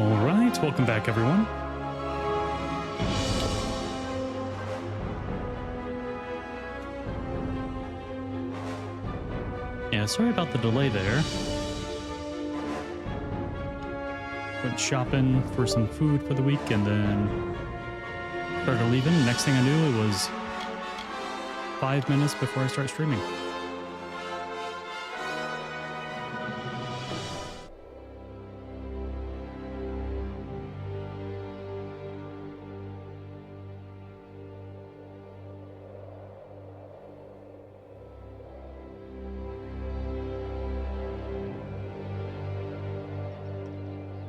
Alright, welcome back everyone. Yeah, sorry about the delay there. Went shopping for some food for the week and then started leaving. Next thing I knew, it was 5 minutes before I start streaming.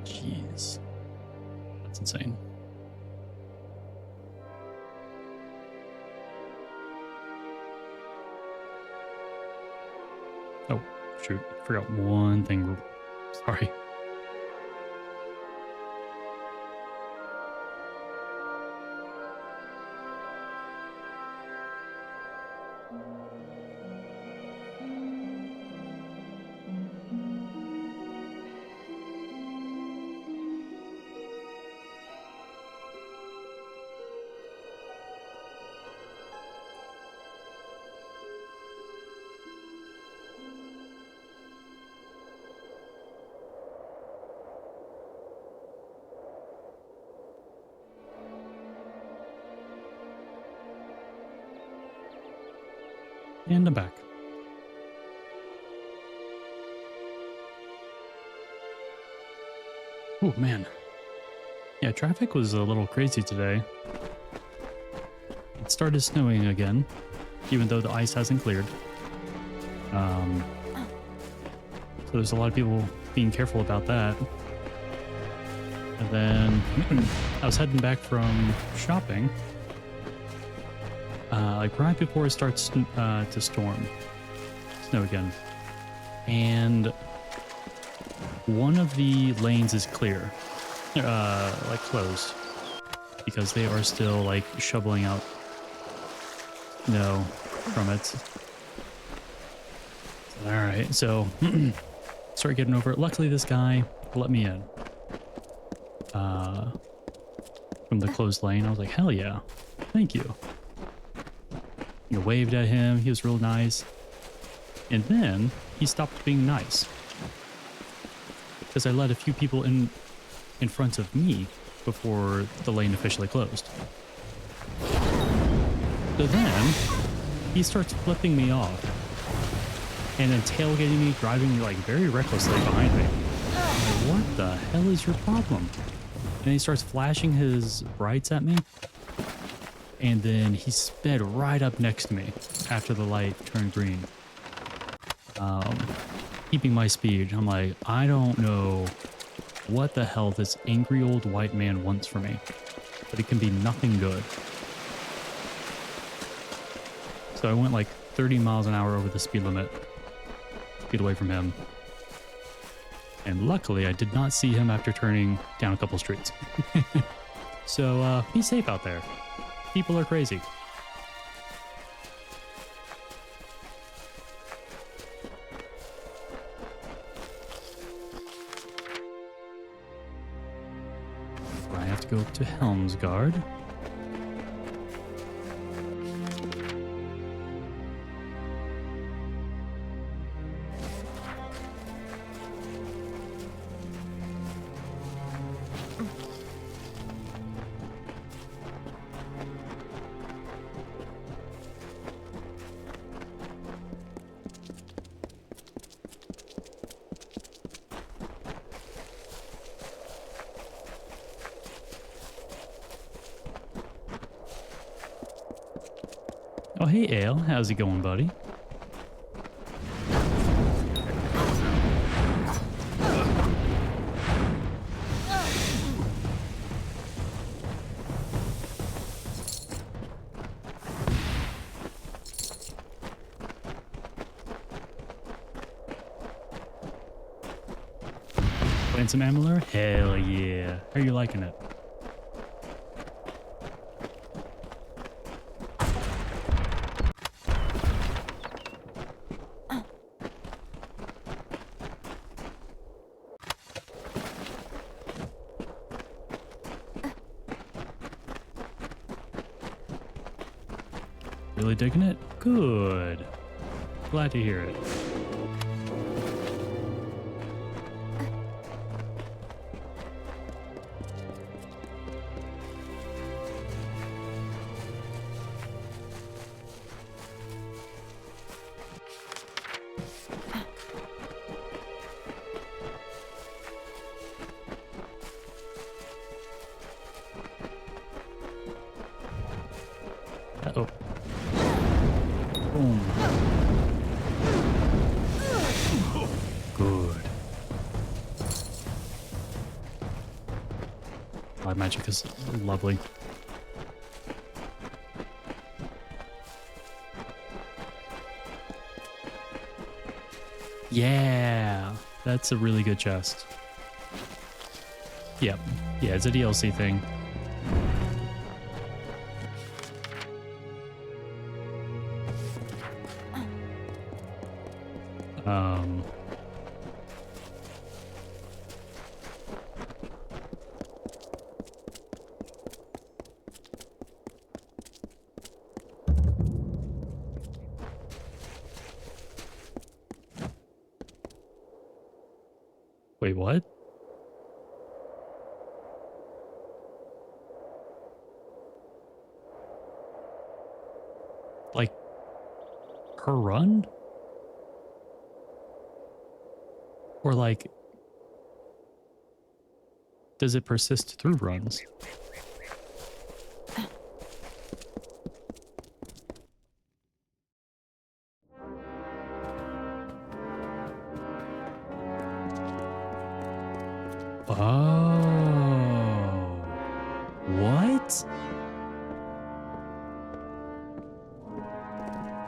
Jeez. That's insane. Oh, shoot. Forgot one thing. Sorry. And I'm back. Oh, man. Yeah, traffic was a little crazy today. It started snowing again, even though the ice hasn't cleared. So there's a lot of people being careful about that. And then I was heading back from shopping. Like right before it starts to snow again. And one of the lanes is clear, like closed, because they are still like shoveling out snow from it. All right, so start getting over it. Luckily this guy let me in from the closed lane. I was like, hell yeah, thank you. You know, waved at him. He was real nice. And then he stopped being nice because I let a few people in front of me before the lane officially closed. So then he starts flipping me off and then tailgating me, driving like very recklessly behind me. I'm like, what the hell is your problem? And he starts flashing his brights at me. And then he sped right up next to me after the light turned green, keeping my speed. I'm like, I don't know what the hell this angry old white man wants from me, but it can be nothing good. So I went like 30 miles an hour over the speed limit to get away from him. And luckily, I did not see him after turning down a couple streets. So be safe out there. People are crazy. I have to go up to Helmsgard. Oh, hey, Ale. How's it going, buddy? Playing some Amalur? Hell yeah. How are you liking it? Really digging it? Good. Glad to hear it. Uh-oh. Boom. Good. My magic is lovely. Yeah, that's a really good chest. Yep. Yeah, it's a DLC thing. Wait, what? Like, per run? Or like, does it persist through runs? Oh, what?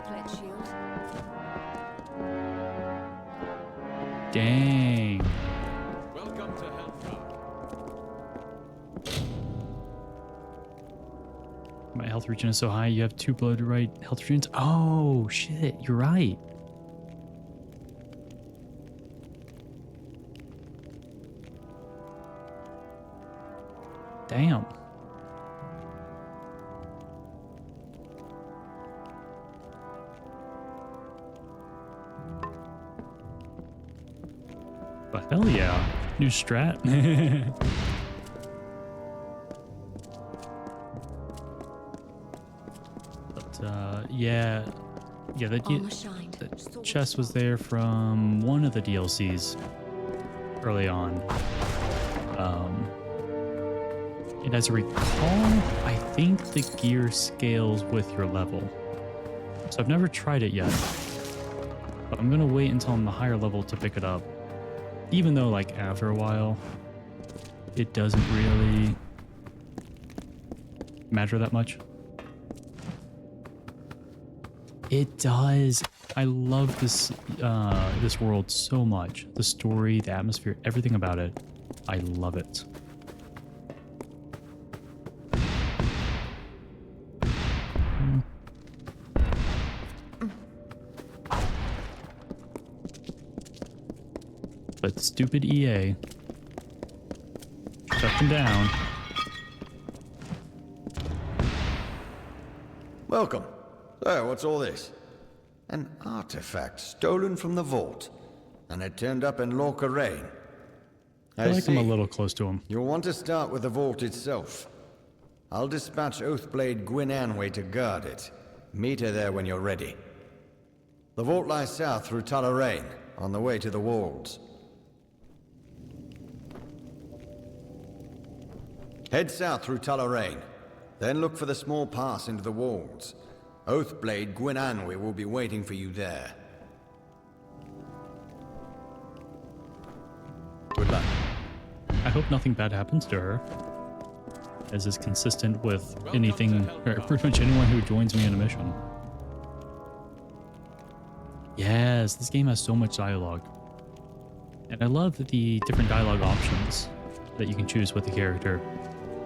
Threat shield. Dang. Welcome to Hellfire. My health regen is so high, you have 2 blood right health regens. Oh, shit, you're right. Damn. But hell yeah. New strat. But yeah. Yeah, the chest was there from one of the DLCs early on. And as I recall, I think the gear scales with your level. So I've never tried it yet, but I'm gonna wait until I'm the higher level to pick it up. Even though, like, after a while, it doesn't really matter that much. It does. I love this this world so much. The story, the atmosphere, everything about it. I love it. But stupid EA shut them down. Welcome. So, what's all this? An artifact stolen from the vault, and it turned up in Lorca Rain. I feel like I'm a little close to him. You'll want to start with the vault itself. I'll dispatch Oathblade Gwyn Anway to guard it. Meet her there when you're ready. The vault lies south through Tullarain, on the way to the walls. Head south through Tullarain, then look for the small pass into the walls. Oathblade Gwyn Anway will be waiting for you there. Good luck. I hope nothing bad happens to her, as is consistent with anything, or pretty much anyone who joins me in a mission. Yes, this game has so much dialogue. And I love the different dialogue options that you can choose with the character,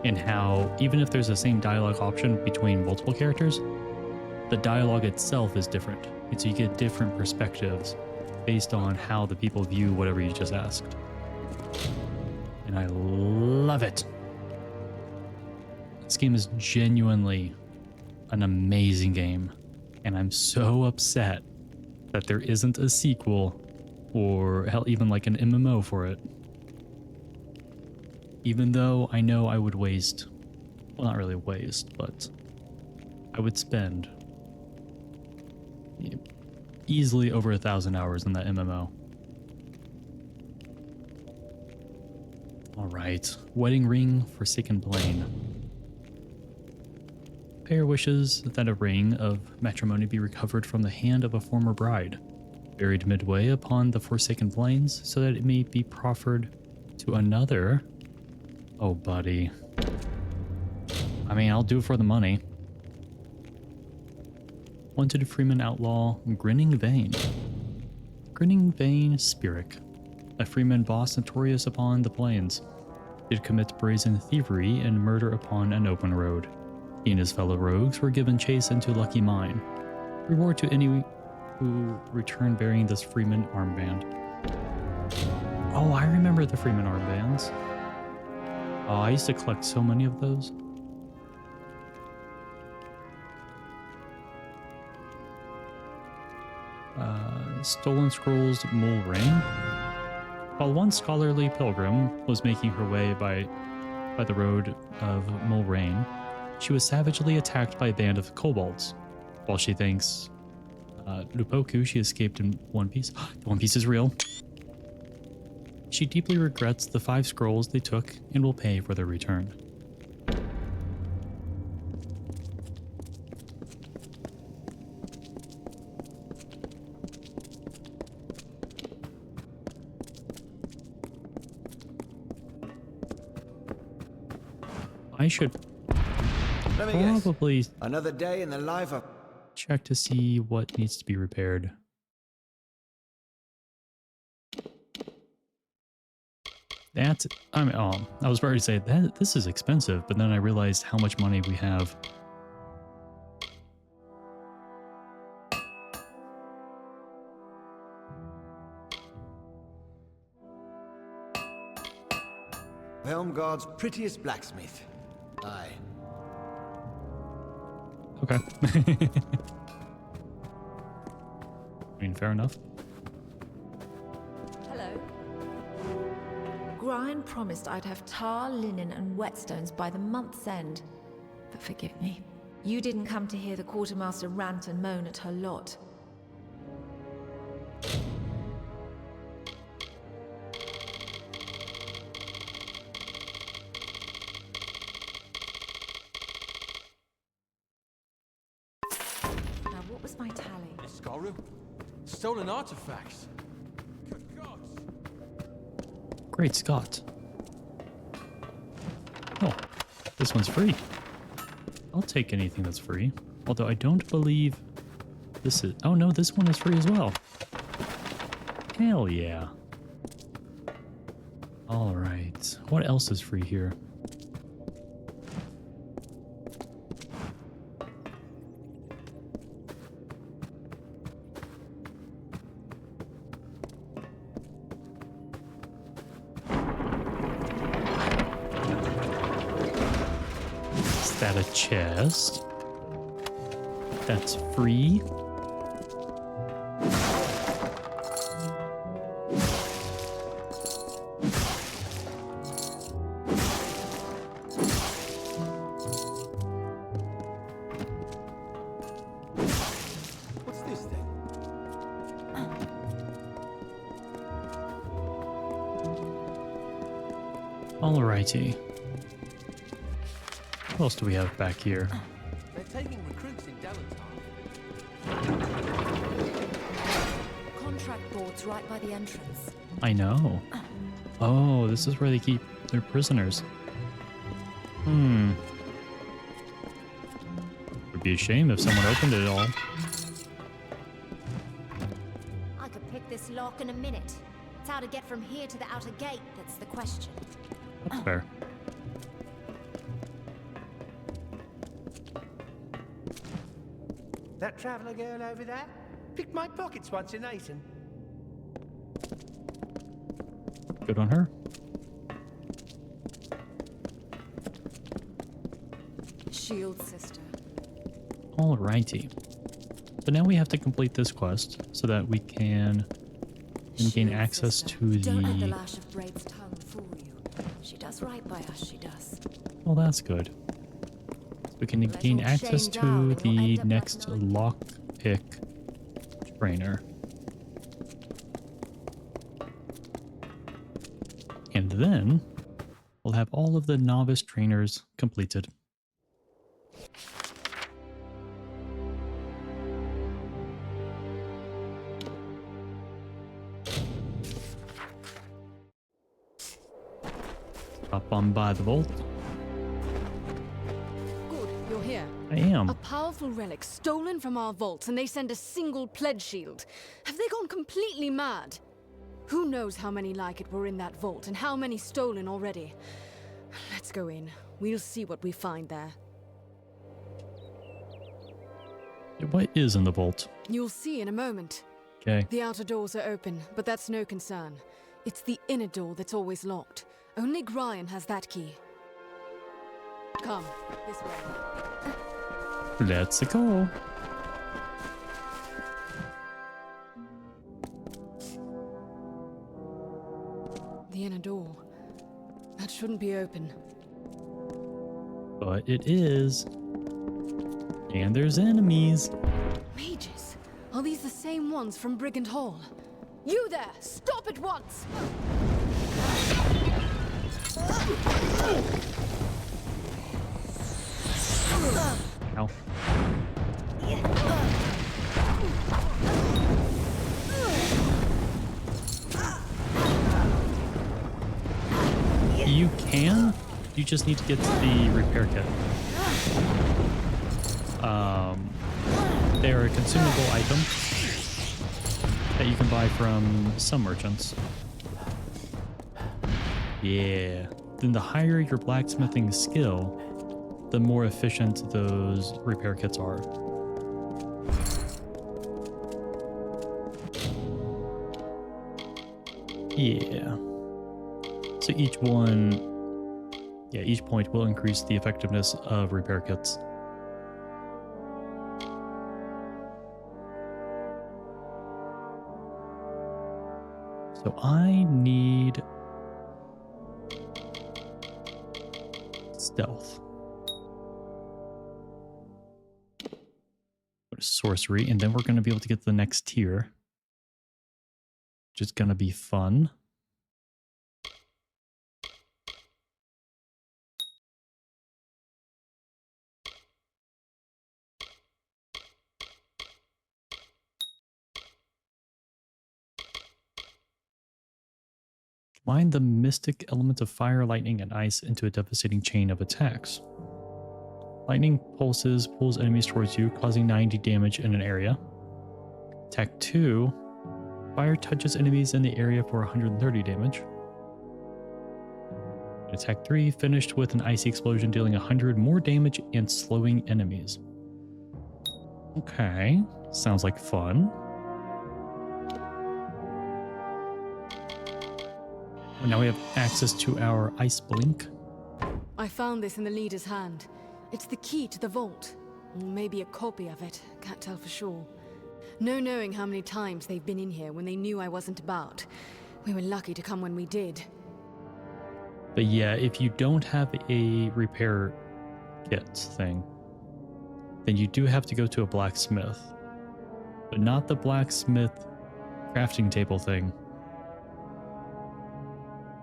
and how, even if there's the same dialogue option between multiple characters, the dialogue itself is different. And so you get different perspectives based on how the people view whatever you just asked. And I love it. This game is genuinely an amazing game. And I'm so upset that there isn't a sequel or hell, even like an MMO for it. Even though I know I would waste, well, not really waste, but I would spend easily over 1,000 hours in that MMO. All right, wedding ring, Forsaken Plain. Pair wishes that a ring of matrimony be recovered from the hand of a former bride, buried midway upon the Forsaken Plains, so that it may be proffered to another. Oh, buddy. I mean, I'll do it for the money. Wanted Freeman Outlaw, Grinning Vein. Grinning Vein Spirit, a freeman boss notorious upon the plains, did commit brazen thievery and murder upon an open road. He and his fellow rogues were given chase into Lucky Mine. Reward to any who return bearing this Freeman armband. Oh, I remember the Freeman armbands. Oh, I used to collect so many of those. Stolen Scrolls Mole Rain. While one scholarly pilgrim was making her way by the road of Mulrain, she was savagely attacked by a band of kobolds. While she thanks Lupoku, she escaped in one piece. The One Piece is real. She deeply regrets the 5 scrolls they took and will pay for their return. I should Let me guess. probably Another day in the life of... check to see what needs to be repaired. That's, I mean, oh, I was about to say that this is expensive, but then I realized how much money we have. Helmgard's prettiest blacksmith. Aye. Okay. I mean, fair enough. Hello. Brian promised I'd have tar, linen, and whetstones by the month's end. But forgive me. You didn't come to hear the quartermaster rant and moan at her lot. Now, what was my tally? A skullroom? Stolen artifacts? Good gods! Great Scott. Oh, this one's free. I'll take anything that's free. Although I don't believe this is... Oh no, this one is free as well. Hell yeah. Alright. What else is free here? Is that a chest? That's free? What's this then? Alrighty. What else do we have back here? They're taking recruits in Dalantar. Contract boards right by the entrance. I know. Oh, this is where they keep their prisoners. Hmm. Would be a shame if someone opened it all. I could pick this lock in a minute. It's how to get from here to the outer gate that's the question. That's fair. That traveller girl over there picked my pockets once in Aten. Good on her. Shield sister. Alrighty. But now we have to complete this quest so that we can gain access to Don't let the the... lash of Braid's tongue fool you. She does right by us, she does. Well, that's good. We can Let gain old access Shane to down and you'll the end up like next mine. lockpick trainer. And then we'll have all of the novice trainers completed. Up on by the vault. Good, you're here. I am. A powerful relic stolen from our vaults, and they send a single pledge shield. Have they gone completely mad? Who knows how many like it were in that vault, and how many stolen already? Let's go in. We'll see what we find there. What is in the vault? You'll see in a moment. Okay. The outer doors are open, but that's no concern. It's the inner door that's always locked. Only Brian has that key. Come, this way. Let's go. The inner door. That shouldn't be open. But it is. And there's enemies. Mages? Are these the same ones from Brigand Hall? You there! Stop at once! Ow. You can. You just need to get to the repair kit. They're a consumable item that you can buy from some merchants. Yeah. Then the higher your blacksmithing skill, the more efficient those repair kits are. Yeah. So each point will increase the effectiveness of repair kits. So I need stealth. Go to sorcery, and then we're going to be able to get to the next tier, which is going to be fun. Combine the mystic elements of fire, lightning, and ice into a devastating chain of attacks. Lightning pulls enemies towards you, causing 90 damage in an area. Attack 2. Fire touches enemies in the area for 130 damage. Attack 3. Finished with an icy explosion, dealing 100 more damage and slowing enemies. Okay. Sounds like fun. Now we have access to our ice blink. I found this in the leader's hand. It's the key to the vault. Or maybe a copy of it. Can't tell for sure. No knowing how many times they've been in here when they knew I wasn't about. We were lucky to come when we did. But yeah, if you don't have a repair kit thing, then you do have to go to a blacksmith. But not the blacksmith crafting table thing.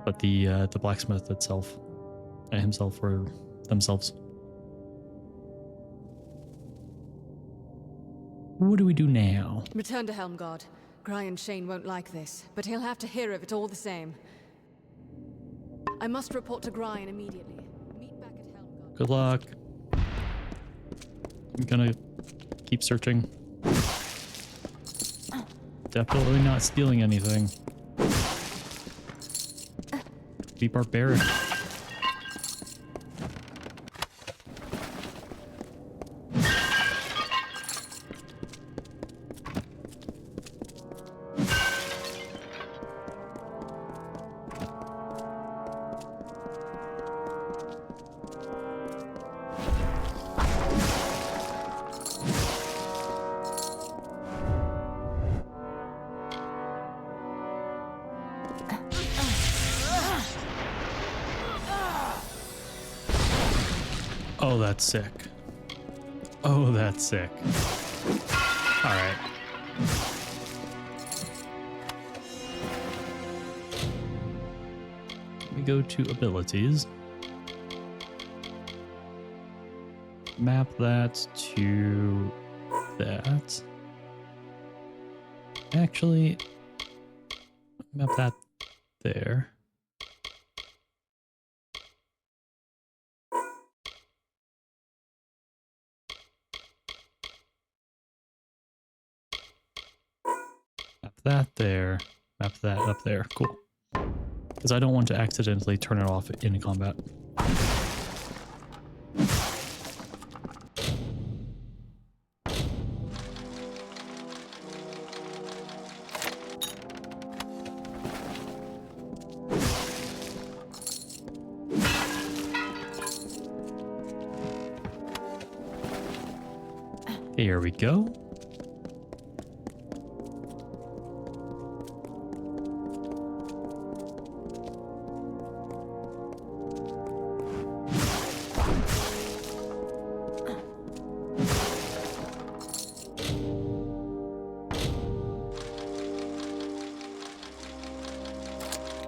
But the blacksmith itself. Himself or themselves. What do we do now? Return to Helmguard. Brian Shane won't like this, but he'll have to hear of it all the same. I must report to Brian immediately. Meet back at Helmguard. Good luck. I'm gonna keep searching. Definitely not stealing anything. Be barbaric. Oh, that's sick. Oh, that's sick. All right. We go to abilities. Map that to that. Actually, map that there. Map that there. Map that up there. Cool. Because I don't want to accidentally turn it off in combat. Here we go.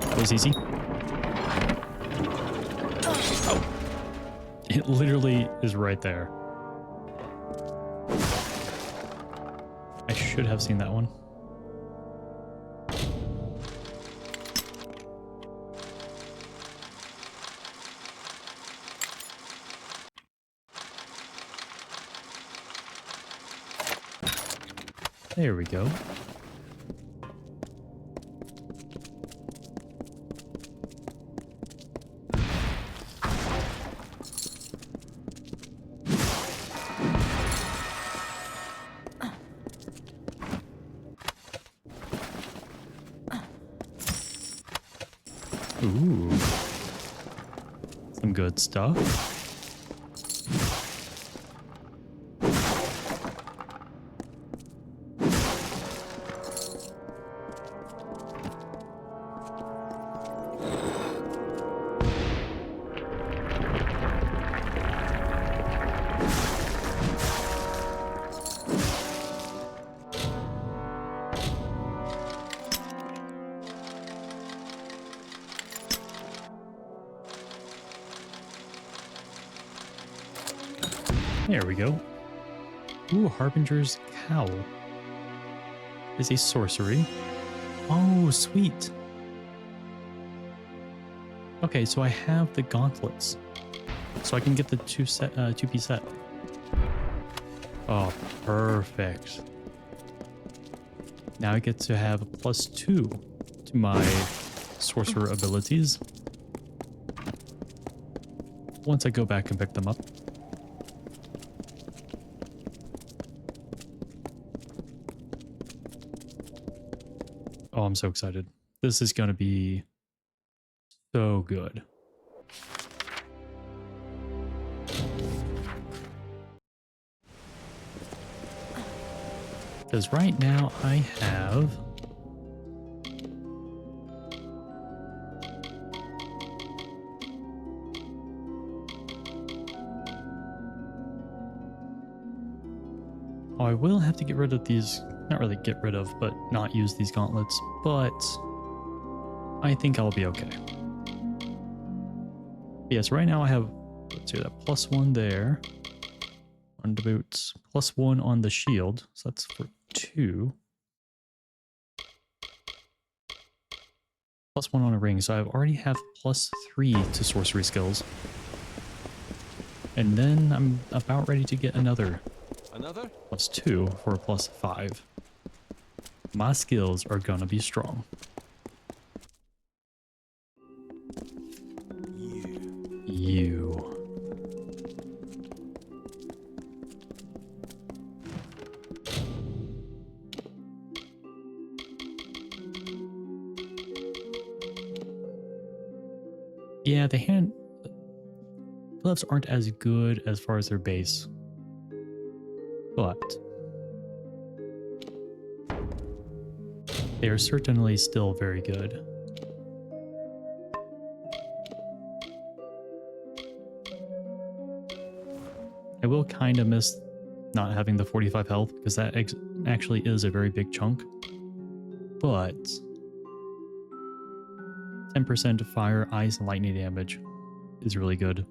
That was easy. Oh. It literally is right there. I should have seen that one. There we go. Ooh. Some good stuff. There we go. Ooh, Harbinger's Cowl is a sorcery. Oh, sweet. Okay, so I have the gauntlets, so I can get the two-piece set. Oh, perfect. Now I get to have a +2 to my sorcerer abilities once I go back and pick them up. Oh, I'm so excited. This is going to be so good. Because right now I have... Oh, I will have to get rid of these... Not really get rid of, but not use these gauntlets. But I think I'll be okay. Yes, right now I have... Let's see, that +1 there. On the boots. +1 on the shield. So that's for 2. +1 on a ring. So I already have +3 to sorcery skills. And then I'm about ready to get another +2 for a +5. My skills are gonna be strong. You. Yeah, the hand gloves aren't as good as far as their base, but they are certainly still very good. I will kind of miss not having the 45 health because that actually is a very big chunk. But 10% fire, ice, and lightning damage is really good.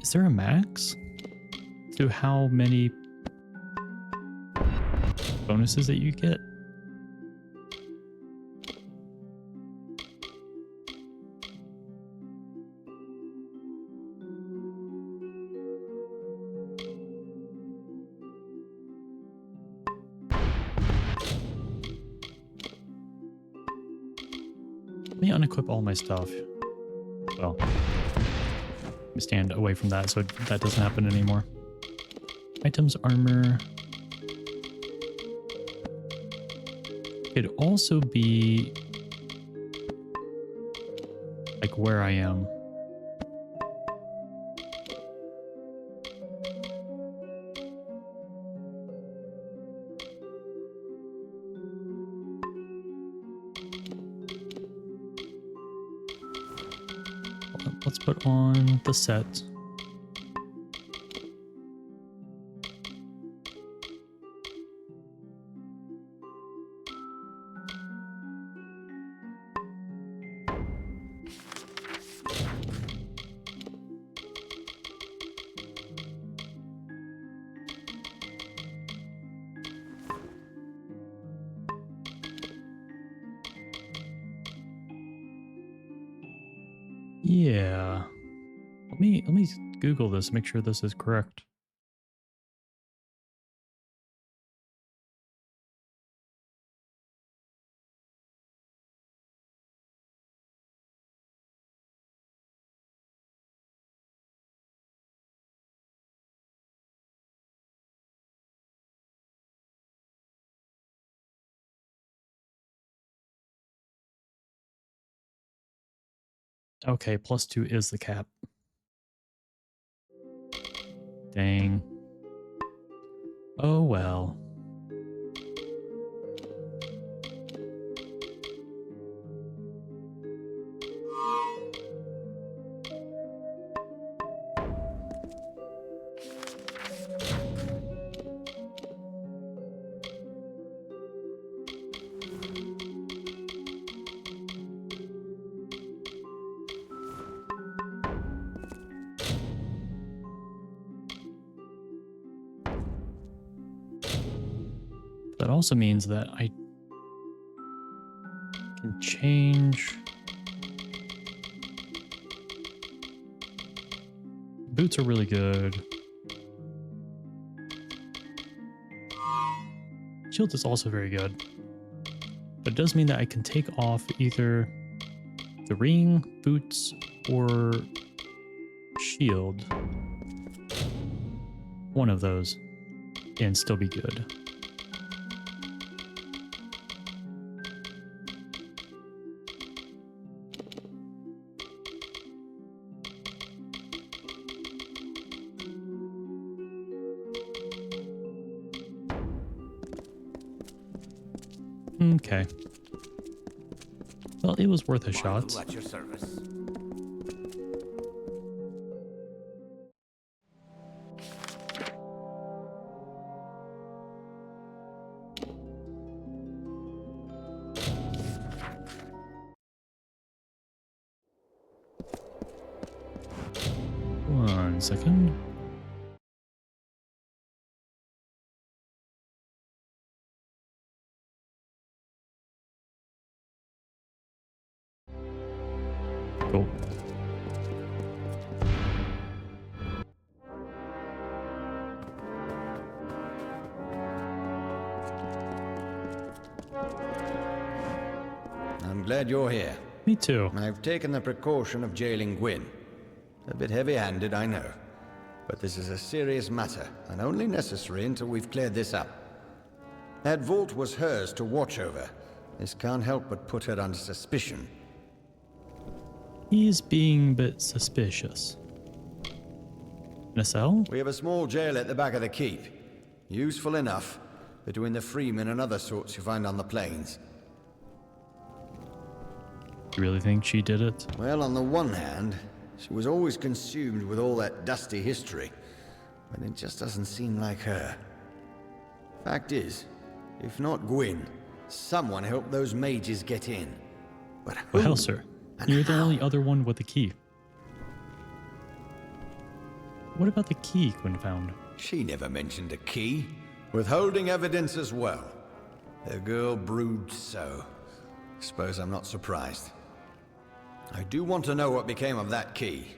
Is there a max to how many bonuses that you get? Let me unequip all my stuff. Well, let me stand away from that so that doesn't happen anymore. Items, armor. Could also be like where I am. Let's put on the set. Yeah. Let me Google this, make sure this is correct. Okay, +2 is the cap. Dang. Oh well. That also means that I can change. Boots are really good. Shield is also very good. But it does mean that I can take off either the ring, boots, or shield. One of those. And still be good. Okay. Well, it was worth a shot. At your service. One second. Cool. I'm glad you're here. Me too. I've taken the precaution of jailing Gwyn. A bit heavy-handed, I know. But this is a serious matter, and only necessary until we've cleared this up. That vault was hers to watch over. This can't help but put her under suspicion. He's being a bit suspicious. In a cell? We have a small jail at the back of the keep. Useful enough, between the freemen and other sorts you find on the plains. You really think she did it? Well, on the one hand, she was always consumed with all that dusty history, but it just doesn't seem like her. Fact is, if not Gwyn, someone helped those mages get in. But who? Well, sir, And you're the how? only other one with the key. What about the key Gwyn found? She never mentioned a key. Withholding evidence as well. The girl broods so. Suppose I'm not surprised. I do want to know what became of that key.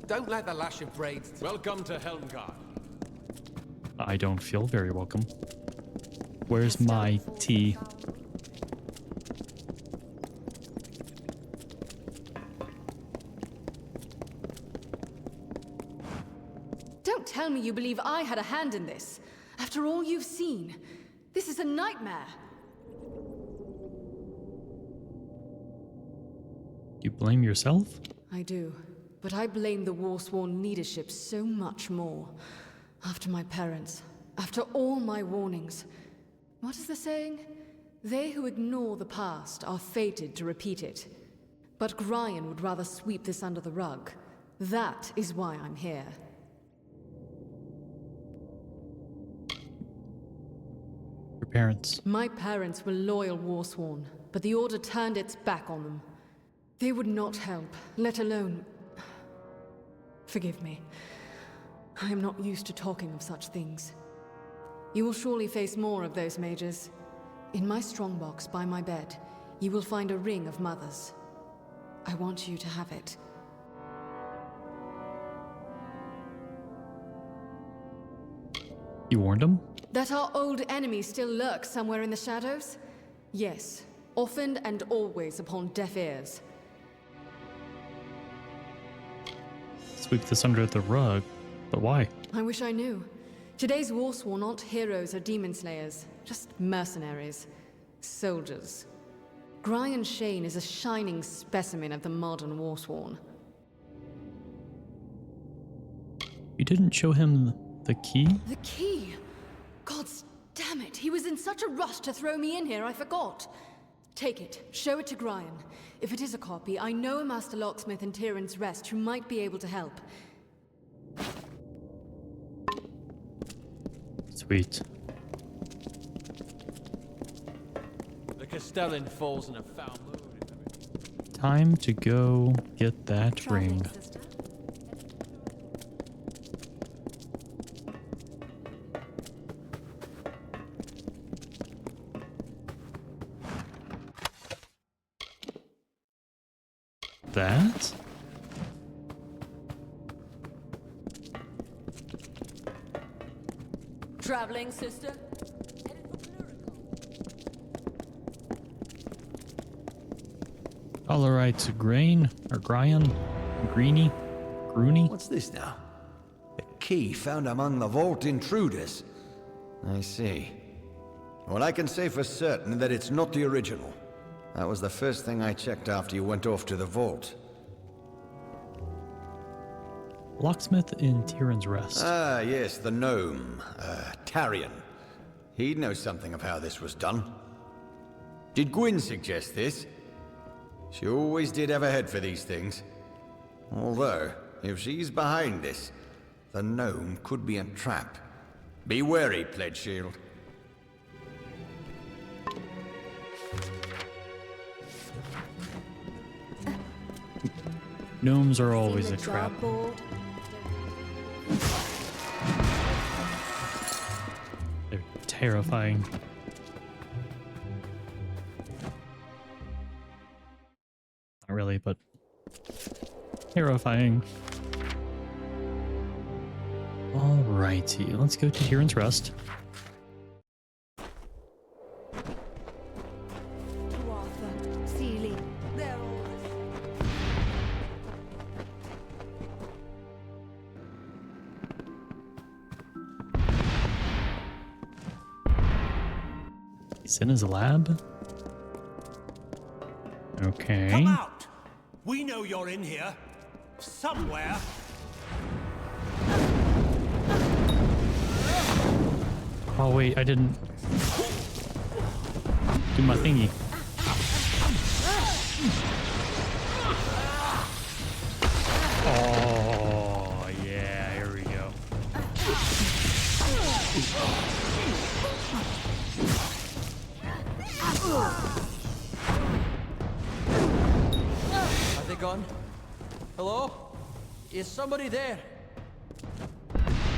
Don't let the lash of braids. Welcome to Helmgard. I don't feel very welcome. Where's my tea? Don't tell me you believe I had a hand in this. After all you've seen, this is a nightmare. You blame yourself? I do, but I blame the Warsworn leadership so much more. After my parents, after all my warnings. What is the saying? They who ignore the past are fated to repeat it. But Gryan would rather sweep this under the rug. That is why I'm here. Your parents. My parents were loyal Warsworn, but the Order turned its back on them. They would not help, let alone... Forgive me. I am not used to talking of such things. You will surely face more of those mages. In my strongbox by my bed, you will find a ring of mothers. I want you to have it. You warned him? That our old enemy still lurks somewhere in the shadows? Yes, often and always upon deaf ears. Sweep this under the rug. But why? I wish I knew. Today's Warsworn aren't heroes or demon slayers, just mercenaries. Soldiers. Gryan Shane is a shining specimen of the modern Warsworn. You didn't show him the key? The key! Gods damn it, he was in such a rush to throw me in here, I forgot. Take it, show it to Gryan. If it is a copy, I know a master locksmith in Tyrann's Rest who might be able to help. Sweet. The Castellan falls in a foul mood. Time to go get that ring. Sister. That? Traveling, sister? Tolerite grain? Or Gryan? Greeny? Groony? What's this now? A key found among the vault intruders. I see. Well, I can say for certain that it's not the original. That was the first thing I checked after you went off to the vault. Locksmith in Tyrann's Rest. Ah, yes, the gnome. Tarion. He'd know something of how this was done. Did Gwyn suggest this? She always did have a head for these things. Although, if she's behind this, the gnome could be a trap. Be wary, Pledge Shield. Gnomes are always Seen a the trap. dartboard? They're terrifying. Not really, but terrifying. Alrighty, let's go to Tyrann's Rest. To Arthur. See He's in his lab? Okay. Come out! We know you're in here. Somewhere. Oh wait, I didn't do my thingy. Oh yeah, here we go. Are they gone? Hello? Is somebody there?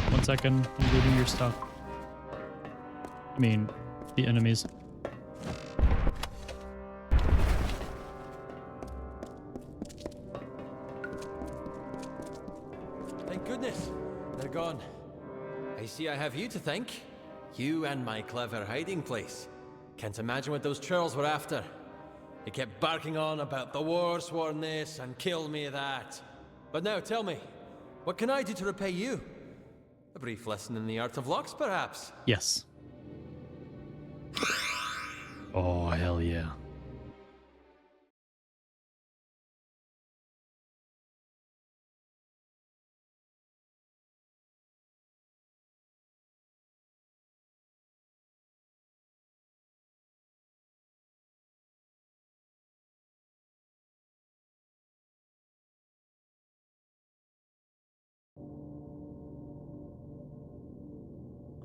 1 second, I'm looting your stuff. I mean, the enemies. Thank goodness. They're gone. I see I have you to thank. You and my clever hiding place. Can't imagine what those churls were after. They kept barking on about the war sworn this and kill me that. But now tell me, what can I do to repay you? A brief lesson in the art of locks, perhaps? Yes. Oh, hell yeah.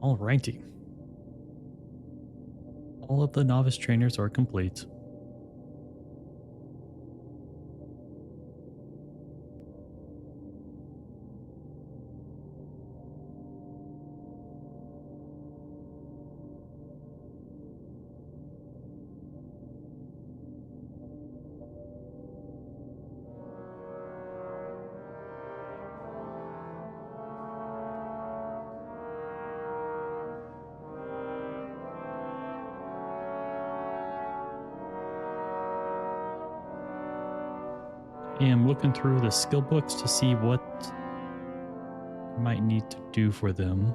Alrighty. All of the novice trainers are complete. I am looking through the skill books to see what I might need to do for them.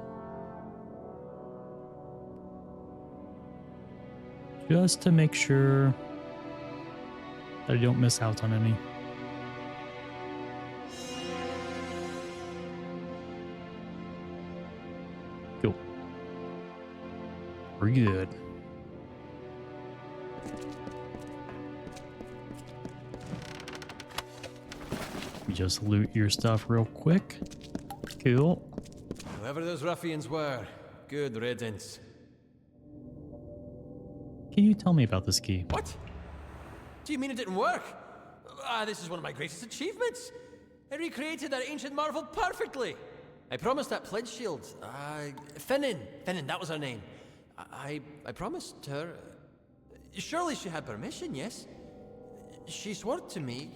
Just to make sure that I don't miss out on any. Cool. We're good. Just loot your stuff real quick. Cool. Whoever those ruffians were, good riddance. Can you tell me about this key? What? Do you mean it didn't work? This is one of my greatest achievements. I recreated that ancient marvel perfectly. I promised that pledge shield. Finnan, that was her name. I promised her. Surely she had permission, yes? She swore to me.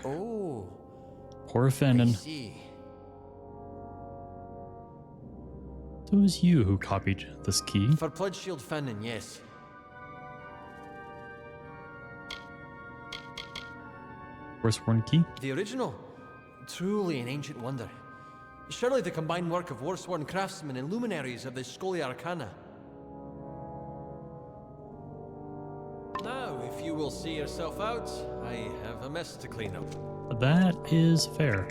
Oh. Poor I Finnan. see. So it was you who copied this key. For pledge shield Finnan, yes. Forsworn key. The original. Truly an ancient wonder. Surely the combined work of war-sworn craftsmen and luminaries of the Scholia Arcana. Now, if you will see yourself out, I have a mess to clean up. That is fair.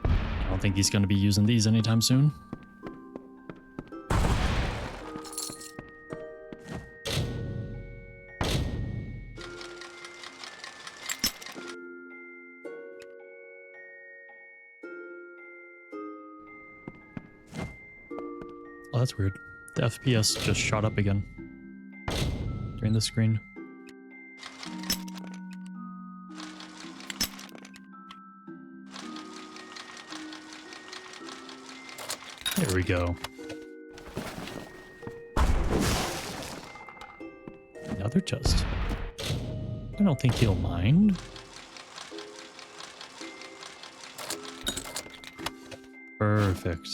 I don't think he's going to be using these anytime soon. Oh, that's weird. The FPS just shot up again during the screen. There we go. Another chest. I don't think he'll mind. Perfect.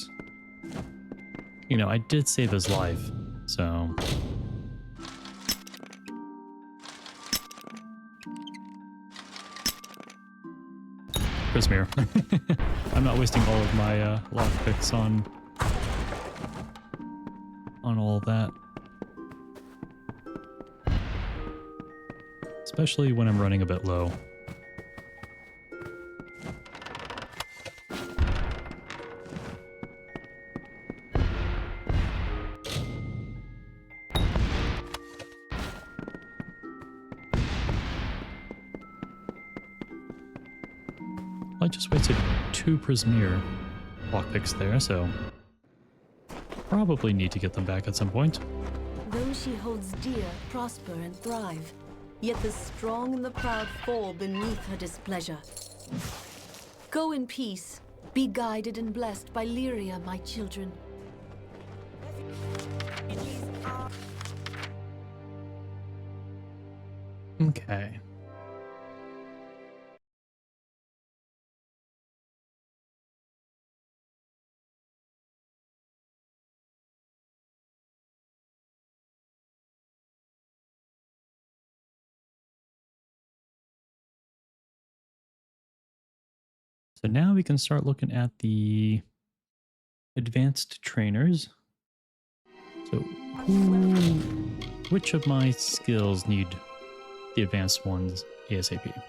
You know, I did save his life, so... Prismere. I'm not wasting all of my lockpicks on all of that. Especially when I'm running a bit low. I just wasted 2 Prismere lockpicks there, so probably need to get them back at some point. Those she holds dear prosper and thrive, yet the strong and the proud fall beneath her displeasure. Go in peace, be guided and blessed by Lyria, my children. Okay. So now we can start looking at the advanced trainers. So which of my skills need the advanced ones ASAP?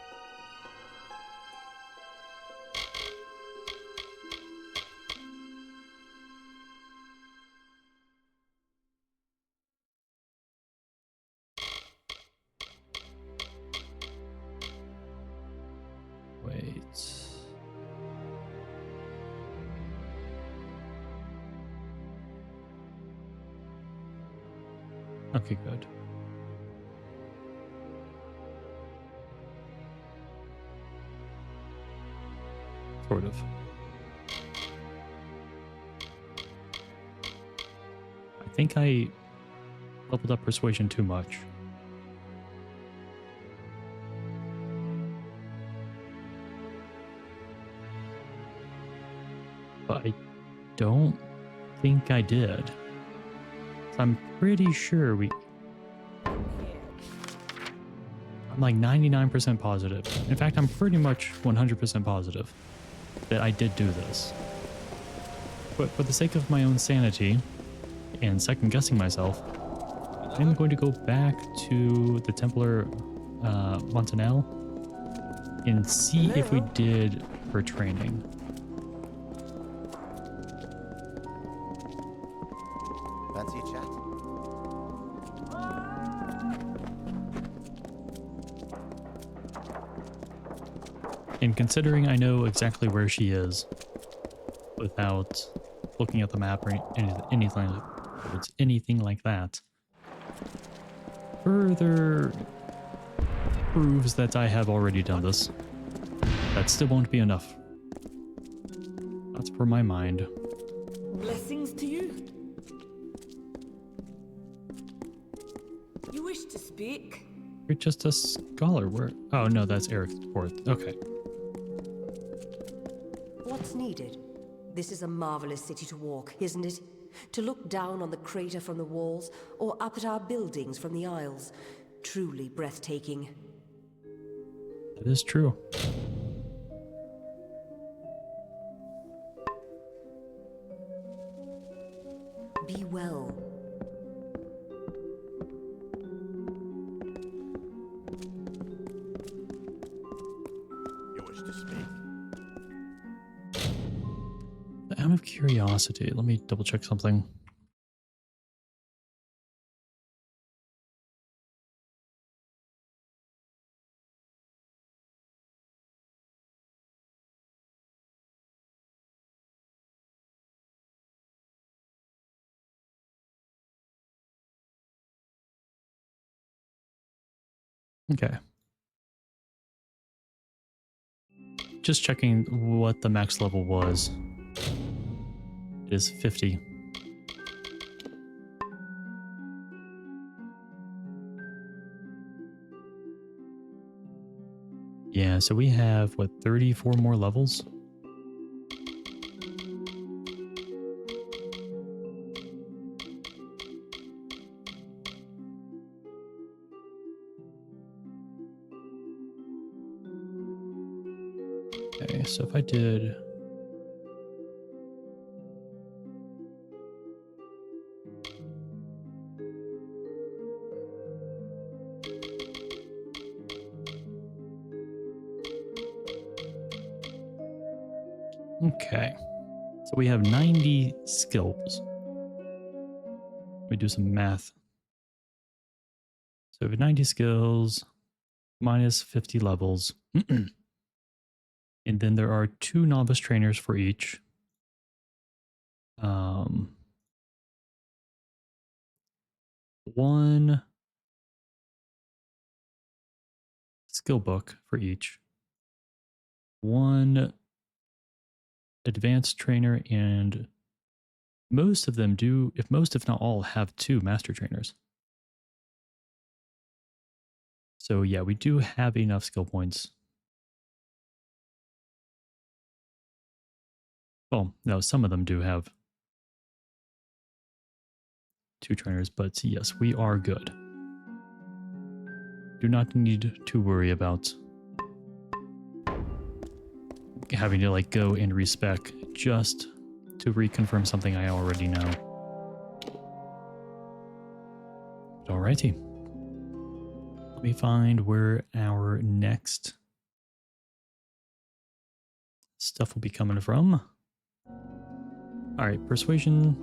Wait. Okay, good. Sort of. I think I leveled up persuasion too much. But I don't think I did. So I'm pretty sure I'm like 99% positive. In fact, I'm pretty much 100% positive that I did do this. But for the sake of my own sanity and second guessing myself, I'm going to go back to the Templar Montanel and see if we did her training. Fancy a chat? And considering I know exactly where she is without looking at the map or anything like that, further proves that I have already done this. That still won't be enough. That's for my mind. Blessings to you. You wish to speak? You're just a scholar. Where? Oh no, that's Eric Fourth. Okay. What's needed? This is a marvelous city to walk, isn't it? To look down on the crater from the walls, or up at our buildings from the aisles. Truly breathtaking. That is true. Be well. You wish to speak? Out of curiosity, let me double check something. Okay. Just checking what the max level was. It is 50. Yeah, so we have, what, 34 more levels? Okay, so if I did... Okay, so we have 90 skills. Let me do some math. So we have 90 skills, minus 50 levels. And then there are 2 novice trainers for each. One skill book for each. One advanced trainer, and most of them do, if most if not all, have 2 master trainers. So yeah, we do have enough skill points. Well, no, some of them do have 2 trainers, but yes, we are good. Do not need to worry about having to like go and respec just to reconfirm something I already know. Alrighty. Let me find where our next stuff will be coming from. Alright, Persuasion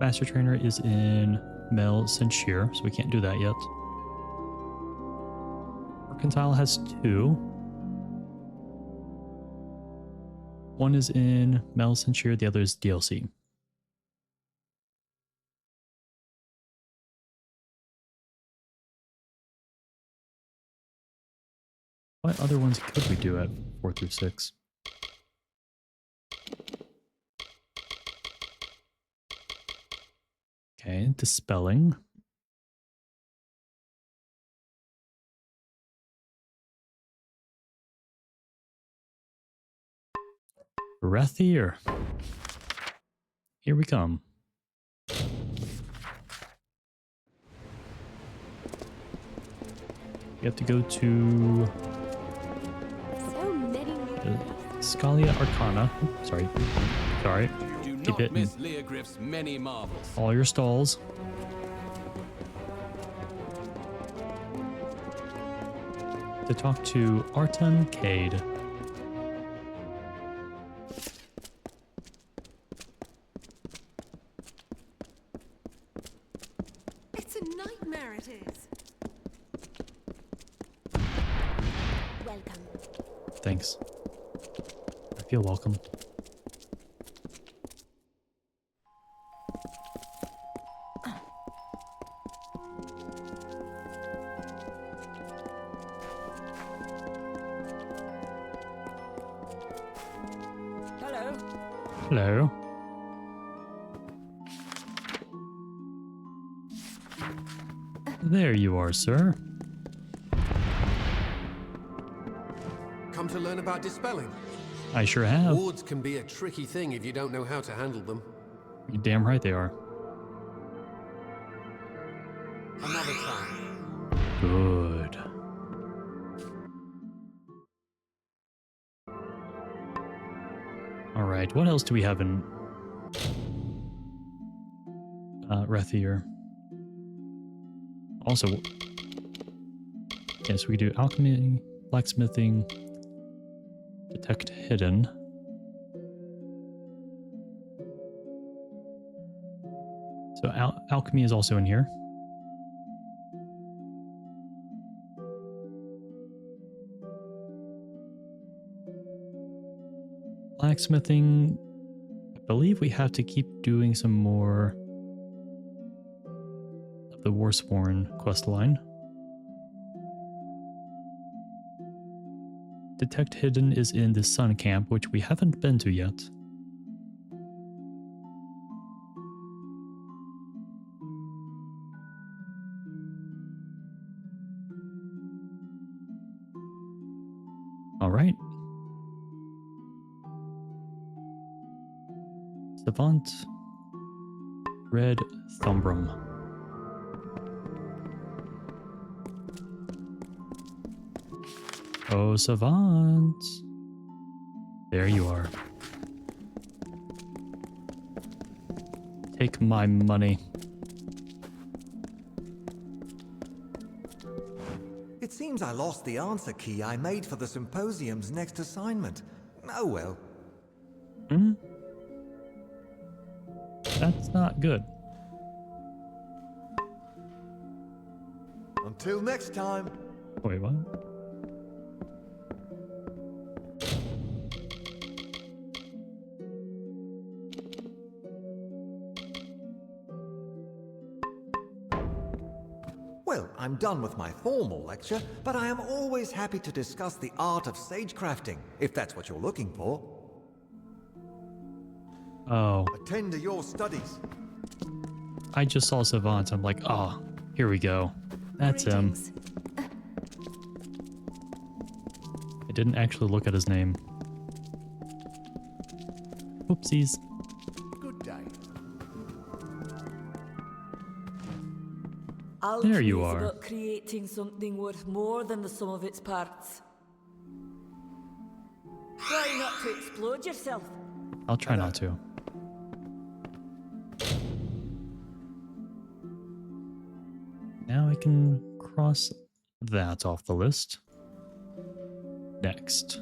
Master Trainer is in Mel Senshir, so we can't do that yet. Mercantile has 2. One is in Mel Senshir, the other is DLC. What other ones could we do at 4 through 6? Okay, Dispelling. Rethier. Here we come. You have to go to Scalia Arcana. Sorry. Do Keep not it miss Leogryph's many marvels. all your stalls. To talk to Arton Cade. It's a nightmare, it is. Welcome. Thanks. I feel welcome. Hello. Hello. There you are, sir. Come to learn about dispelling. I sure have. Wards can be a tricky thing if you don't know how to handle them. You're damn right they are. Another time. Good. Alright, what else do we have in Rethier? Also, yes, we do alchemy, blacksmithing, detect hidden. So alchemy is also in here. Blacksmithing, I believe we have to keep doing some more of the Warsworn quest line. Detect Hidden is in the Sun Camp, which we haven't been to yet. All right. Savant. Red Thumbrum. Oh, Savant. There you are. Take my money. It seems I lost the answer key I made for the symposium's next assignment. Oh well. Hmm? That's not good. Until next time. Wait, what? Well, I'm done with my formal lecture, but I am always happy to discuss the art of sagecrafting, if that's what you're looking for. Oh. Attend to your studies. I just saw Savant. I'm like, oh, here we go. That's Greetings. him. I didn't actually look at his name. Whoopsies. Good day. There you Alchemy is are. about creating something worth more than the sum of its parts. Try not to explode yourself. I'll try not to. Now I can cross that off the list. Next.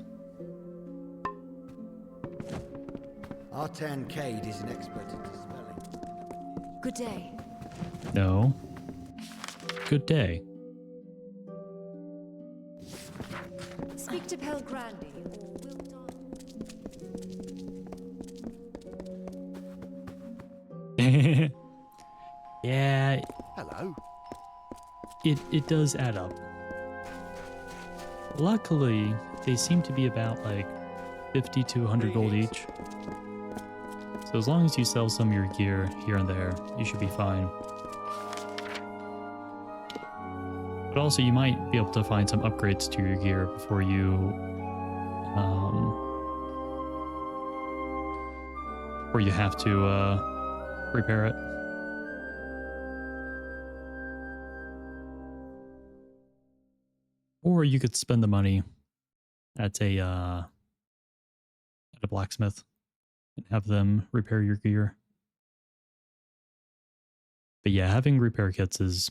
Artan Cade is an expert at dispelling. Good day. No. Good day. Speak to Pel Grandy or Will Don. Yeah, Hello. it does add up. Luckily, they seem to be about like 50 to 100 gold each. So as long as you sell some of your gear here and there, you should be fine. But also you might be able to find some upgrades to your gear before you have to repair it. Or you could spend the money at a blacksmith and have them repair your gear. But yeah, having repair kits is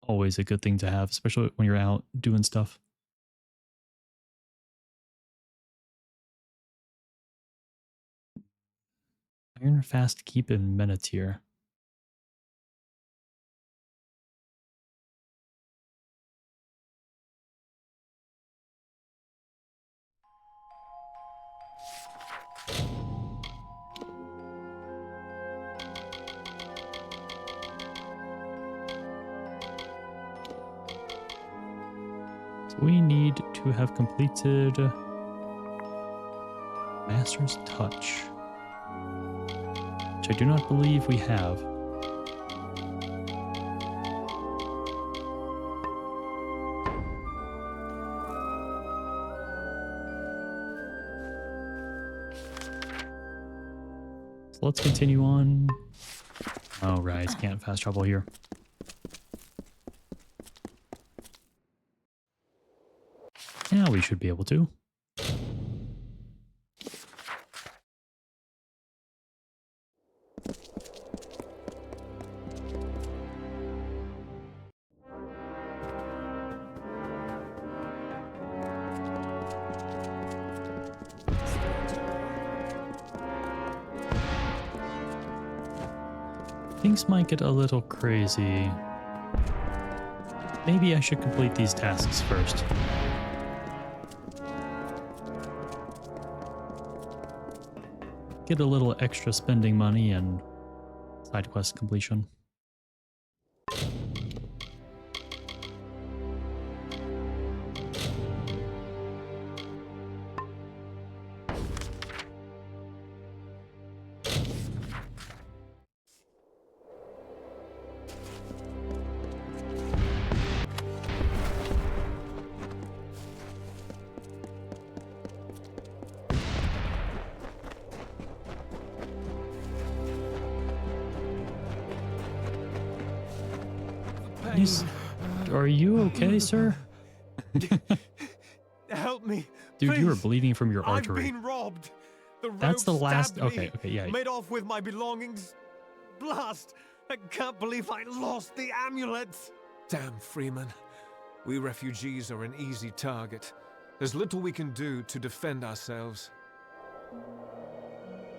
always a good thing to have, especially when you're out doing stuff. Iron Fast Keep in Menatier. So we need to have completed Master's Touch, which I do not believe we have. So let's continue on. Oh, right, can't fast travel here. Now we should be able to. Things might get a little crazy. Maybe I should complete these tasks first. Get a little extra spending money and side quest completion. Are you okay, sir? Help me. Dude, please. you were bleeding from your artery. I've been robbed. The That's the rogue last. stabbed Okay, me, okay, yeah. Made off with my belongings. Blast! I can't believe I lost the amulet. Damn, Freeman. We refugees are an easy target. There's little we can do to defend ourselves.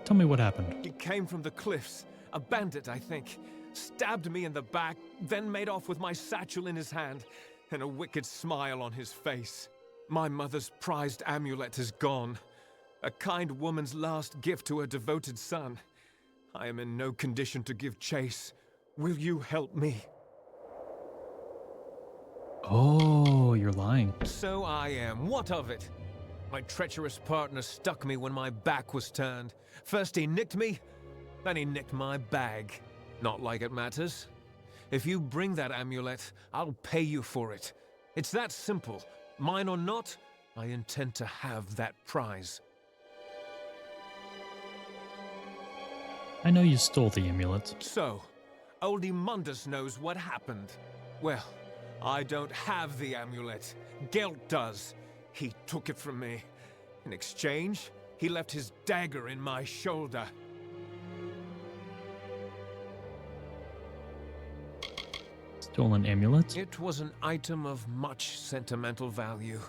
Tell me what happened. He came from the cliffs. A bandit, I think. Stabbed me in the back, then made off with my satchel in his hand, and a wicked smile on his face. My mother's prized amulet is gone. A kind woman's last gift to her devoted son. I am in no condition to give chase. Will you help me? Oh, you're lying. So I am. What of it? My treacherous partner stuck me when my back was turned. First he nicked me, then he nicked my bag. Not like it matters. If you bring that amulet, I'll pay you for it. It's that simple. Mine or not, I intend to have that prize. I know you stole the amulet. So, Oldie Mundus knows what happened. Well, I don't have the amulet. Gelt does. He took it from me. In exchange, he left his dagger in my shoulder. Stolen amulet? It was an item of much sentimental value.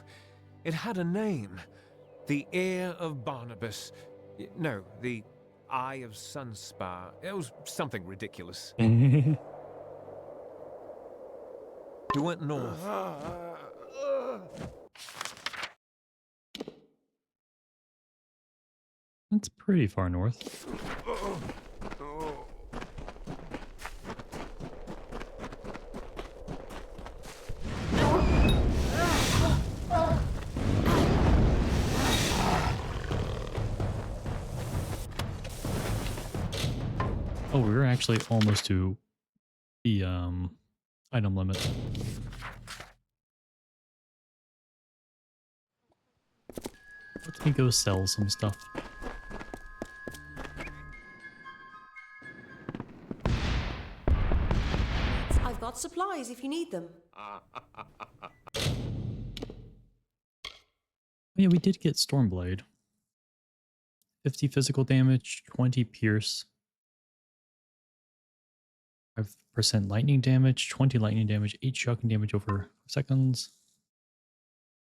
It had a name. The Heir of Barnabas. No, the Eye of Sunspar. It was something ridiculous. He went north. That's pretty far north. Oh, we were actually almost to the item limit. Let me go sell some stuff. I've got supplies if you need them. Yeah, we did get Stormblade. 50 physical damage, 20 pierce. 5% lightning damage, 20 lightning damage, 8 shocking damage over seconds.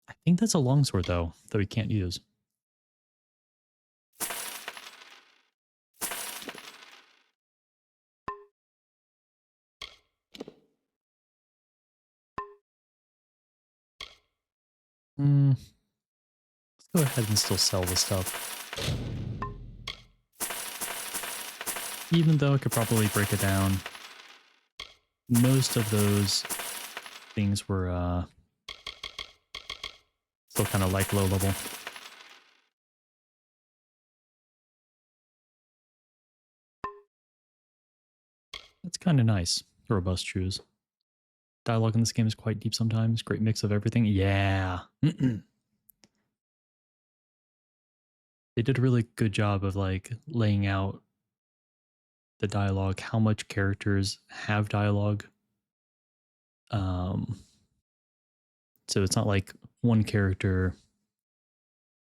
I think that's a longsword, though, that we can't use. Let's go ahead and still sell the stuff. Even though I could probably break it down. Most of those things were still kind of like low level. That's kind of nice. Robust shoes. Dialogue in this game is quite deep sometimes. Great mix of everything. Yeah. They did a really good job of like laying out the dialogue, how much characters have dialogue. So it's not like one character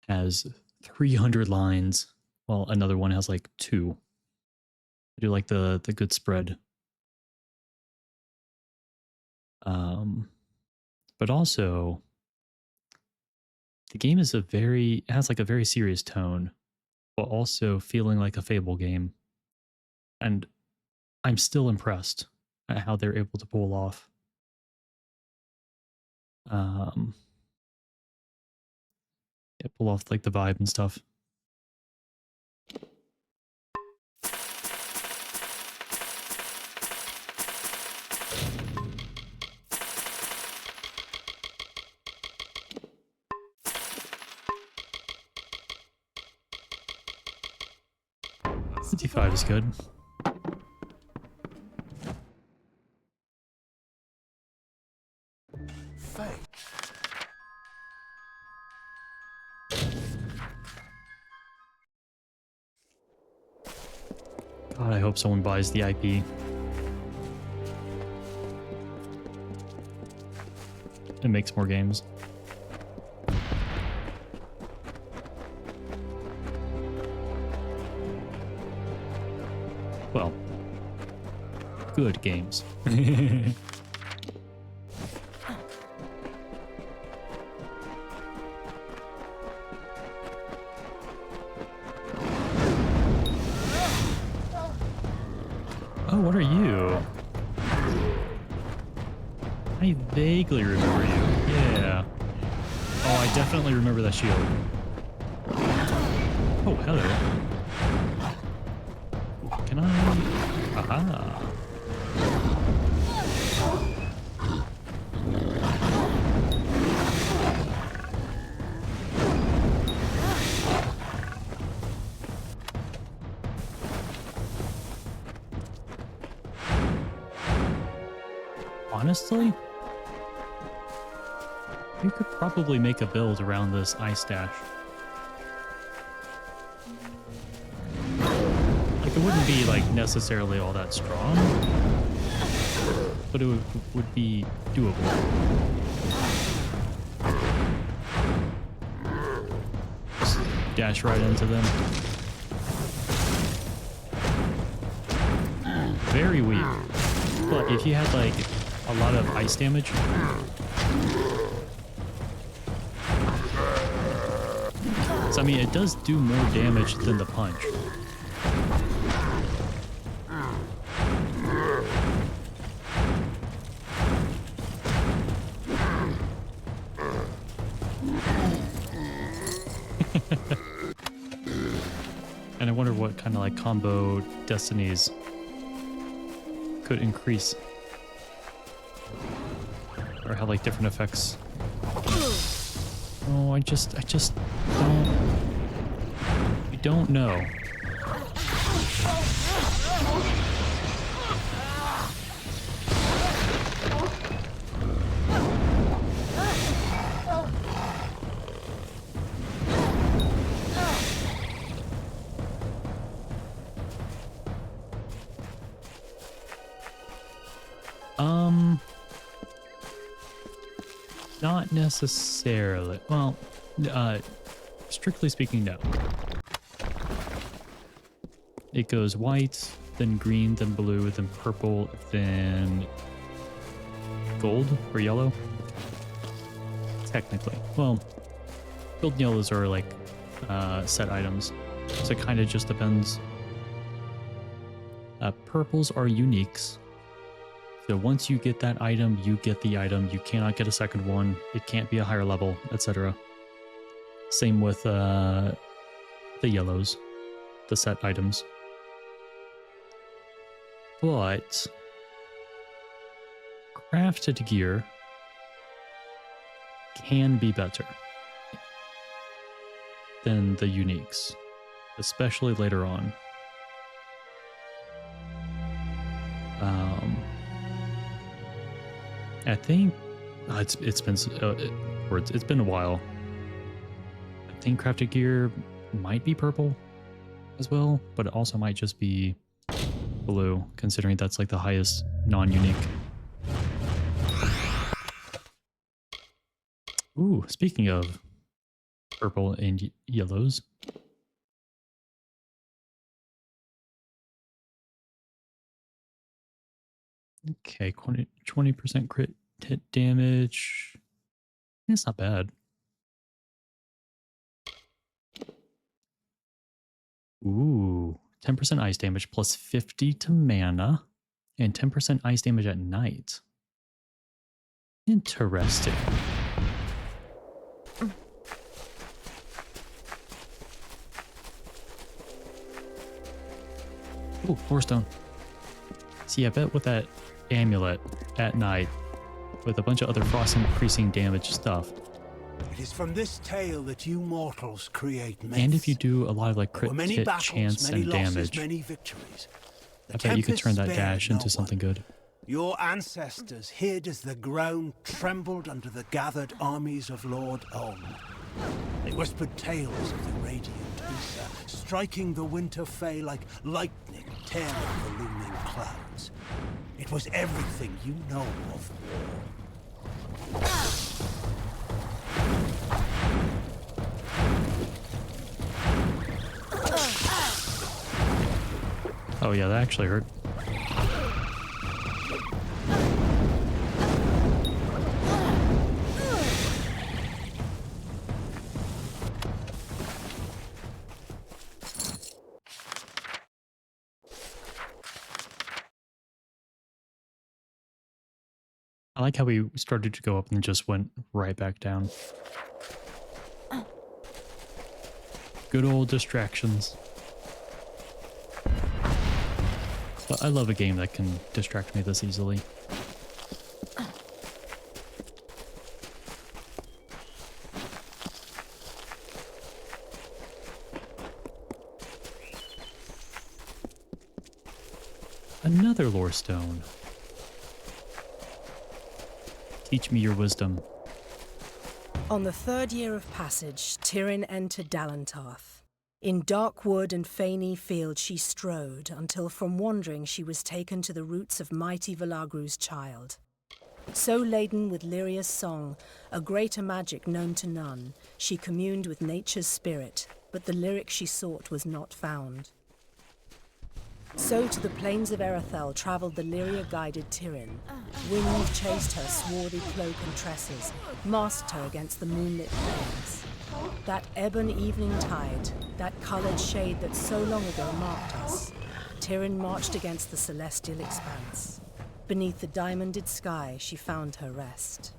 has 300 lines while another one has like 2. I do like the good spread. But also the game is it has like a very serious tone, but also feeling like a Fable game. And I'm still impressed at how they're able to pull off. Pull off like the vibe and stuff. $55 is good. God, I hope someone buys the IP. It makes more games. Well, good games. Oh, what are you? I vaguely remember you. Yeah. Oh, I definitely remember that shield. Oh, hello. Can I? Aha. Honestly, you could probably make a build around this ice stash. Like, it wouldn't be, like, necessarily all that strong, but it would be doable. Just dash right into them. Very weak. But if you had, like, a lot of ice damage, so, I mean, it does do more damage than the punch. And I wonder what kind of like combo destinies could increase or have like different effects. Oh, I just don't know. Not necessarily. Well, strictly speaking, no. It goes white, then green, then blue, then purple, then gold or yellow. Technically. Well, gold and yellows are like set items, so it kind of just depends. Purples are uniques. So once you get that item, you get the item. You cannot get a second one. It can't be a higher level, etc. Same with the yellows, the set items. But crafted gear can be better than the uniques, especially later on. I think it's been a while. I think crafted gear might be purple as well, but it also might just be blue, considering that's like the highest non-unique. Ooh, speaking of purple and yellows. Okay, 20% crit hit damage. It's not bad. Ooh, 10% ice damage plus 50 to mana and 10% ice damage at night. Interesting. Ooh, 4-stone. See, I bet with that amulet at night with a bunch of other frost increasing damage stuff. It is from this tale that you mortals create myths. And if you do a lot of like crit hit battles, chance and losses, damage, many victories. I bet you could turn that dash into something good. Your ancestors hid as the ground trembled under the gathered armies of Lord Ulm. They whispered tales of the radiant Isa, striking the winter fay like lightning tearing the looming clouds. It was everything you know of war. Oh yeah, that actually hurt. I like how we started to go up and just went right back down. Good old distractions. But I love a game that can distract me this easily. Another lore stone. Teach me your wisdom. On the third year of passage, Tyrin entered Dalantarth. In dark wood and fany field she strode, until from wandering she was taken to the roots of mighty Velagru's child. So laden with Lyria's song, a greater magic known to none, she communed with nature's spirit, but the lyric she sought was not found. So to the plains of Erethel travelled the Lyria-guided Tyrin. Wind chased her swarthy cloak and tresses, masked her against the moonlit plains. That ebon evening tide, that coloured shade that so long ago marked us, Tyrin marched against the celestial expanse. Beneath the diamonded sky, she found her rest.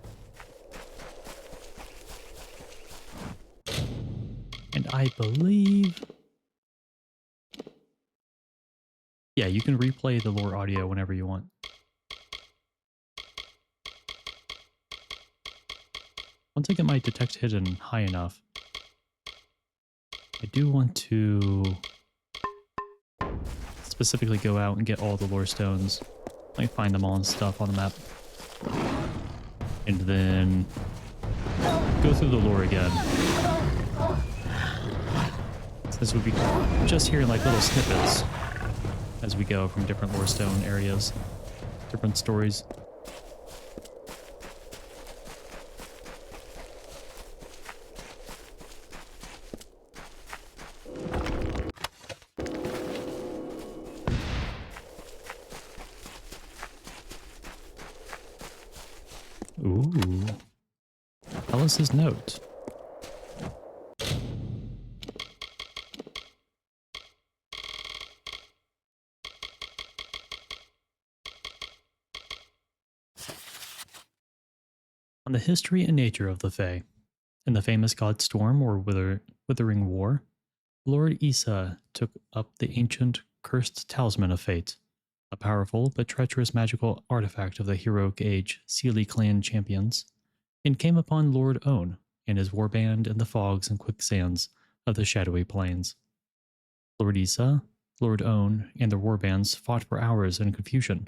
And I believe... yeah, you can replay the lore audio whenever you want. Once I get my detect hidden high enough, I do want to specifically go out and get all the lore stones. Like find them all and stuff on the map. And then go through the lore again. Since we'll be just hearing like little snippets as we go from different lore stone areas, different stories. Ooh. Alice's note. On the history and nature of the Fae. In the famous god Storm or Withering War, Lord Issa took up the ancient cursed talisman of fate, a powerful but treacherous magical artifact of the heroic age Seelie clan champions, and came upon Lord Own and his warband in the fogs and quicksands of the shadowy plains. Lord Issa, Lord Own, and their warbands fought for hours in confusion,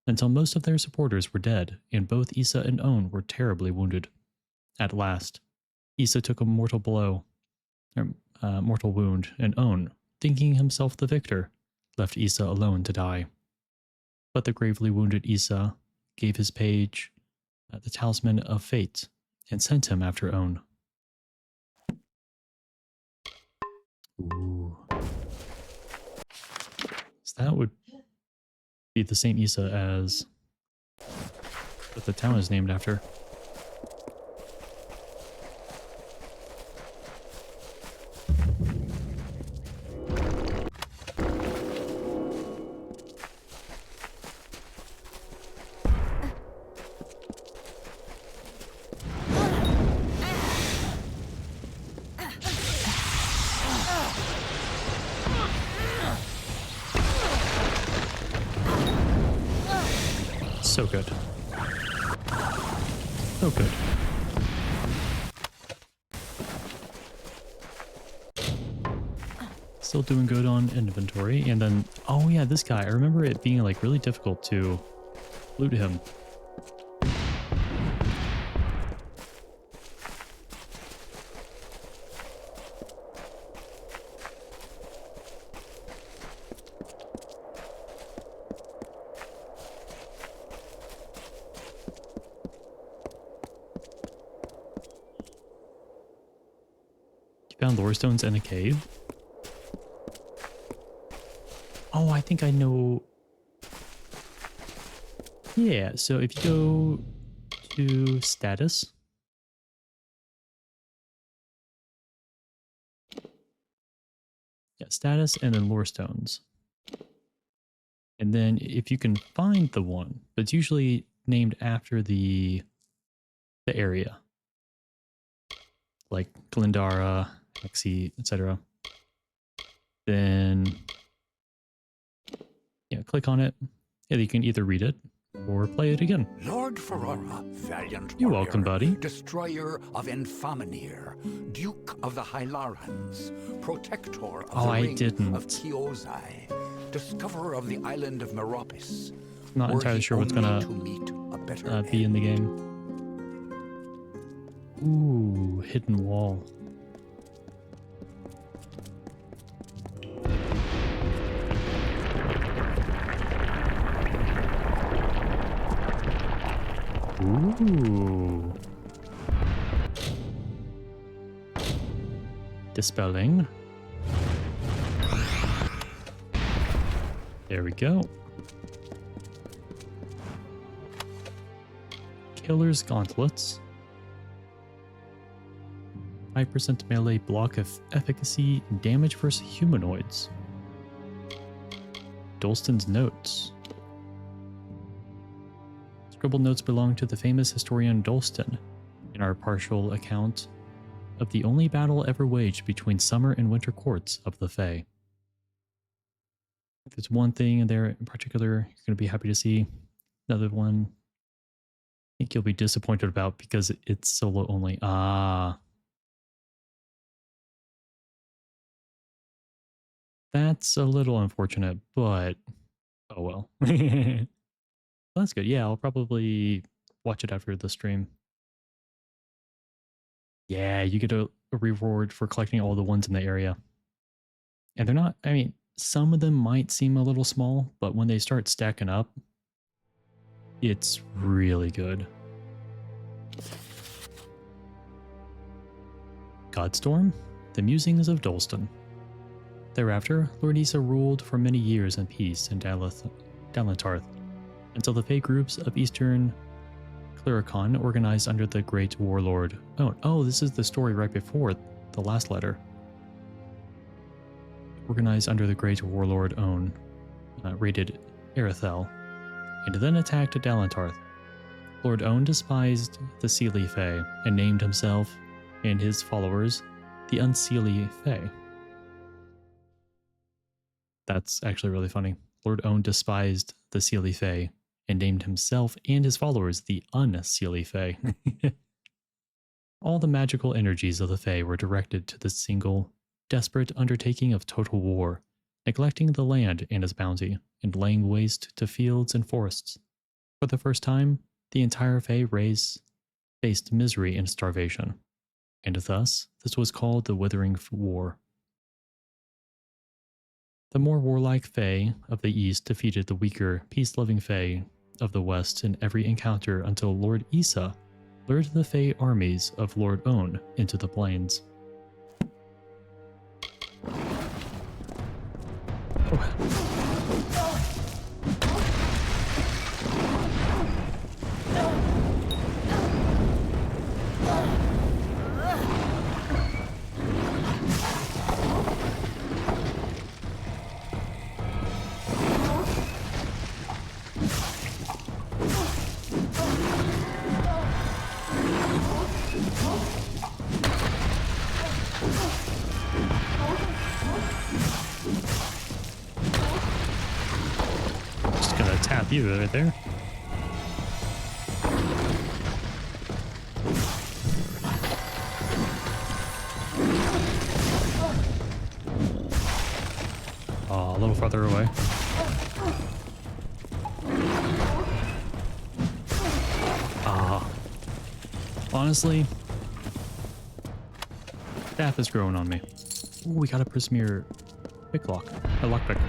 until most of their supporters were dead and both Issa and Own were terribly wounded. At last, Issa took a mortal wound, and Own, thinking himself the victor, left Issa alone to die. But the gravely wounded Issa gave his page the talisman of fate and sent him after Own. Ooh. So that would be the same Issa as that the town is named after. So good. So good. Still doing good on inventory. And then, oh yeah, this guy. I remember it being like really difficult to loot him. Found lore stones in a cave? Oh, I think I know. Yeah, so if you go to status. Yeah, status and then lore stones. And then if you can find the one, but it's usually named after the area. Like Glendara, Hexy, etc. Then yeah, click on it. And you can either read it or play it again. Lord Ferrara, valiant You're warrior, welcome, buddy. destroyer of Infaminir, Duke of the Hylarans, protector of Oh, the I ring didn't. of Kiozai, discoverer of the island of Meropis. Not Were entirely he sure what's only gonna to meet a better be in the game. Ooh, hidden wall. Ooh. Dispelling. There we go. Killer's gauntlets. 5% melee block of efficacy and damage versus humanoids. Dolston's notes. Scribbled notes belong to the famous historian Dolston in our partial account of the only battle ever waged between summer and winter courts of the Fae. If there's one thing in there in particular you're going to be happy to see, another one I think you'll be disappointed about because it's solo only. Ah. That's a little unfortunate, but oh well. That's good. Yeah, I'll probably watch it after the stream. Yeah, you get a reward for collecting all the ones in the area. And they're not, I mean, some of them might seem a little small, but when they start stacking up, it's really good. Godstorm, the musings of Dolston. Thereafter, Lord Issa ruled for many years in peace in Dalentarth, until the Fae groups of Eastern Clericon organized under the Great Warlord. Oh, this is the story right before the last letter. Organized under the Great Warlord Own, raided Erithel, and then attacked Dalentarth. Lord Own despised the Seelie Fae and named himself and his followers the Unseelie Fae. That's actually really funny. Lord Own despised the Seelie Fae and named himself and his followers the Unseelie Fae. All the magical energies of the Fae were directed to the single, desperate undertaking of total war, neglecting the land and its bounty, and laying waste to fields and forests. For the first time, the entire Fae race faced misery and starvation, and thus this was called the Withering War. The more warlike Fae of the East defeated the weaker, peace-loving Fae of the West in every encounter until Lord Issa lured the Fae armies of Lord Own into the plains. Just gonna tap you right there. Oh, a little farther away. Honestly, staff is growing on me. Ooh, we got a Prismere picklock, a lockpick.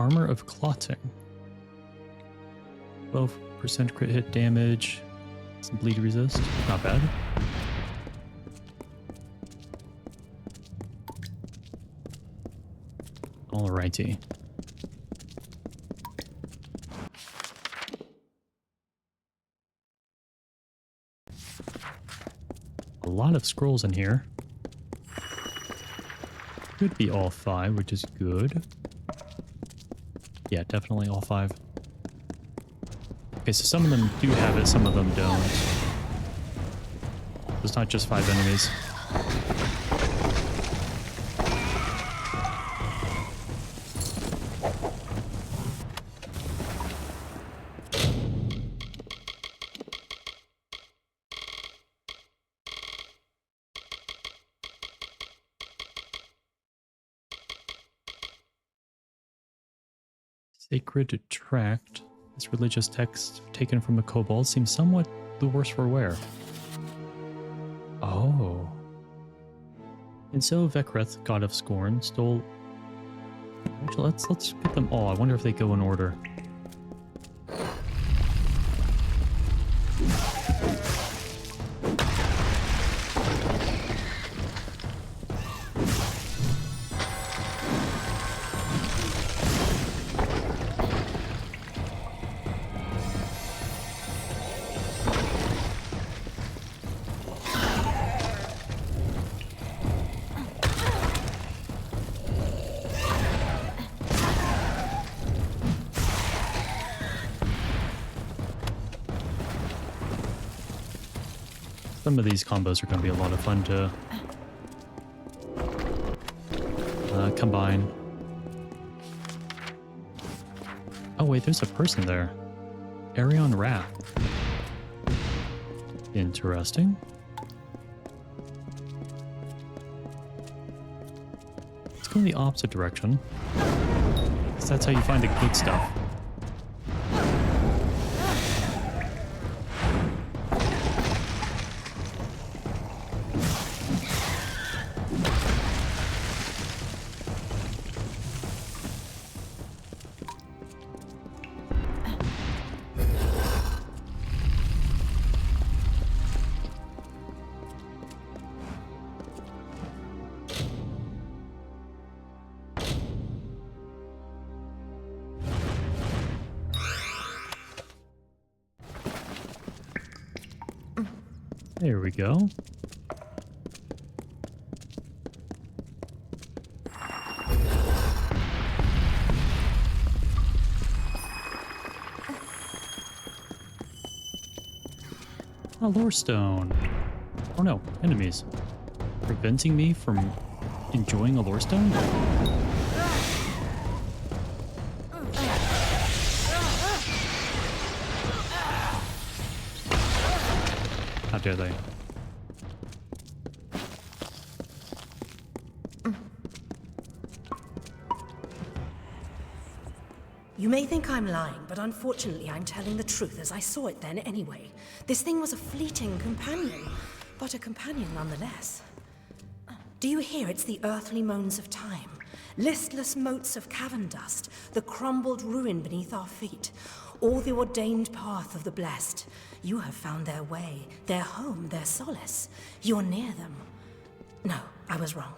Armor of Clotting. 12% crit hit damage. Some bleed resist. Not bad. Alrighty. A lot of scrolls in here. Could be all 5, which is good. Yeah, definitely all 5. Okay, so some of them do have it, some of them don't. It's not just 5 enemies. Sacred Tract. This religious text taken from a kobold seems somewhat the worse for wear. Oh. And so Vekreth, god of scorn, stole... Actually, let's get them all. I wonder if they go in order. Some of these combos are going to be a lot of fun to combine. Oh wait, there's a person there. Arion Wrath. Interesting. Let's go in the opposite direction. 'Cause that's how you find the good stuff. There we go. A lore stone. Oh no, enemies. Preventing me from enjoying a lore stone? How dare they? You may think I'm lying, but unfortunately I'm telling the truth as I saw it then anyway. This thing was a fleeting companion, but a companion nonetheless. Do you hear? It's the earthly moans of time. Listless motes of cavern dust, the crumbled ruin beneath our feet, all the ordained path of the blessed. You have found their way, their home, their solace. You're near them. No, I was wrong.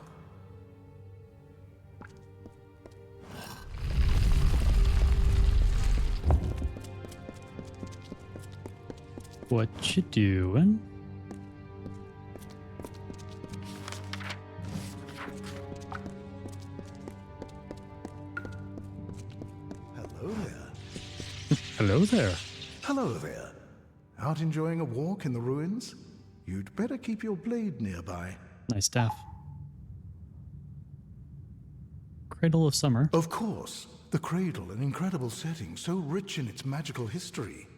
What you doing? Hello there. Hello there. Hello there. Out enjoying a walk in the ruins? You'd better keep your blade nearby. Nice staff. Cradle of Summer. Of course. The Cradle, an incredible setting, so rich in its magical history.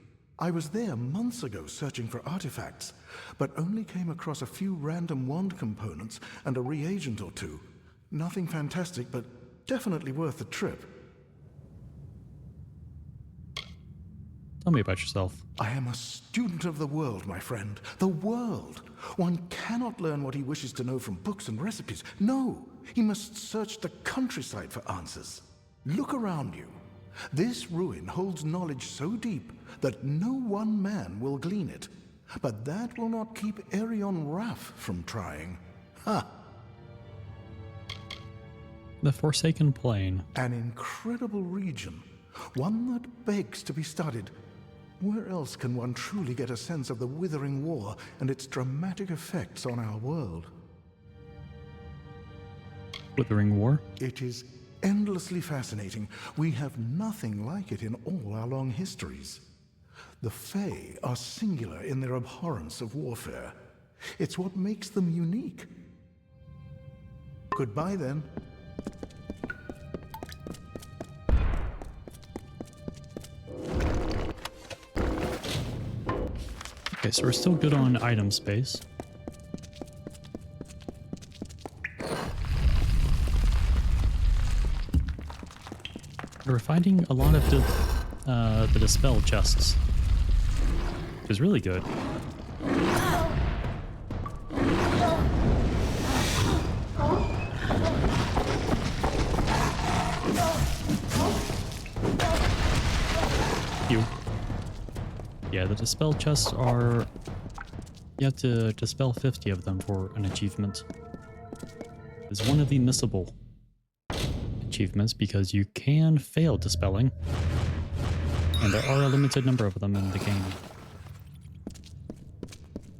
I was there months ago searching for artifacts, but only came across a few random wand components and a reagent or two. Nothing fantastic, but definitely worth the trip. Tell me about yourself. I am a student of the world, my friend. The world. One cannot learn what he wishes to know from books and recipes. No, he must search the countryside for answers. Look around you. This ruin holds knowledge so deep that no one man will glean it. But that will not keep Erion Raff from trying. Ha! The Forsaken Plain. An incredible region. One that begs to be studied. Where else can one truly get a sense of the withering war and its dramatic effects on our world? Withering War? It is endlessly fascinating. We have nothing like it in all our long histories. The Fae are singular in their abhorrence of warfare. It's what makes them unique. Goodbye then. Okay, so we're still good on item space. We're finding a lot of the dispel chests, which is really good. Yeah, the dispel chests are... You have to dispel 50 of them for an achievement. It's one of the missable achievements because you can fail dispelling. And there are a limited number of them in the game.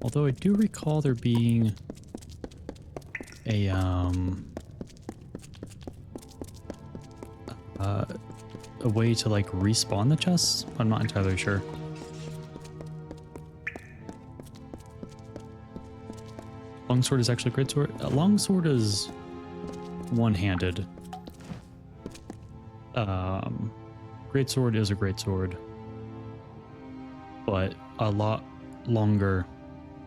Although I do recall there being a way to like respawn the chests. I'm not entirely sure. Longsword is actually a great sword. Longsword is one-handed. Great sword is a great sword, but a lot longer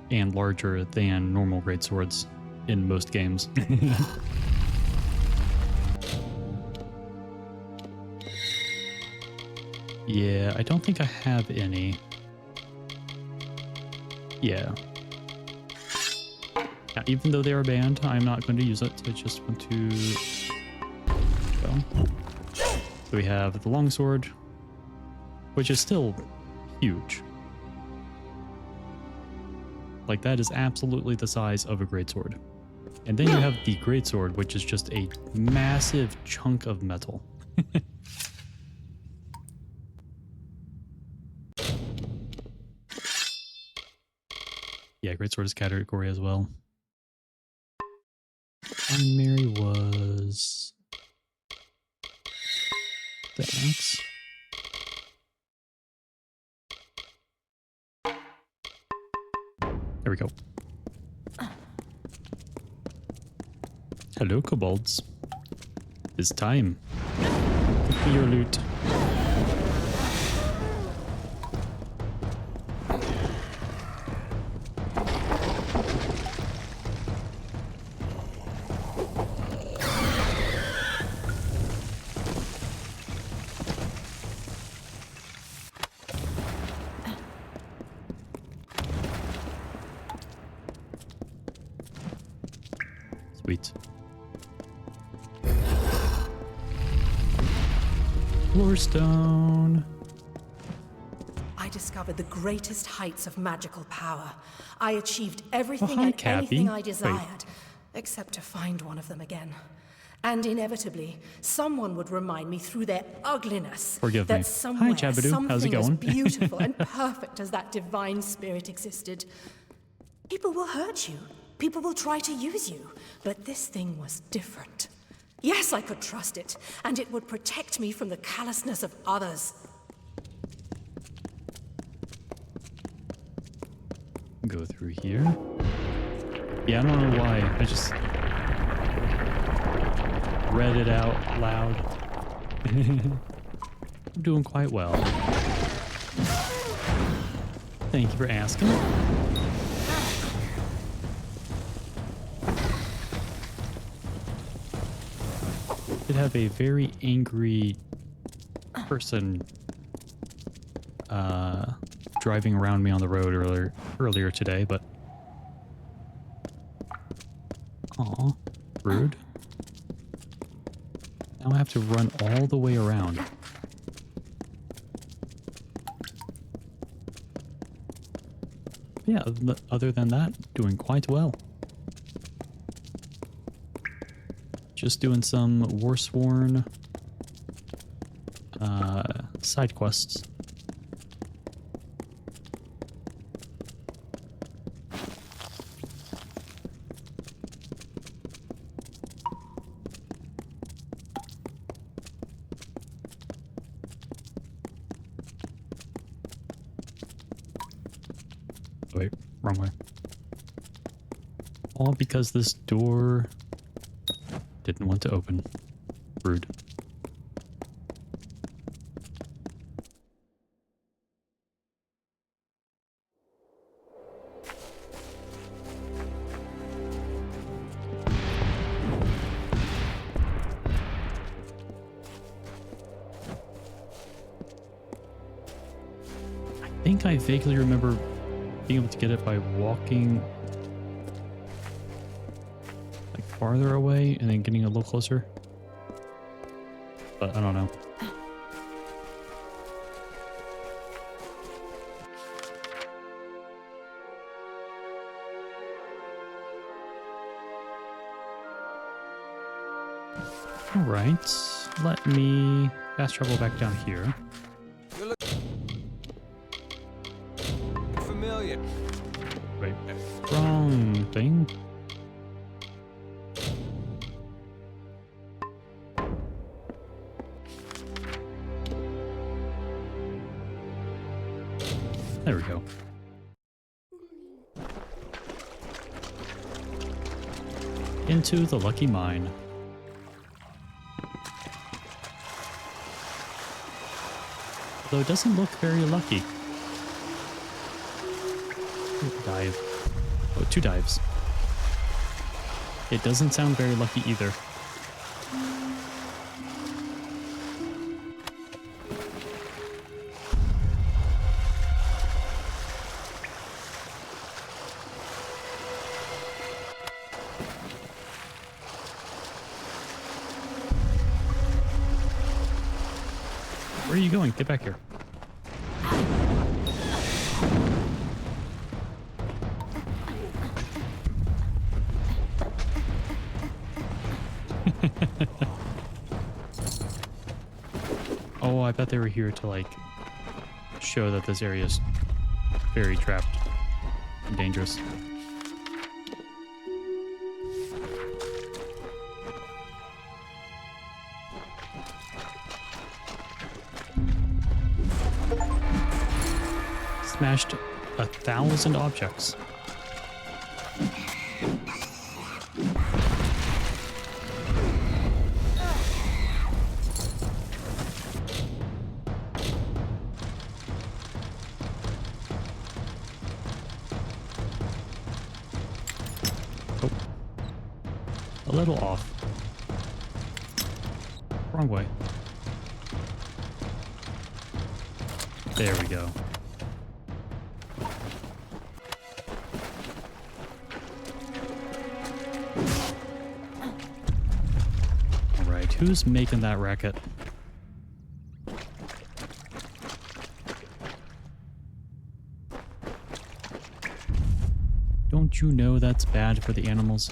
and larger than normal great swords in most games. Yeah, I don't think I have any. Yeah. Yeah, even though they are banned, I'm not going to use it. I just want to go. So we have the longsword, which is still huge. Like, that is absolutely the size of a greatsword. And then you have the greatsword, which is just a massive chunk of metal. Yeah, greatsword is category as well. Primary was the axe. There we go. Hello, kobolds. It's time. Give me your loot. Sweet. Warstone. I discovered the greatest heights of magical power. I achieved everything hi, and Cappy. anything I Wait. desired, except to find one of them again. And inevitably, someone would remind me through their ugliness Forgive that me. somewhere Hi, Jabadoo. something How's it as going? beautiful and perfect as that divine spirit existed. People will hurt you. People will try to use you. But this thing was different. Yes, I could trust it, and it would protect me from the callousness of others. Go through here. Yeah, I don't know why. I just read it out loud. I'm doing quite well. Thank you for asking. Did have a very angry person driving around me on the road earlier today, but aw, rude. Now I have to run all the way around. Yeah, other than that, doing quite well. Just doing some Warsworn side quests. Wait, wrong way. All because this door didn't want to open. Rude. I think I vaguely remember being able to get it by walking like farther away and then getting a little closer. But I don't know. All right, let me fast travel back down here. You look familiar. Wait, wrong thing. There we go. Into the lucky mine. Though it doesn't look very lucky. Dive. Oh, 2 dives. It doesn't sound very lucky either. Where are you going? Get back here. Oh, I bet they were here to like show that this area is very trapped and dangerous. Smashed 1,000 objects. Oh. A little off. Wrong way. There we go. Who's making that racket? Don't you know that's bad for the animals?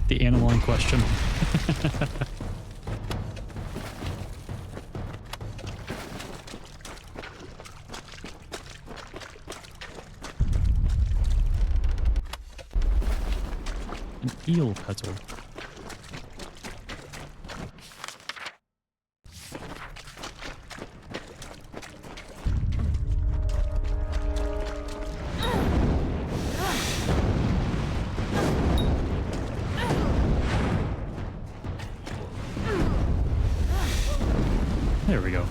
The animal in question. Eel petal. There we go.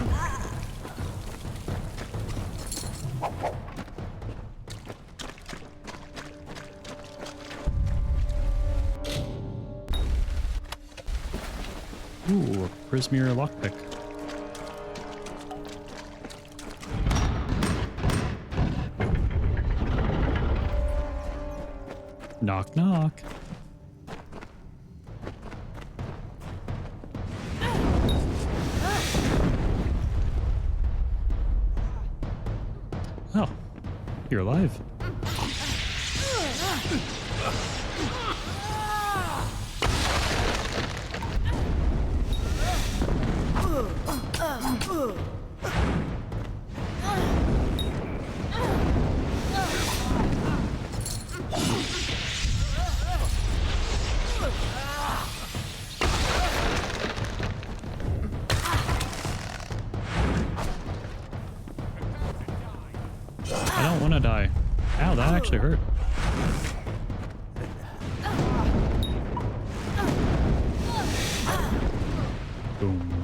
Ooh, a Prismere lockpick. Knock, knock. You're alive. I don't want to die. Ow, that actually hurt. Boom.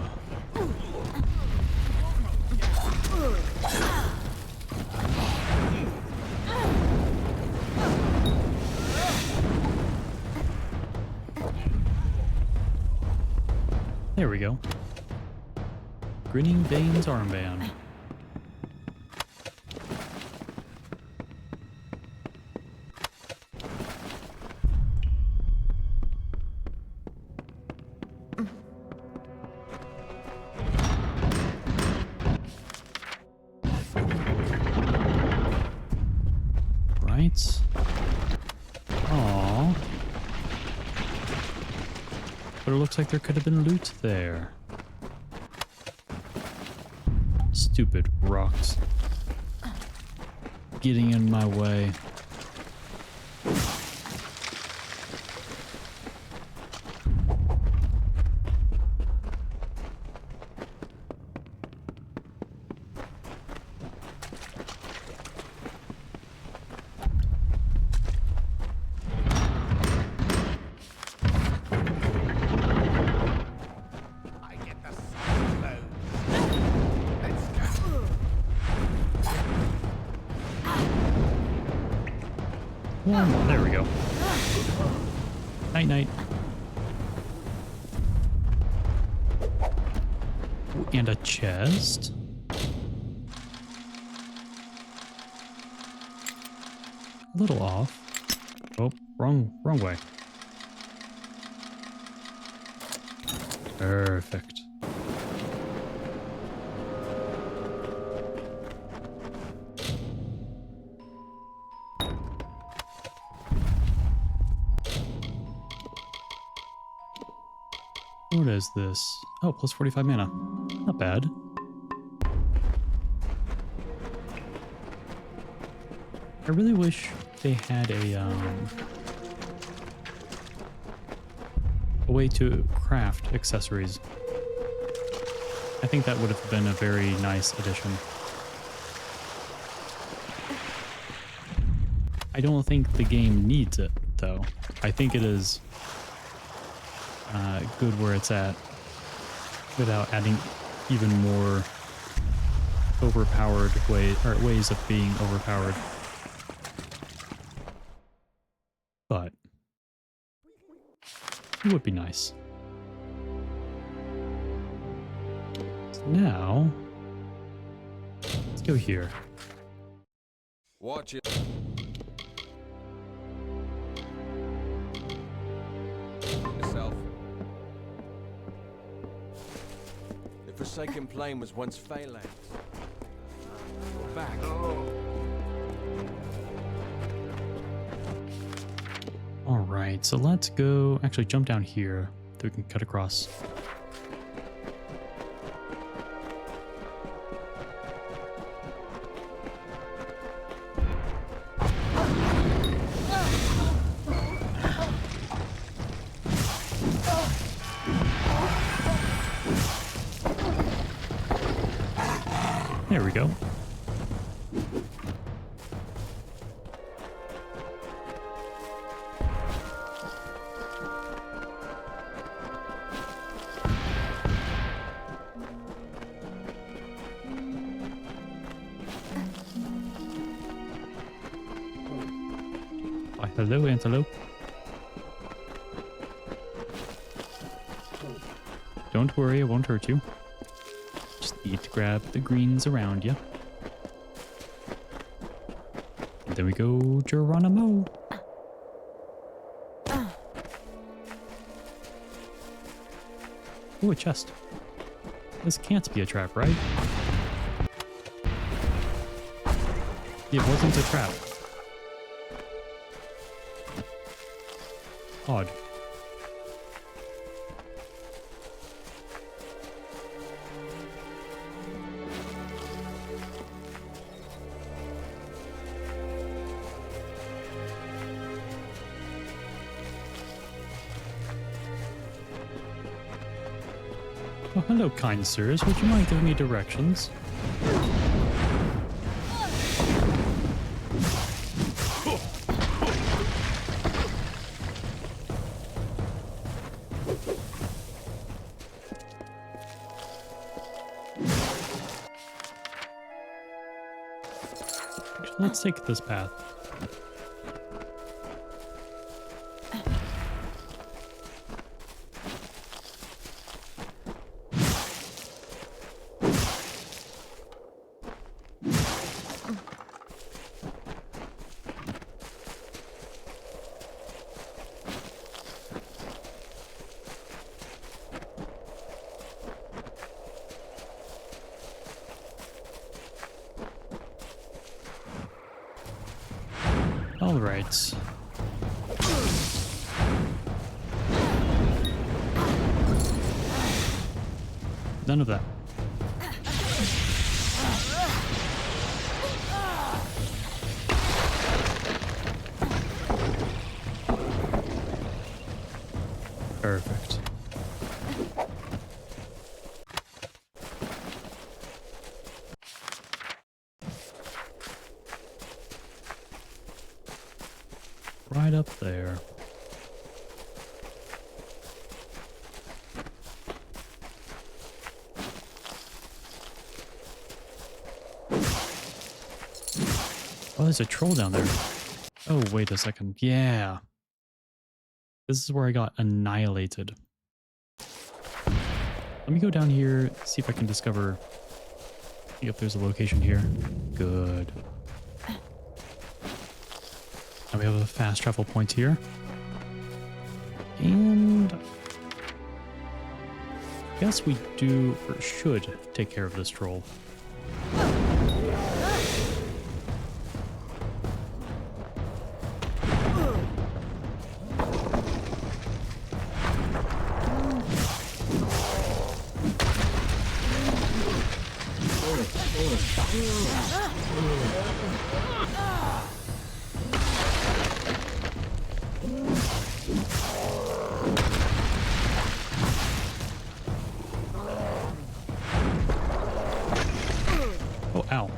There we go. Grinning Bane's armband. Right. Aww. But it looks like there could have been loot there. Stupid rocks. Getting in my way. One more. There we go. Night night. Ooh, and a chest. A little off. Oh, wrong way. Perfect. What is this? Oh, plus 45 mana. Not bad. I really wish they had a way to craft accessories. I think that would have been a very nice addition. I don't think the game needs it, though. I think it is good where it's at without adding even more overpowered ways of being overpowered. But it would be nice. So now let's go here. Watch it. Yourself. The Forsaken Plain was once Phalanx. Back. All right, so let's go actually jump down here so we can cut across. There we go. Why, hello, antelope. Don't worry, I won't hurt you. Just need to grab the greens around you. And then we go Geronimo. Ooh, a chest. This can't be a trap, right? It wasn't a trap. Odd. Oh, hello, kind sirs. Would you mind giving me directions? Let's take this path. All right. None of that. Perfect. Right up there. Oh, there's a troll down there. Oh, wait a second. Yeah. This is where I got annihilated. Let me go down here, see if I can discover if there's a location here. Good. Now we have a fast travel point here. And I guess we do, or should, take care of this troll. Oh, ow.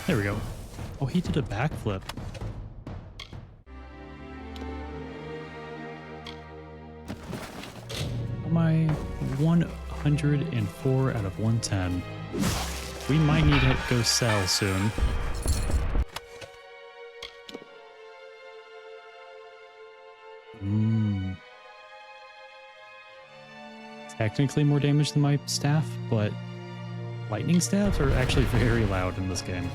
There we go. Oh, he did a backflip. Am I 104 out of 110? We might need to go sell soon. Technically more damage than my staff, but lightning staffs are actually very loud in this game.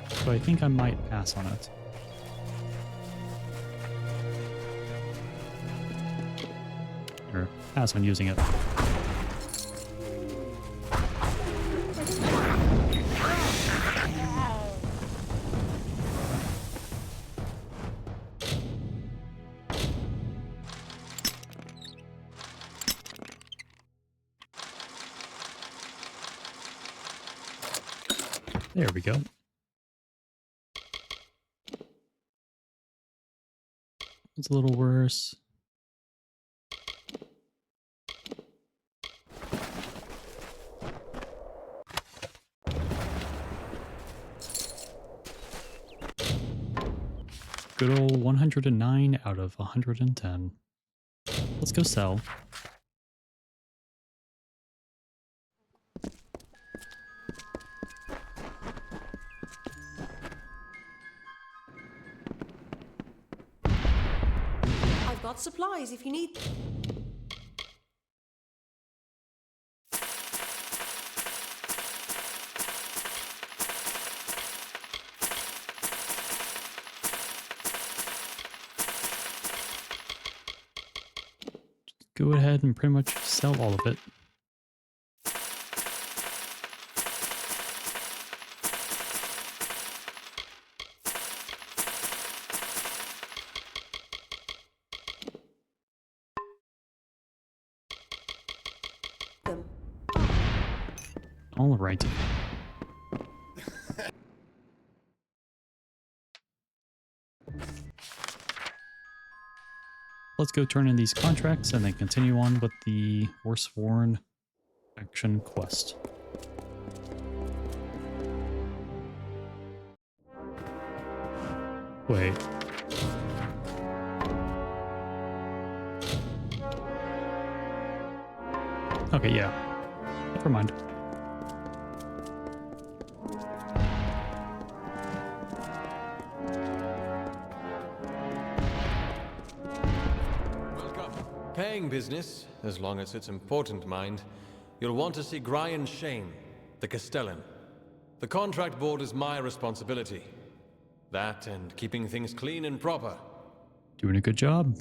So I think I might pass on it. Or pass on using it. There we go. It's a little worse. Good old 109 out of 110. Let's go sell. I've got supplies if you need. go ahead and pretty much sell all of it. All right. Let's go turn in these contracts and then continue on with the Forsworn action quest. Wait. Okay, yeah. Never mind. Paying business, as long as it's important, mind. You'll want to see Brian Shane, the Castellan. The contract board is my responsibility. That and keeping things clean and proper. Doing a good job.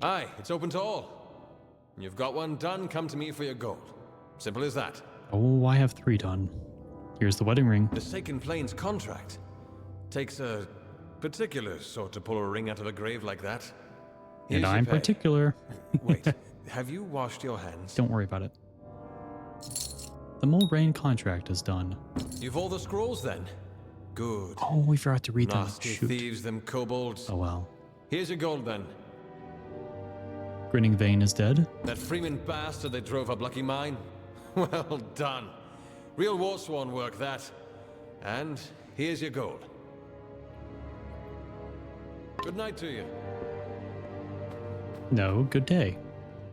Aye, it's open to all. When you've got one done, come to me for your gold. Simple as that. Oh, I have 3 done. Here's the wedding ring. The Saken Plains contract takes a particular sort to pull a ring out of a grave like that. Here's And your I'm pay. particular. Wait, have you washed your hands? Don't worry about it. The Mulrain contract is done. You've all the scrolls then? Good. Oh, we forgot to read them. Nasty Shoot. thieves, them kobolds. Oh well. Here's your gold then. Grinning Vein is dead. That Freeman bastard they drove up Lucky Mine? Well done. Real Warsworn work, that. And here's your gold. Good night to you. No, good day.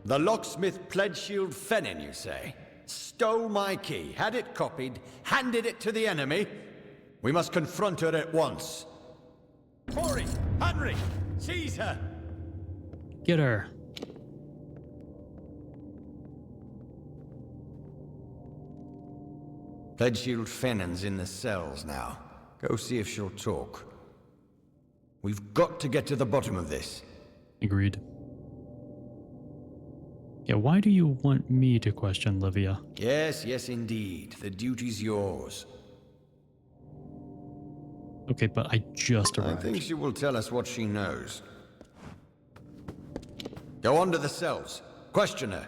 The locksmith Pledgeshield Fennin, you say? Stole my key, had it copied, handed it to the enemy? We must confront her at once. Corey! Henry! Seize her! Get her. Pledgeshield Fennin's in the cells now. Go see if she'll talk. We've got to get to the bottom of this. Agreed. Yeah, why do you want me to question Livia? Yes, yes indeed. The duty's yours. Okay, but I just arrived. I think she will tell us what she knows. Go on to the cells. Question her.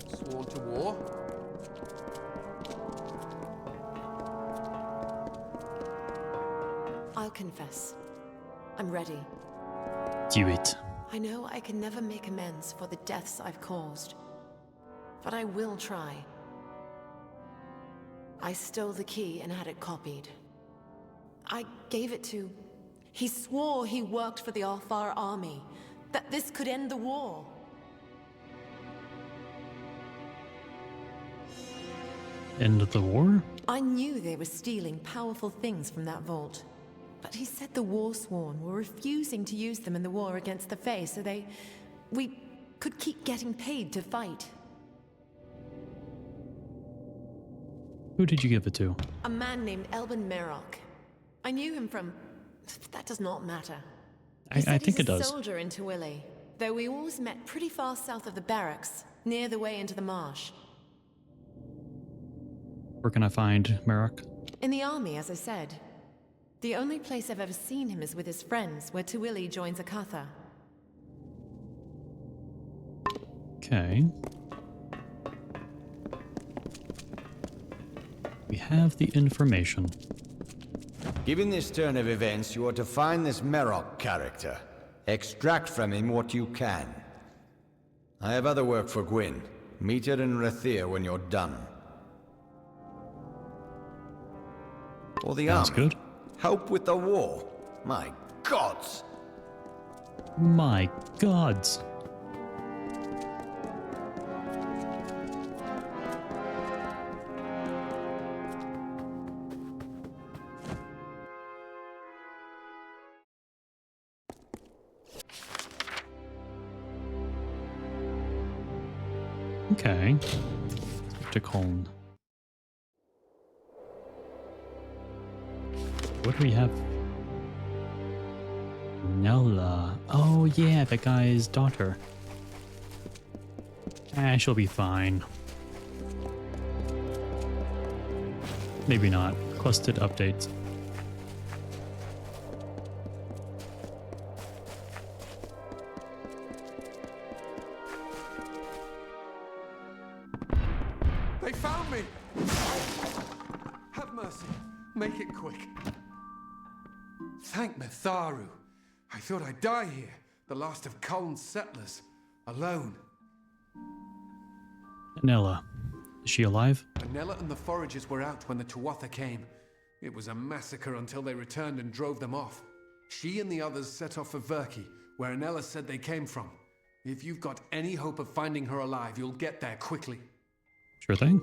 Sworn to war? I'll confess. I'm ready. Do it. I know I can never make amends for the deaths I've caused. But I will try. I stole the key and had it copied. I gave it to... He swore he worked for the Alfar army. That this could end the war. End of the war? I knew they were stealing powerful things from that vault. But he said the Warsworn were refusing to use them in the war against the Fae, so we could keep getting paid to fight. Who did you give it to? A man named Elben Merok. I knew him from... That does not matter. I think it He's a does. soldier in Tawili, though we always met pretty far south of the barracks, near the way into the marsh. Where can I find Merrick? In the army, as I said. The only place I've ever seen him is with his friends, where Tawili joins Akatha. Okay. We have the information. Given this turn of events, you are to find this Merok character. Extract from him what you can. I have other work for Gwyn. Meet her in Rathir when you're done. Or the Sounds army. good. Help with the war. My gods! My gods. Okay. To Colne. What do we have? Nella. Oh yeah, that guy's daughter. She'll be fine. Maybe not. Quested updates. They found me! Have mercy. Make it quick. Thank Mitharu. I thought I'd die here, the last of Culn's settlers, alone. Nella. Is she alive? Anella and the foragers were out when the Tuatha came. It was a massacre until they returned and drove them off. She and the others set off for Verki, where Anella said they came from. If you've got any hope of finding her alive, you'll get there quickly. Sure thing.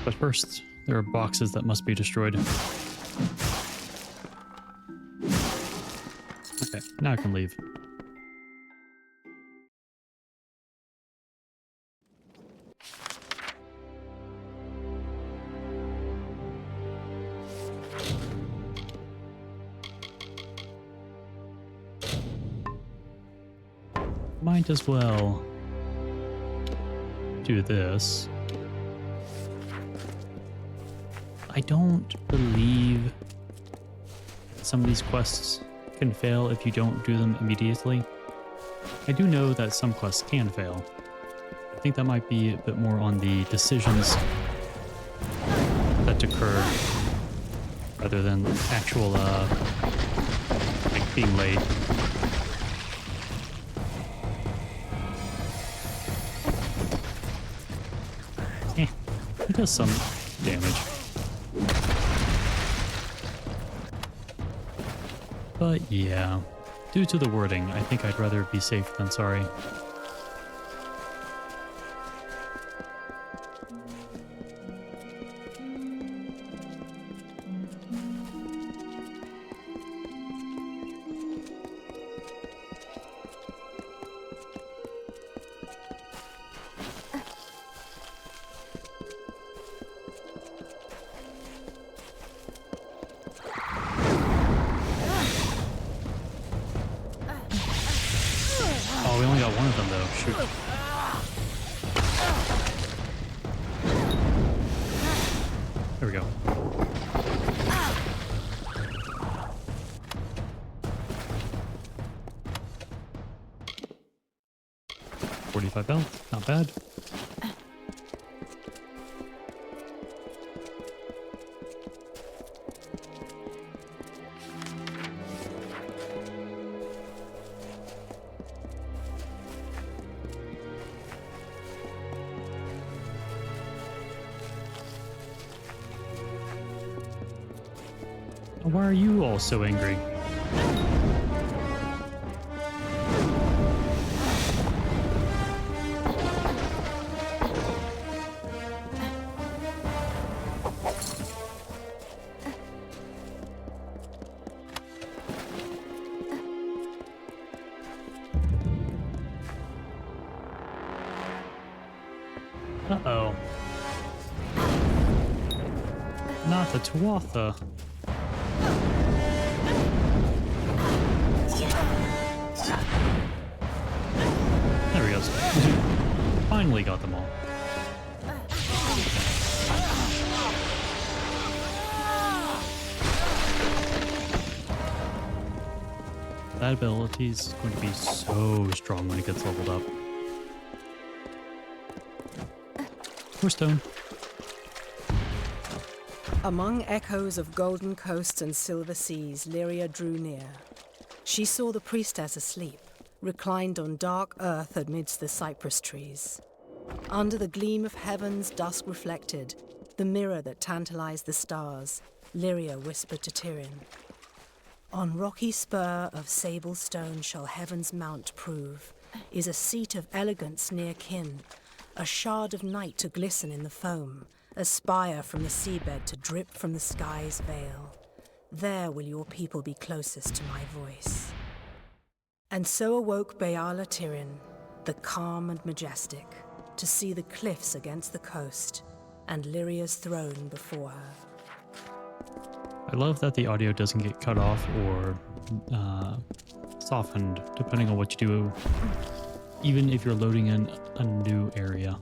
But first, there are boxes that must be destroyed. Okay, now I can leave. Might as well do this. I don't believe some of these quests can fail if you don't do them immediately. I do know that some quests can fail. I think that might be a bit more on the decisions that occur rather than actual like being late. It does some damage. But yeah, due to the wording, I think I'd rather be safe than sorry. Oh, we only got one of them though. Shoot. There we go. $45 health, not bad. Why are you all so angry? Uh-oh. Not the Tuatha. There he goes. Finally got them all. That ability is going to be so strong when it gets leveled up. More stone. Among echoes of golden coasts and silver seas, Lyria drew near. She saw the priestess asleep, reclined on dark earth amidst the cypress trees. Under the gleam of heaven's dusk reflected, the mirror that tantalized the stars, Lyria whispered to Tyrion, "On rocky spur of sable stone shall heaven's mount prove, is a seat of elegance near kin, a shard of night to glisten in the foam, a spire from the seabed to drip from the sky's veil. There will your people be closest to my voice." And so awoke Beala Tyrion, the calm and majestic, to see the cliffs against the coast, and Lyria's throne before her. I love that the audio doesn't get cut off or softened depending on what you do, even if you're loading in a new area.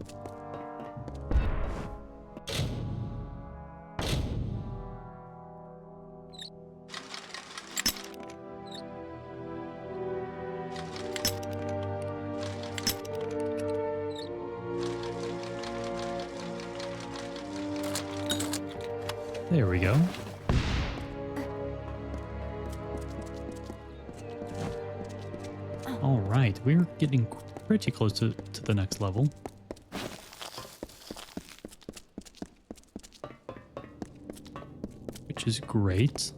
There we go. All right, we're getting pretty close to the next level. Which is great.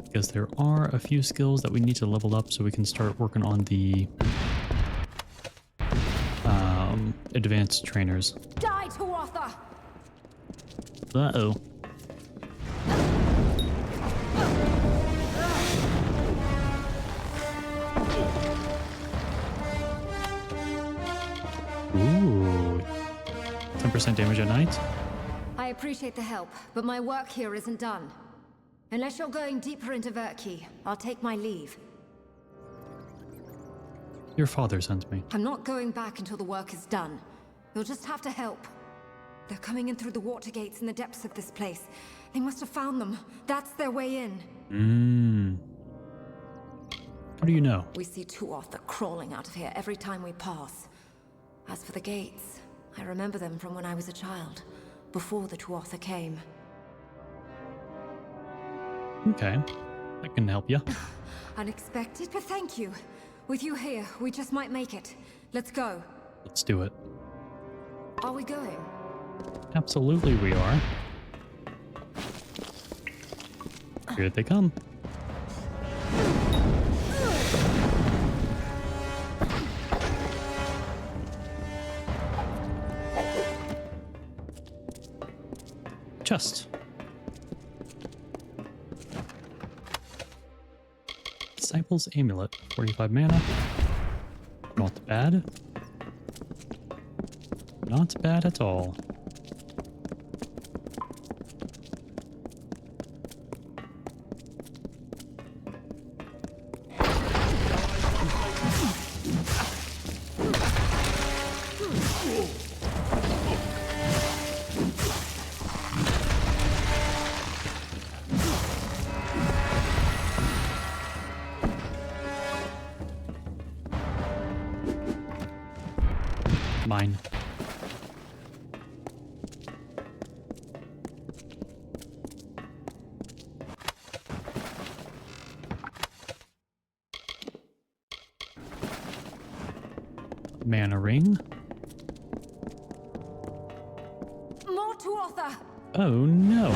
Because there are a few skills that we need to level up so we can start working on the advanced trainers. Die, Tuatha! Uh-oh. Ooh. 10% damage at night? I appreciate the help, but my work here isn't done. Unless you're going deeper into Verkey, I'll take my leave. Your father sent me. I'm not going back until the work is done. You'll just have to help. They're coming in through the water gates in the depths of this place. They must have found them. That's their way in. How do you know? We see Tuatha crawling out of here every time we pass. As for the gates, I remember them from when I was a child, before the Tuatha came. Okay, I can help you. Unexpected, but thank you. With you here, we just might make it. Let's go. Let's do it. Are we going? Absolutely we are. Here they come. Chest. Disciple's Amulet, 45 mana. Not bad. Not bad at all. Mine. Mana ring. More Tuatha! Oh no.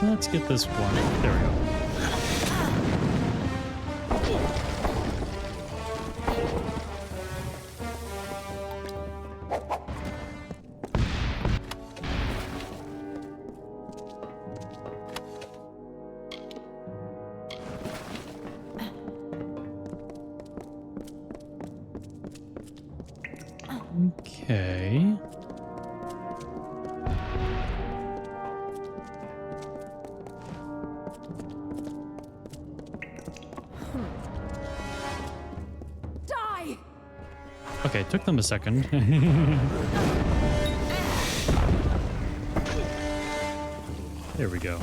Let's get this one. There we go. Okay. Die! Okay, it took them a second. There we go.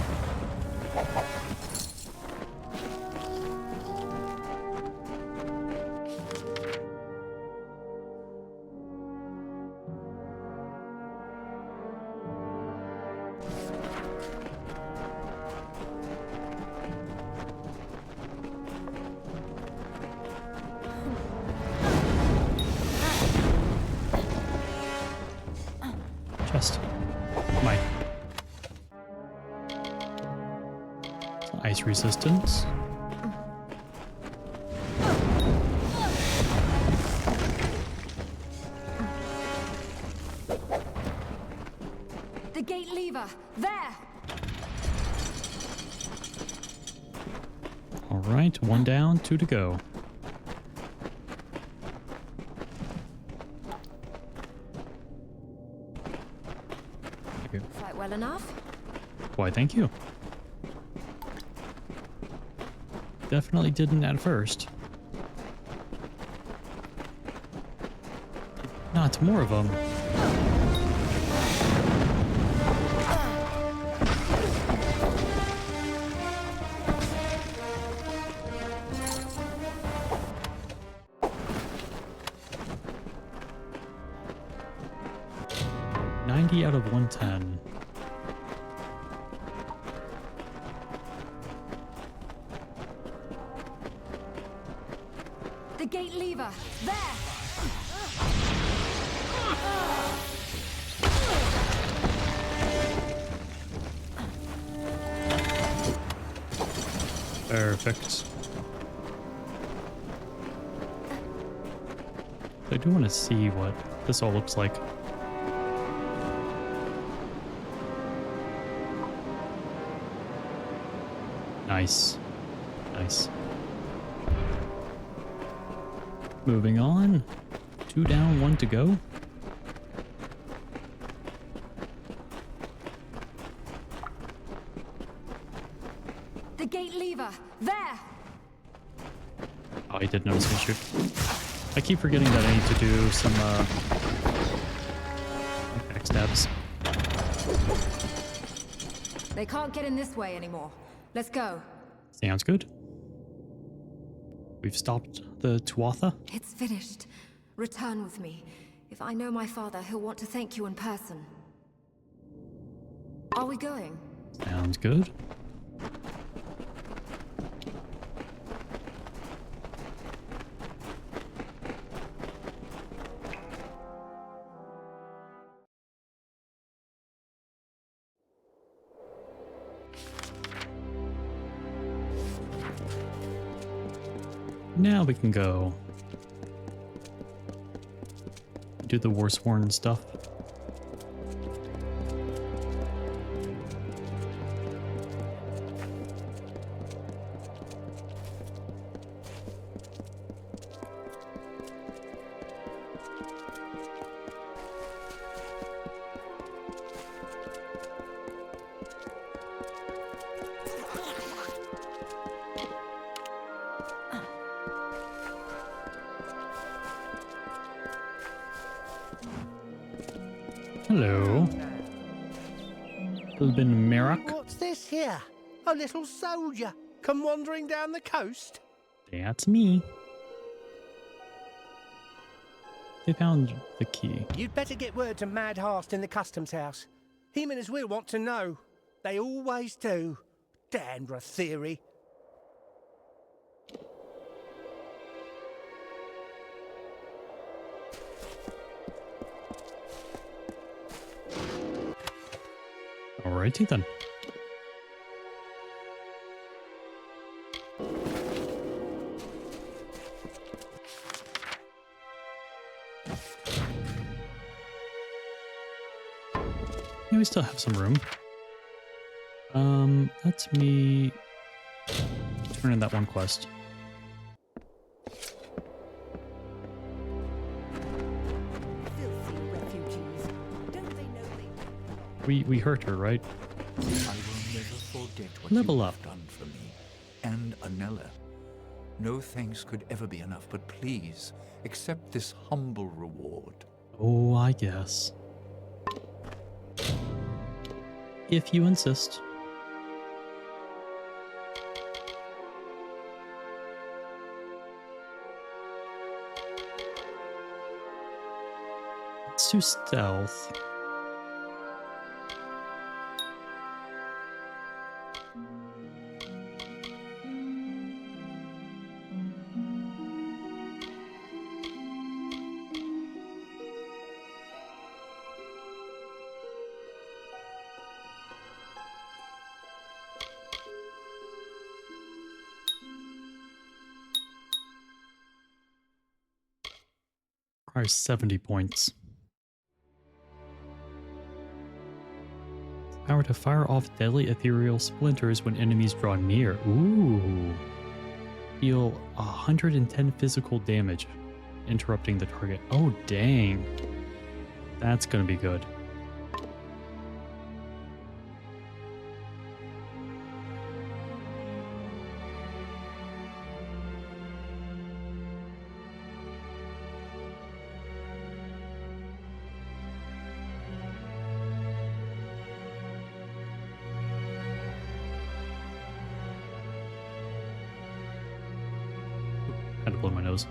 Chest. Mine. Ice resistance. The gate lever! There! All right, one down, two to go. well enough. Why, thank you. Definitely didn't at first. Not more of them. Out of 110. The gate lever! There! Perfect. I do want to see what this all looks like. Nice. Nice. Moving on. 2 down, 1 to go. The gate lever! There! Oh, I did notice me shoot. I keep forgetting that I need to do some backstabs. They can't get in this way anymore. Let's go. Sounds good. We've stopped the Tuatha. It's finished. Return with me. If I know my father, he'll want to thank you in person. Are we going? Sounds good. Now we can go do the Warsworn stuff. Hello. Bilbin Merak. What's this here? A little soldier come wandering down the coast? That's me. They found the key. You'd better get word to Mad Hast in the customs house. Him and his will want to know. They always do. Dandra theory. Alrighty then. Yeah, we still have some room. Let me turn in that one quest. We hurt her, right? I will never forget what Level you up. have done for me. And Anella. No thanks could ever be enough, but please, accept this humble reward. Oh, I guess. If you insist. Let's do stealth. Requires 70 points. Power to fire off deadly ethereal splinters when enemies draw near. Ooh. Deal 110 physical damage, interrupting the target. Oh, dang. That's gonna be good. Had to blow my nose.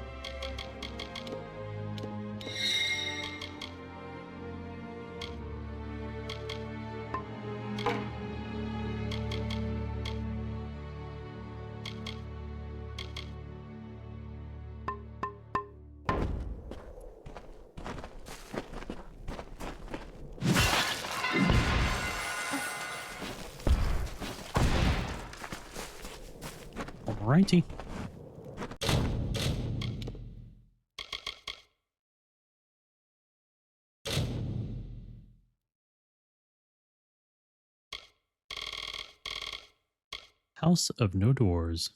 Alrighty. House of No Doors.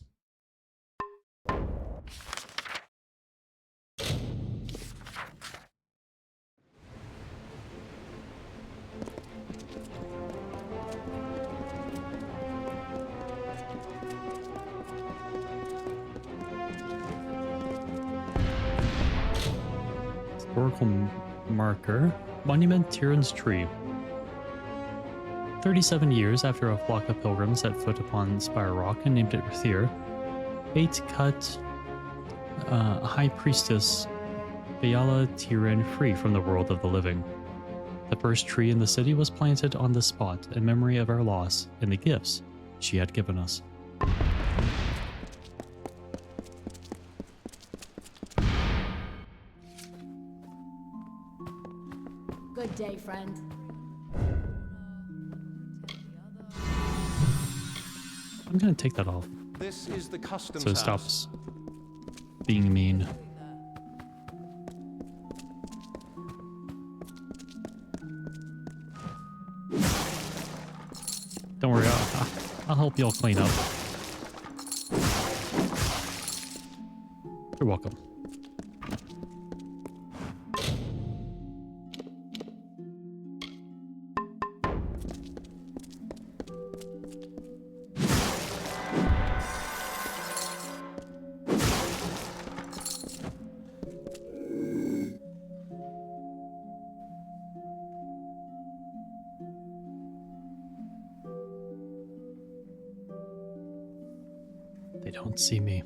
Historical marker. Monument Tyrann's Tree. 37 years after a flock of pilgrims set foot upon Spire Rock and named it Ruthier, fate cut High Priestess Bayala Tyrann free from the world of the living. The first tree in the city was planted on the spot in memory of our loss and the gifts she had given us. Good day, friend. I'm gonna take that off. This is the customs so it house. stops being mean. Don't worry, I'll help y'all clean up. You're welcome. They don't see me.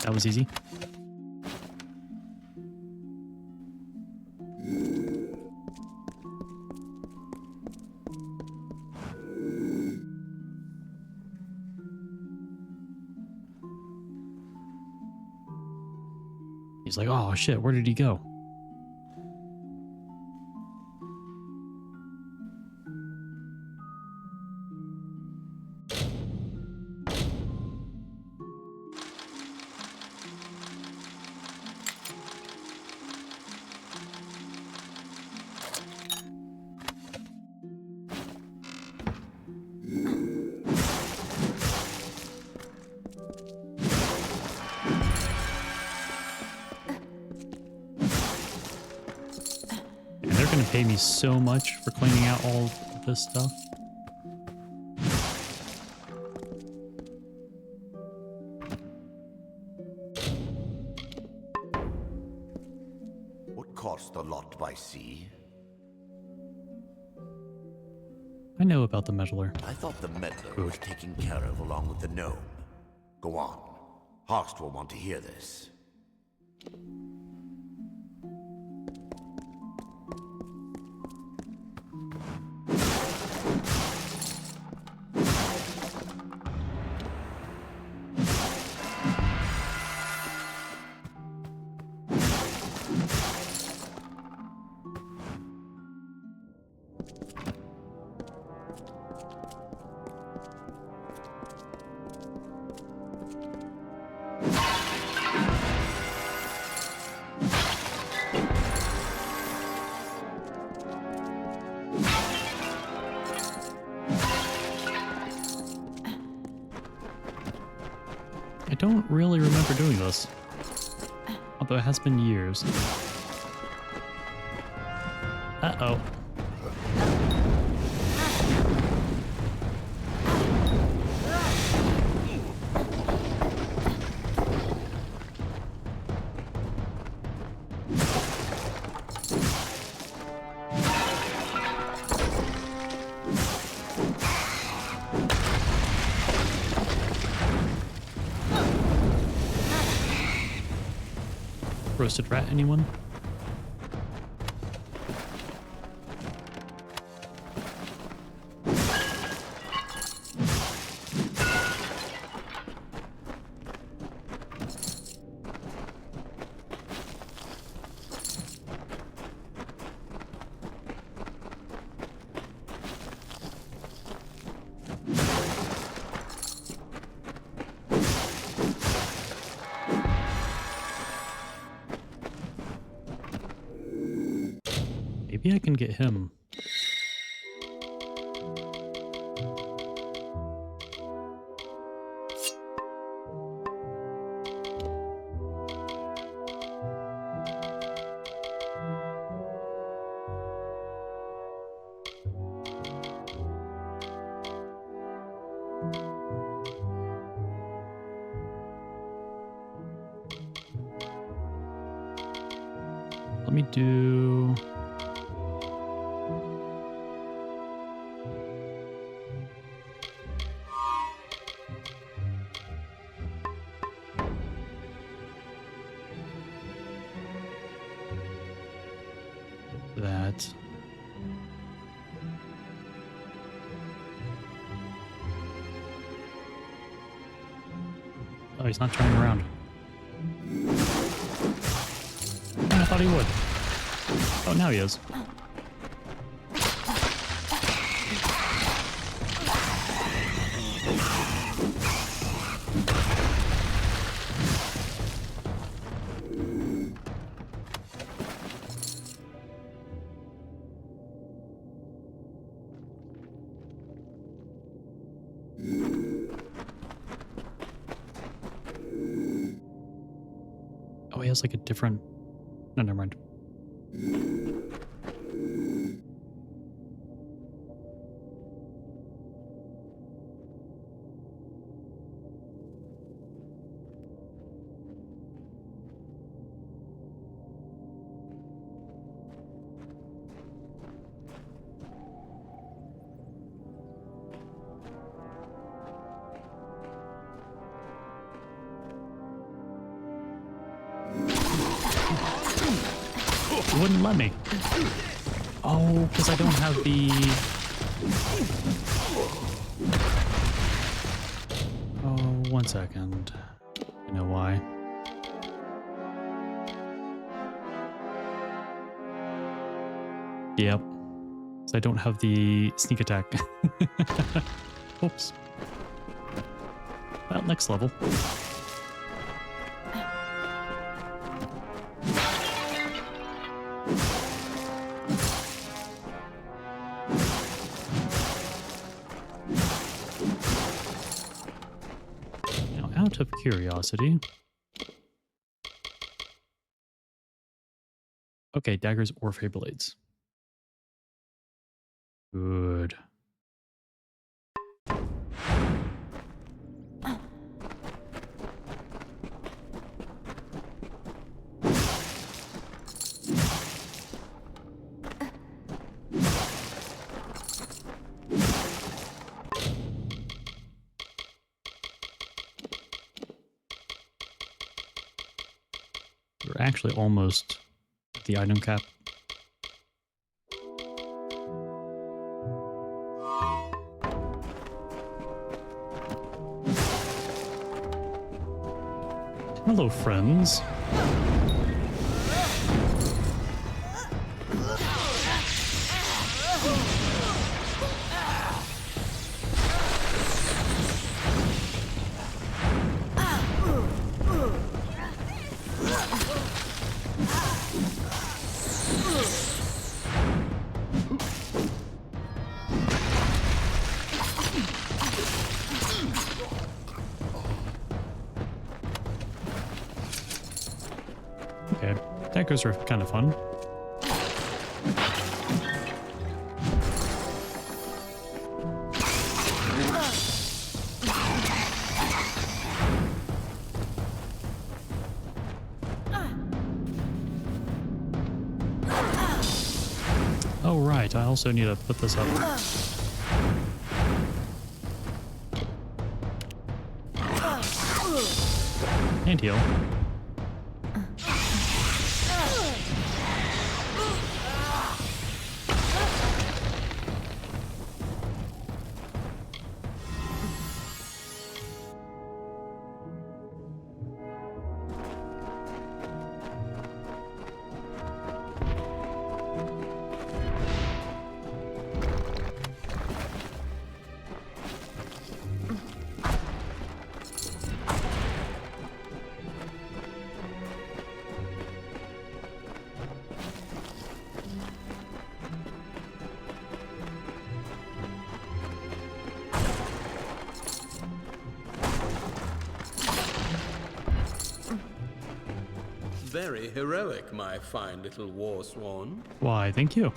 That was easy. He's like, oh shit, where did he go? They're gonna pay me so much for cleaning out all of this stuff. What cost the lot by sea? I know about the meddler. I thought the meddler was taken care of along with the gnome. Go on. Hawks will want to hear this. I don't really remember doing this, although it has been years. Uh-oh. Roasted rat, anyone? Maybe I can get him. Let me do... that. Oh, he's not turning around. I thought he would. Oh, now he is. Oh, he has like a different... No, never mind. It wouldn't let me. Oh, because I don't have the... Oh, 1 second. You know why? Yep. Because I don't have the sneak attack. Oops. Well, next level. Out of curiosity. Okay, daggers or faber blades. Good. We're actually almost at the item cap. Hello, friends. Okay, daggers are kind of fun. Oh right, I also need to put this up. And heal. very heroic, my fine little war swan. Why, thank you.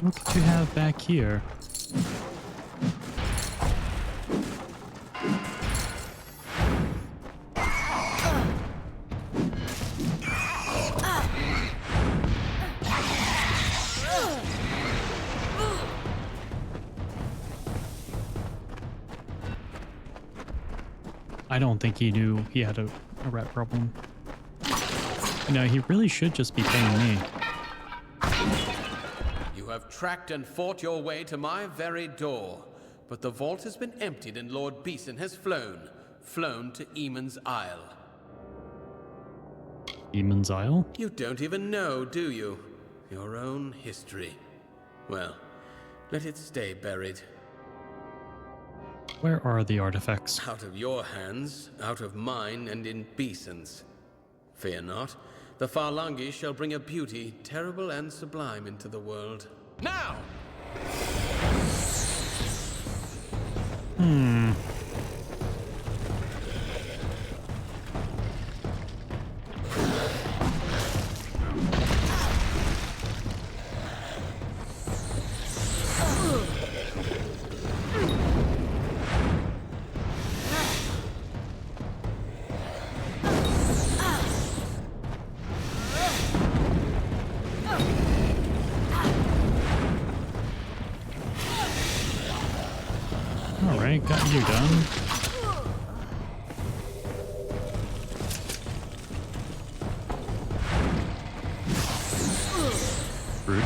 What could you have back here? I don't think he knew he had a rat problem. You know, he really should just be paying me. You have tracked and fought your way to my very door, but the vault has been emptied and Lord Beeson has flown to Eamon's Isle. Eamon's Isle? You don't even know, do you? Your own history. Well, let it stay buried. Where are the artifacts? Out of your hands, out of mine, and in Beeson's. Fear not, the Farlangi shall bring a beauty terrible and sublime into the world. Now! Alright, got you done. Rude.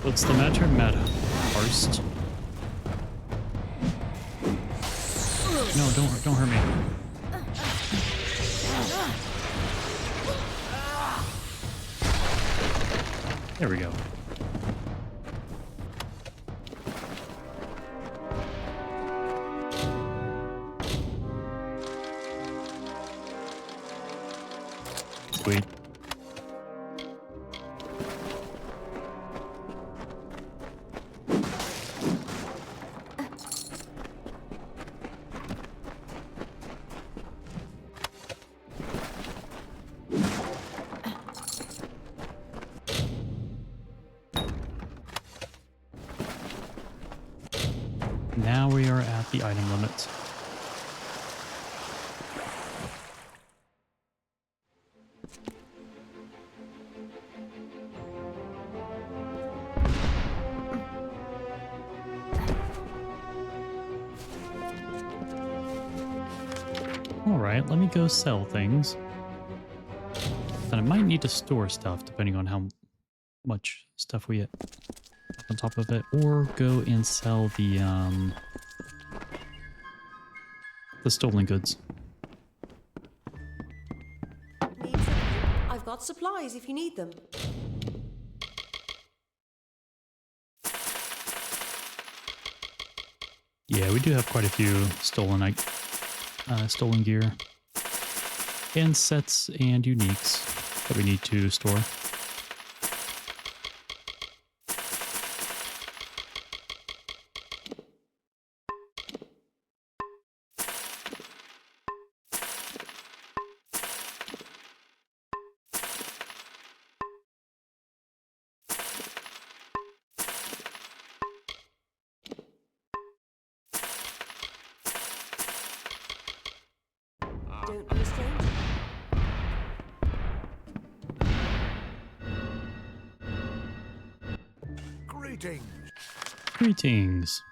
What's the matter, Madam Horst? No, don't hurt me. There we go. Sweet. Now we are at the item limit. Alright, let me go sell things. And I might need to store stuff depending on how much stuff we get on top of it, or go and sell the stolen goods. Need something? I've got supplies if you need them. Yeah, we do have quite a few stolen stolen gear and sets and uniques that we need to store. Don't be a stranger. Greetings. Greetings.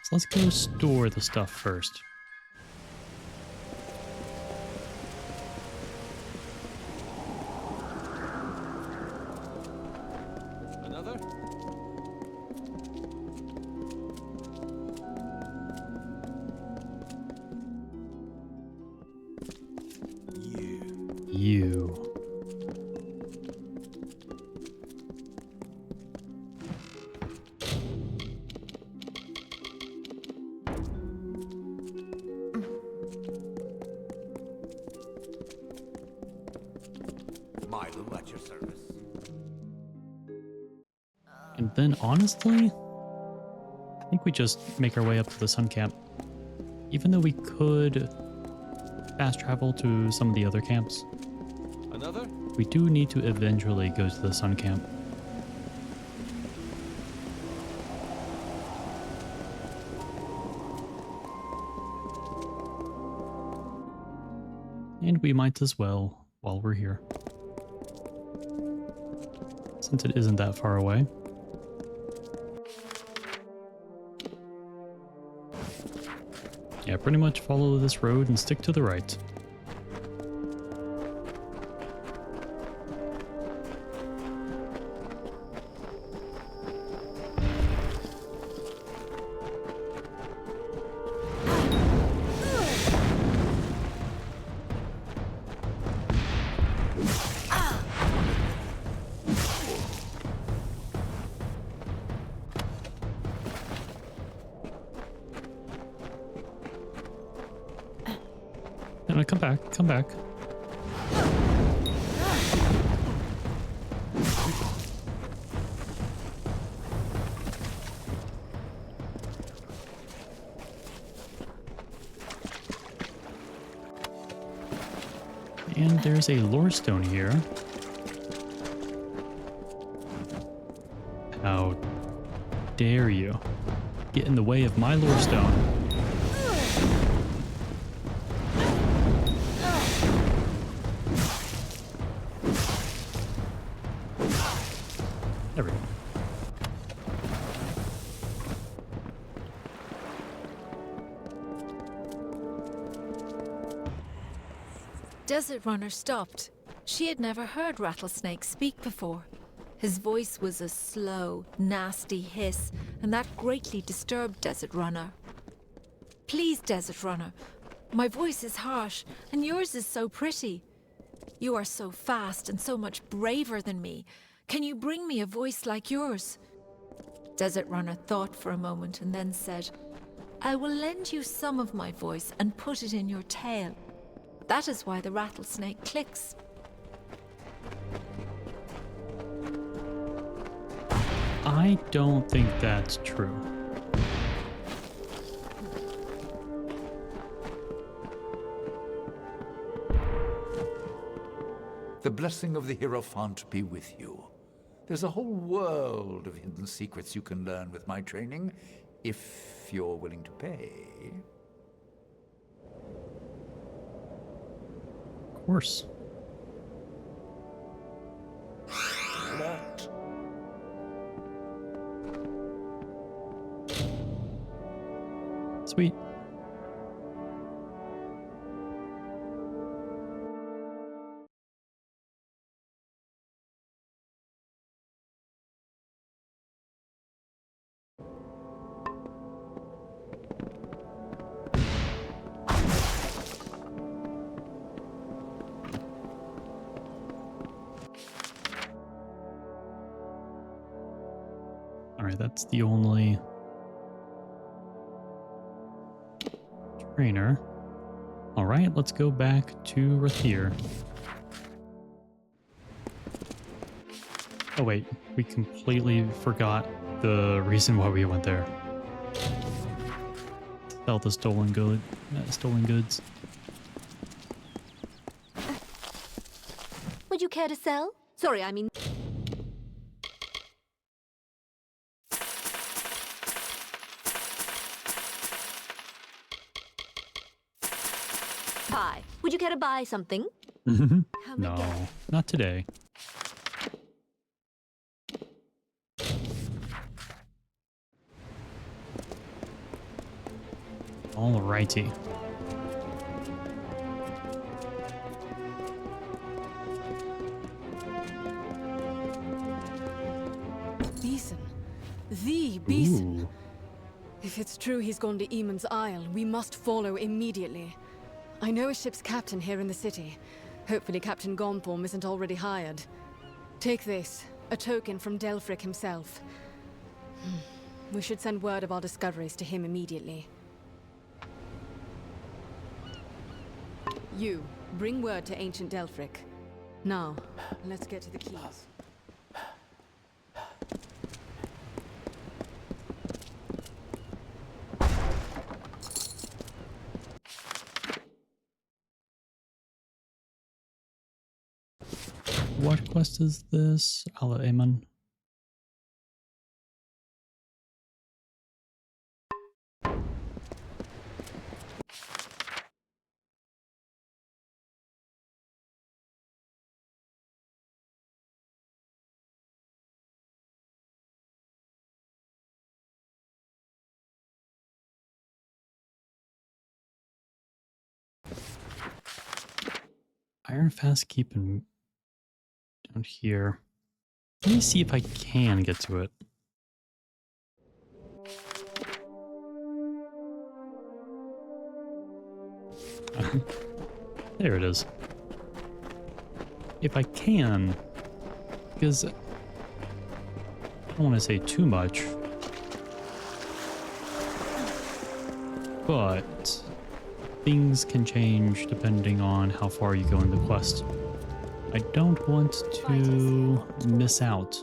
So let's go store the stuff first. Another? You. Amalur at your service. And then, honestly, I think we just make our way up to the sun camp. Even though we could fast travel to some of the other camps, Another? we do need to eventually go to the sun camp. And we might as well while we're here, since it isn't that far away. Yeah, pretty much follow this road and stick to the right. No, come back, come back. And there's a lore stone here. How dare you get in the way of my lore stone? There we go. Desert Runner stopped. She had never heard Rattlesnake speak before. His voice was a slow, nasty hiss, and that greatly disturbed Desert Runner. Please, Desert Runner, my voice is harsh, and yours is so pretty. You are so fast and so much braver than me. Can you bring me a voice like yours? Desert Runner thought for a moment and then said, I will lend you some of my voice and put it in your tail. That is why the rattlesnake clicks. I don't think that's true. The blessing of the Hierophant be with you. There's a whole world of hidden secrets you can learn with my training, if you're willing to pay. Of course. Alert. Sweet. All right, that's the only trainer. All right, let's go back to Rathir. Oh wait, we completely forgot the reason why we went there. Sell the stolen goods. Would you care to sell? Sorry, I mean... Hi. Would you care to buy something? No, not today. Alrighty. Beeson. The Beeson. Ooh. If it's true he's gone to Eamon's Isle, we must follow immediately. I know a ship's captain here in the city. Hopefully Captain Gonform isn't already hired. Take this, a token from Delfric himself. We should send word of our discoveries to him immediately. You, bring word to ancient Delfric. Now, let's get to the keys. What quest is this? Ala Amen. Iron Fast keeping down here. Let me see if I can get to it. There it is. If I can, because I don't want to say too much, but things can change depending on how far you go in the quest. I don't want to miss out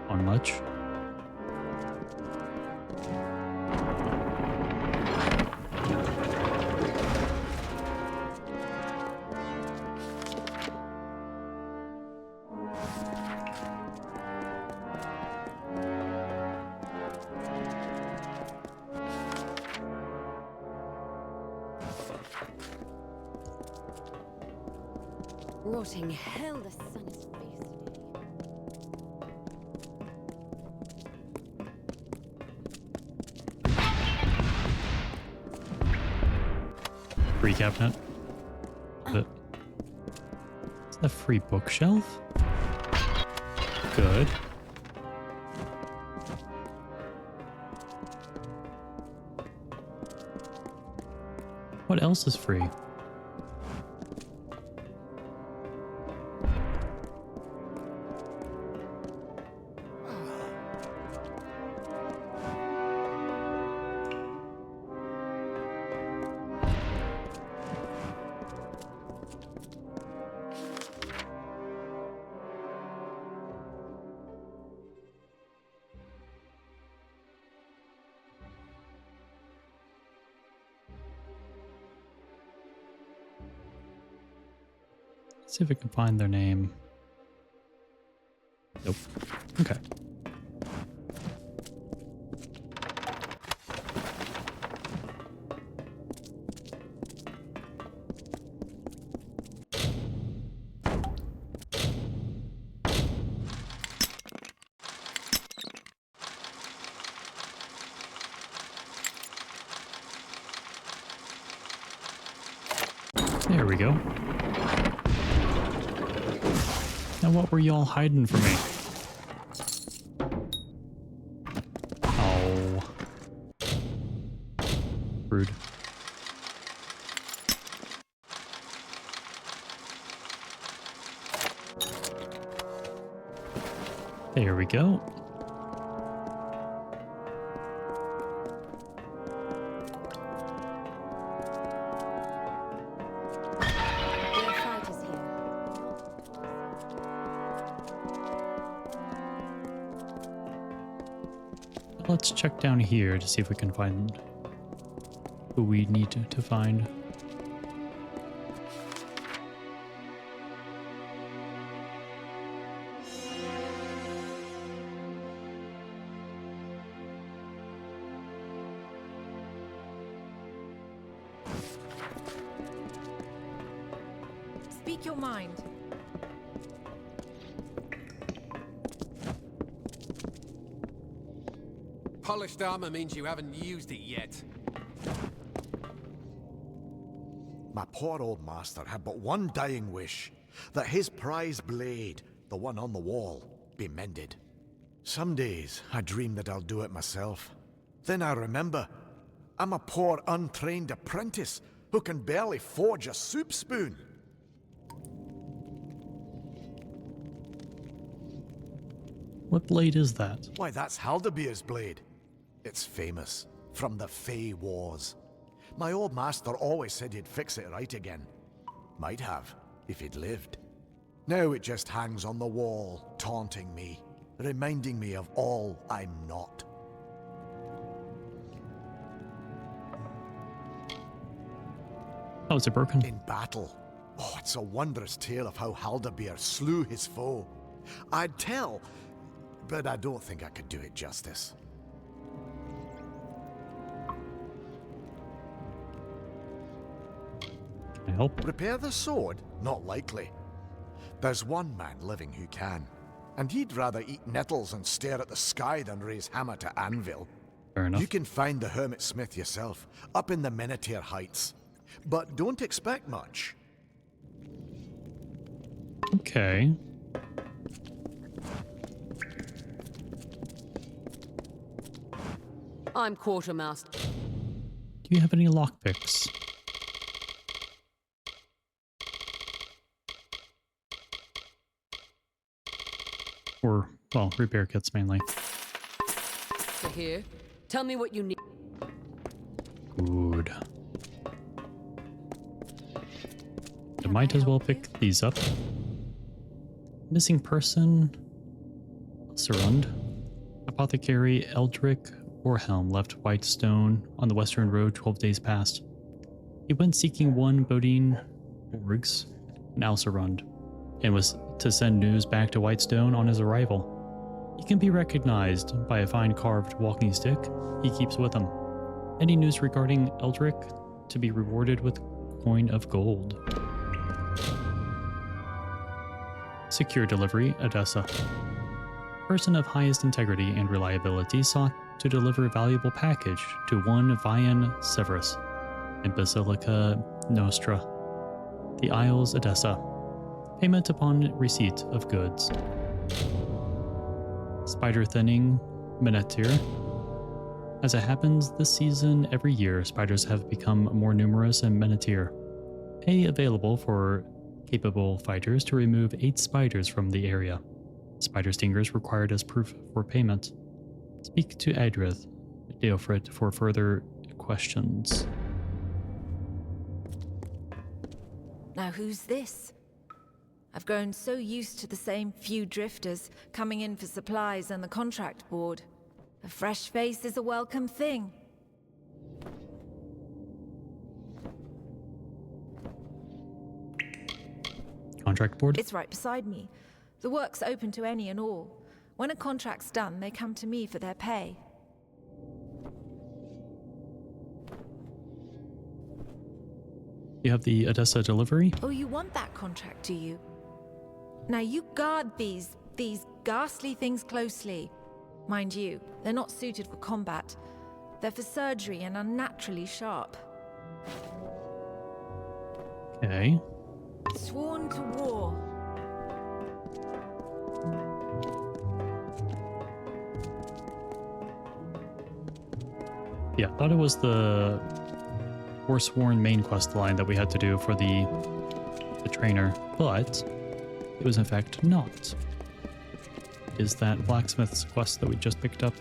on much. Rotting hell, the sun is fierce today. Free cabinet. Is that a free bookshelf? Good. What else is free? Let's see if we can find their name. Nope. Okay. There we go. Now what were y'all hiding from me? Oh. Rude. There we go. Let's check down here to see if we can find who we need to find. Speak your mind. Polished armor means you haven't used it yet. My poor old master had but one dying wish, that his prize blade, the one on the wall, be mended. Some days I dream that I'll do it myself. Then I remember, I'm a poor untrained apprentice who can barely forge a soup spoon. What blade is that? Why, that's Haldabeer's blade. It's famous, from the Fey Wars. My old master always said he'd fix it right again. Might have, if he'd lived. Now it just hangs on the wall, taunting me, reminding me of all I'm not. Oh, is it broken? In battle. Oh, it's a wondrous tale of how Haldabeer slew his foe. I'd tell, but I don't think I could do it justice. Can I help? Repair the sword? Not likely. There's one man living who can, and he'd rather eat nettles and stare at the sky than raise hammer to anvil. Fair enough. You can find the Hermit Smith yourself, up in the Minotaur Heights. But don't expect much. Okay. I'm quartermaster. Do you have any lockpicks? Or, well, repair kits mainly. To here. Tell me what you need. Good. I might as well pick these up. Missing person. Surrund. Apothecary Eldrick Orhelm left Whitestone on the Western Road 12 days past. He went seeking one Bodine Orgs, now Surrund, and was to send news back to Whitestone on his arrival. He can be recognized by a fine carved walking stick he keeps with him. Any news regarding Eldrick to be rewarded with coin of gold. Secure delivery, Odessa. Person of highest integrity and reliability sought to deliver a valuable package to one Vian Severus in Basilica Nostra, the Isles, Odessa. Payment upon receipt of goods. Spider thinning, Menetir. As it happens this season, every year spiders have become more numerous in Menetir. Pay available for capable fighters to remove 8 spiders from the area. Spider stingers required as proof for payment. Speak to Adrith Deofrit for further questions. Now who's this? I've grown so used to the same few drifters coming in for supplies and the contract board. A fresh face is a welcome thing. Contract board? It's right beside me. The work's open to any and all. When a contract's done, they come to me for their pay. You have the Odessa delivery? Oh, you want that contract, do you? Now you guard these ghastly things closely. Mind you, they're not suited for combat. They're for surgery and unnaturally sharp. Okay. Sworn to war. Yeah, I thought it was the Forsworn main quest line that we had to do for the trainer, but it was in fact not. Is that blacksmith's quest that we just picked up?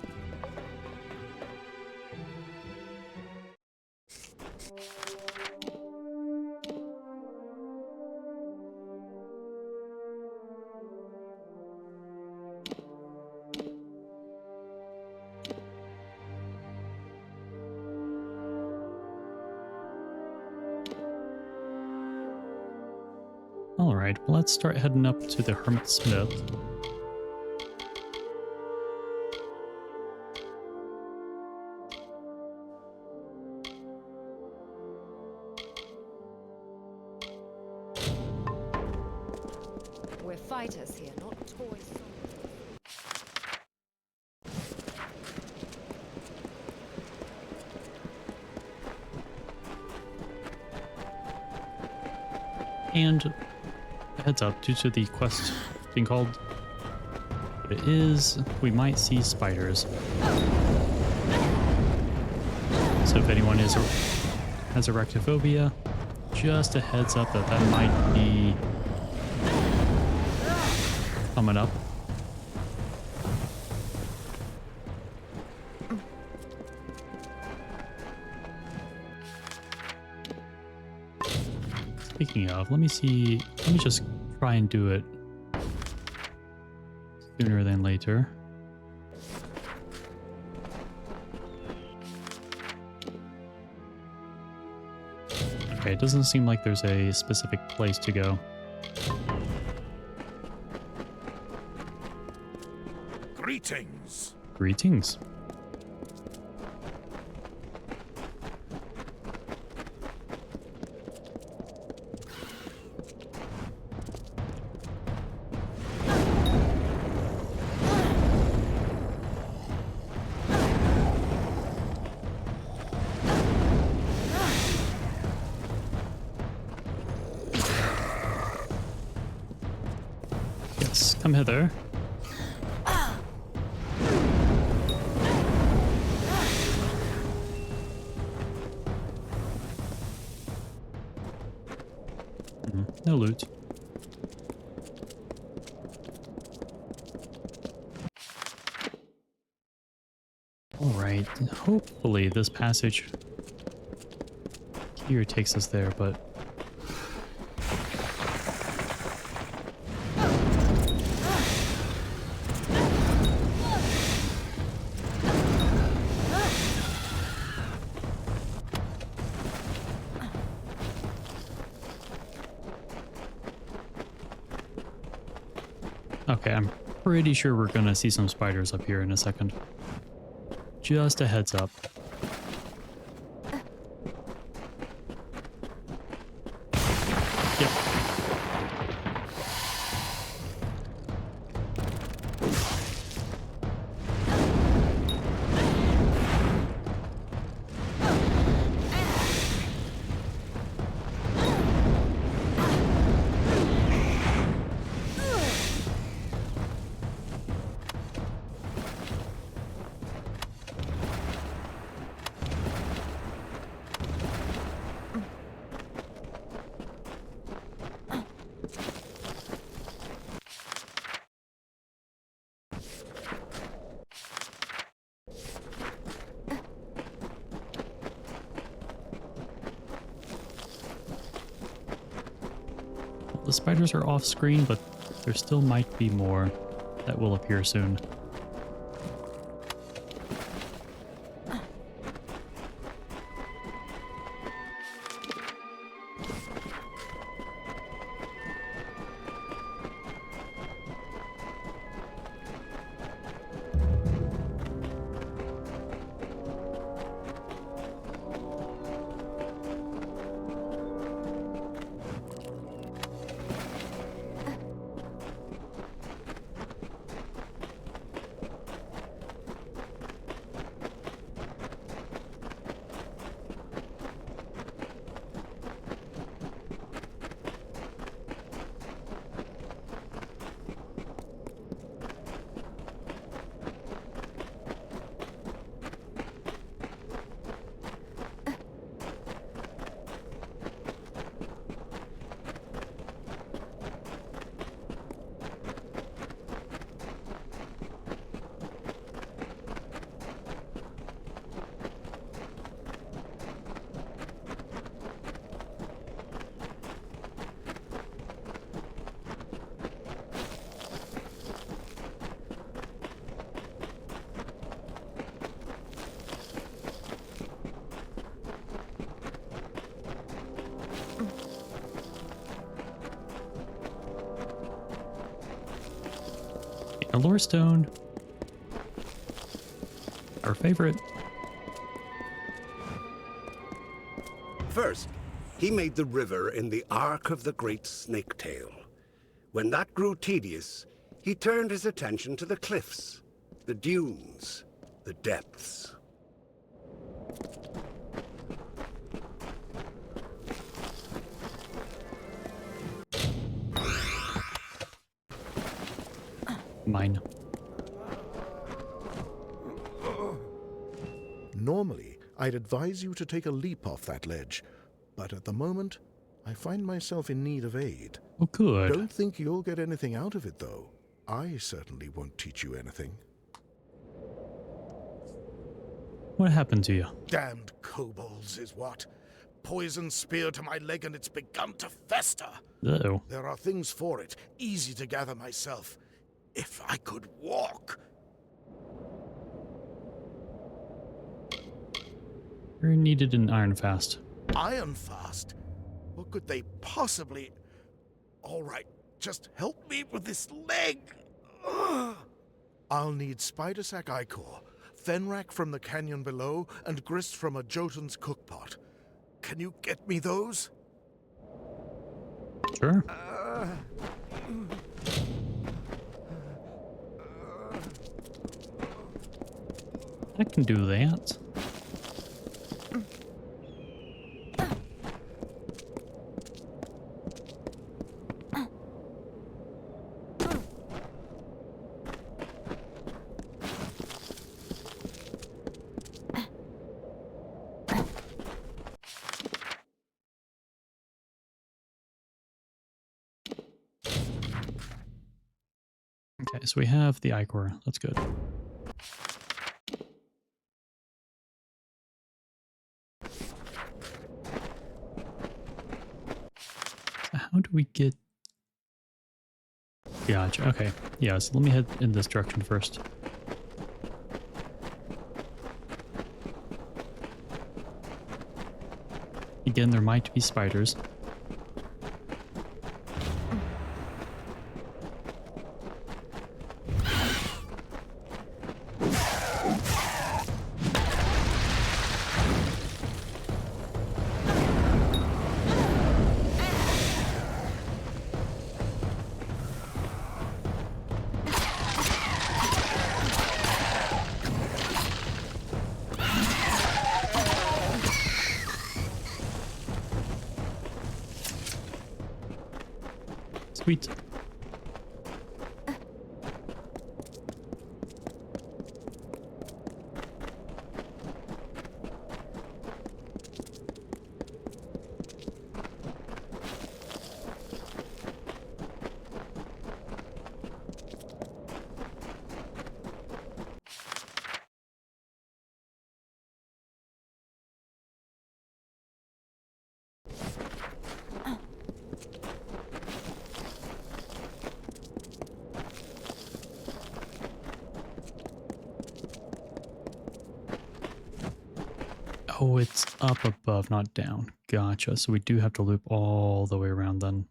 Alright, well, let's start heading up to the Hermit Smith. We're fighters here, not toys. And heads up, due to the quest being called what it is, we might see spiders. So if anyone has arachnophobia, just a heads up that that might be coming up. Speaking speaking of, let me just try and do it sooner than later. Okay, it doesn't seem like there's a specific place to go. Greetings. Greetings. Yes, come hither. No loot. Alright, hopefully this passage here takes us there, but... Okay, I'm pretty sure we're gonna see some spiders up here in a second. Just a heads up. Yep. The spiders are off screen, but there still might be more that will appear soon. Amalur stone. Our favorite. First, he made the river in the Ark of the Great Snaketail. When that grew tedious, he turned his attention to the cliffs, the dunes, the depths. Mine. Normally, I'd advise you to take a leap off that ledge, but at the moment, I find myself in need of aid. Oh, good. Don't think you'll get anything out of it, though. I certainly won't teach you anything. What happened to you? Damned kobolds is what. poison spear to my leg and it's begun to fester. Uh-oh. There are things for it, easy to gather myself. If I could walk. We needed an iron fast. Iron fast? What could they possibly... All right, just help me with this leg. Ugh. I'll need spider sac ichor, fenrac from the canyon below, and grist from a Jotun's cookpot. Can you get me those? Sure. I can do that. Okay, so we have the ichor. That's good. So how do we get... Gotcha. Okay. Yeah, so let me head in this direction first. Again, there might be spiders. Sweet. Oh, it's up above, not down. Gotcha. So we do have to loop all the way around then.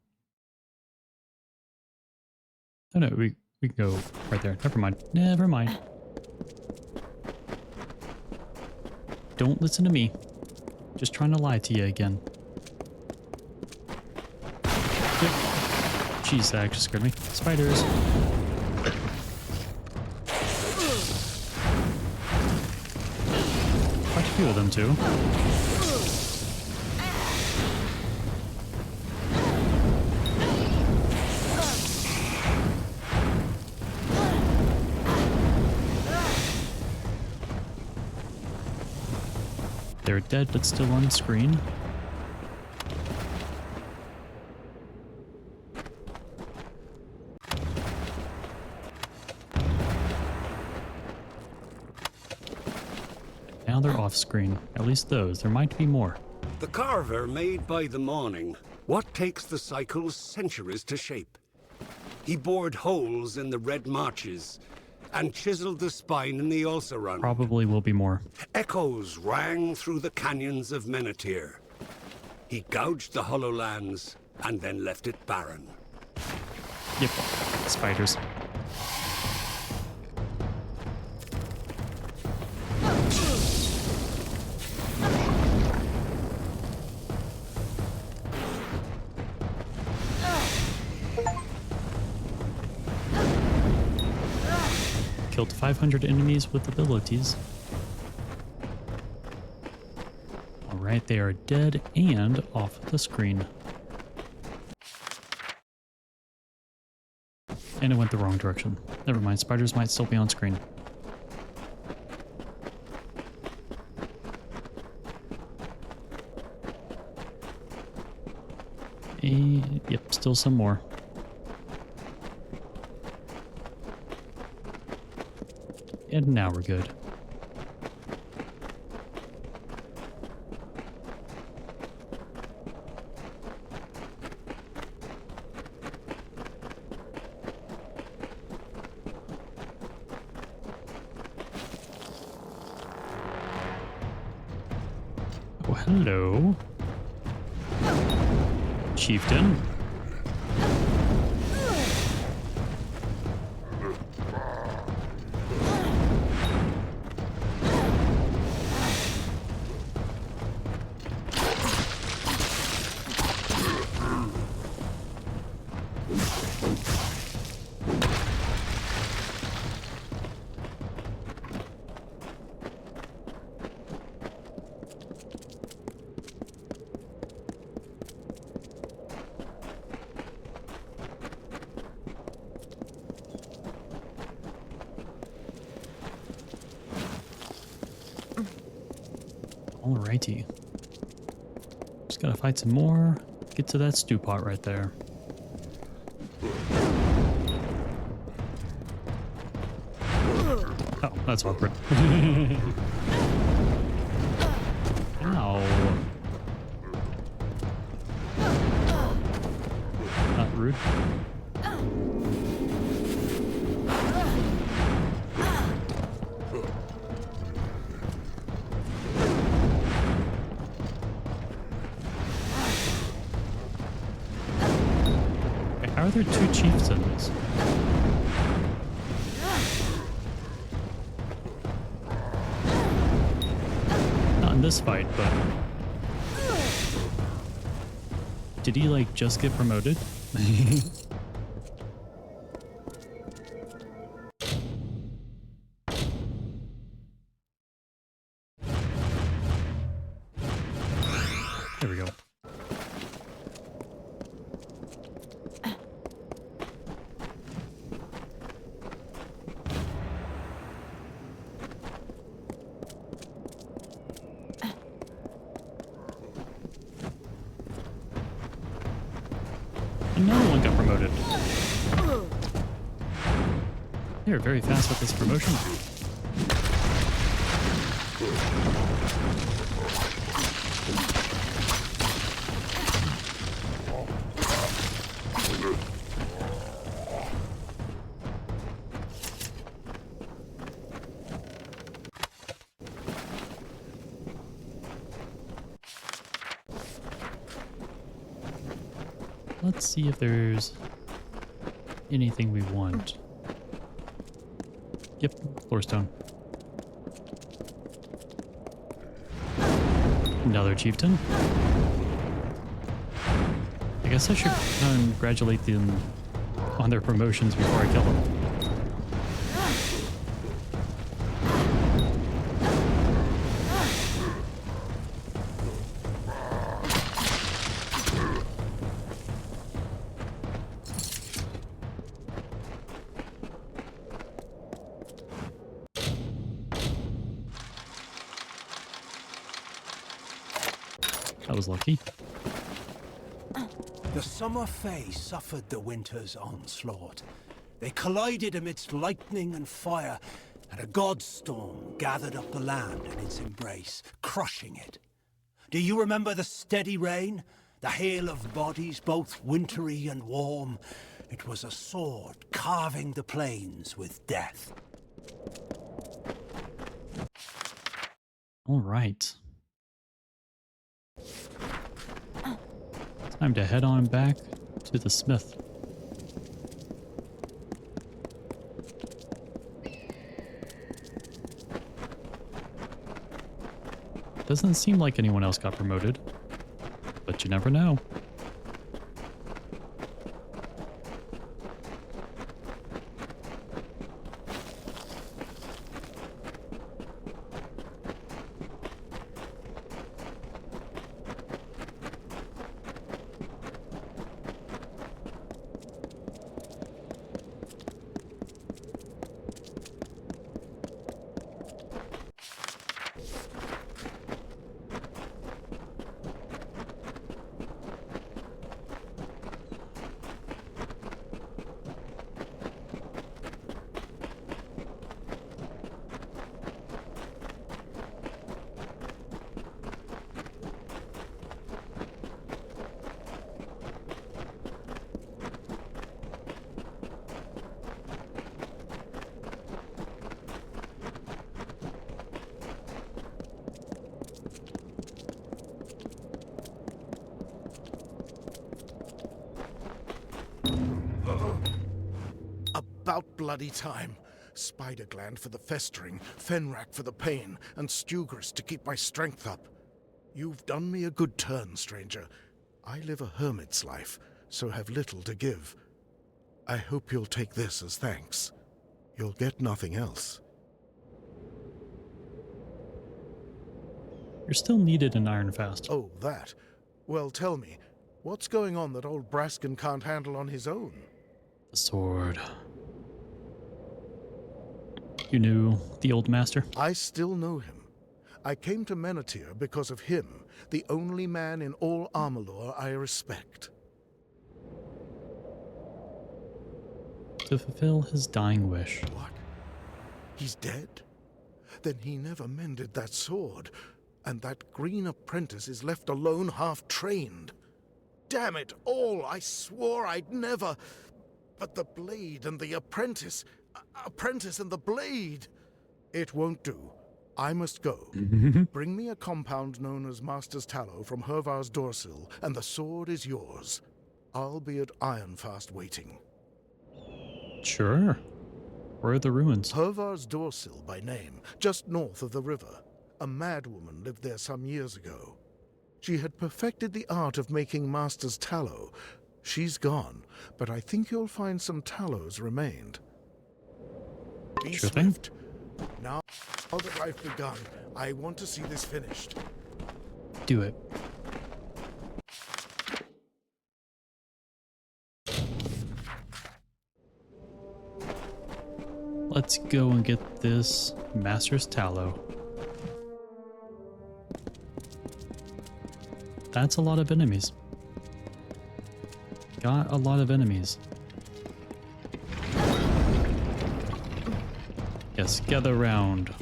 Oh no, we can go right there. Never mind. Never mind. Don't listen to me. Just trying to lie to you again. Yep. Jeez, that actually scared me. Spiders. Quite a few of them too. They're dead, but still on screen. Now they're off screen. At least those. There might be more. The carver made by the morning what takes the cycles centuries to shape. He bored holes in the red marches and chiseled the spine in the Ulcerun. Probably will be more. Echoes rang through the canyons of Menethir. He gouged the hollow lands and then left it barren. Yep. Spiders. Killed 500 enemies with abilities. Alright, they are dead and off the screen. And it went the wrong direction. Never mind, spiders might still be on screen. Yep, still some more. And now we're good. Hello. Chieftain. Alrighty. Just gotta fight some more. Get to that stew pot right there. Oh, that's awkward. Ow. Not rude. How are there two chieftains? Not in this fight, but... Did he, like, just get promoted? There we go. Another one got promoted. You're very fast with this promotion. Let's see if there's anything we want. Yep, floorstone. Another chieftain. I guess I should congratulate them on their promotions before I kill them. That was lucky. The summer Fae suffered the winter's onslaught. They collided amidst lightning and fire, and a godstorm gathered up the land in its embrace, crushing it. Do you remember the steady rain? The hail of bodies, both wintry and warm? It was a sword carving the plains with death. All right. Time to head on back to the smith. Doesn't seem like anyone else got promoted, but you never know. About bloody time. Spider gland for the festering, fenrac for the pain, and stugris to keep my strength up. You've done me a good turn, stranger. I live a hermit's life, so have little to give. I hope you'll take this as thanks. You'll get nothing else. You're still needed in Ironfast. Oh, that. Well, tell me, what's going on that old Braskin can't handle on his own? The sword. You knew the old master? I still know him. I came to Menethir because of him, the only man in all Amalur I respect. To fulfill his dying wish. What? He's dead? Then he never mended that sword, and that green apprentice is left alone half-trained. Damn it all, I swore I'd never... But the blade and the apprentice and the blade... It won't do. I must go. Bring me a compound known as Master's Tallow from Hervar's Dorsil, and the sword is yours. I'll be at Ironfast waiting. Sure. Where are the ruins? Hervar's Dorsil by name, just north of the river. A madwoman lived there some years ago. She had perfected the art of making Master's Tallow. She's gone, but I think you'll find some tallows remained. Be Sure swift. Now that I've begun, I want to see this finished. Do it. Let's go and get this Master's Tallow. That's a lot of enemies. Got a lot of enemies. Yes, gather round.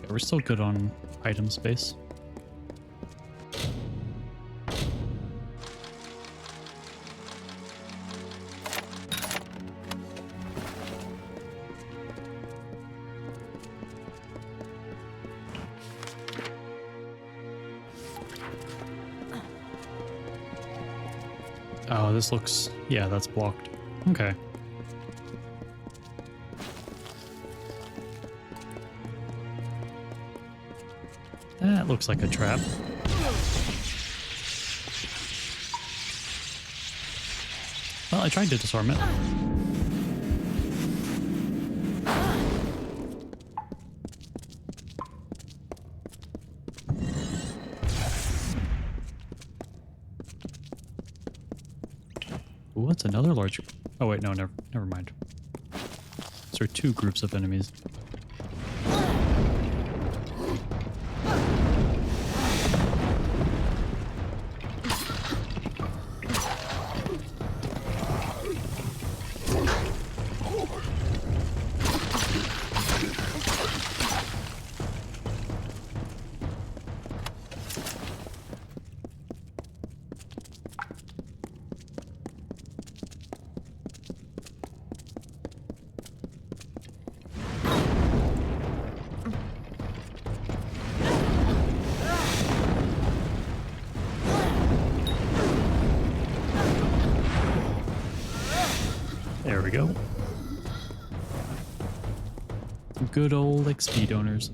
We're still good on item space. Oh, this looks... yeah, that's blocked. Okay. That looks like a trap. Well, I tried to disarm it. Ooh, what's another large... oh wait, no, never mind. These are two groups of enemies. There we go. Good old XP donors.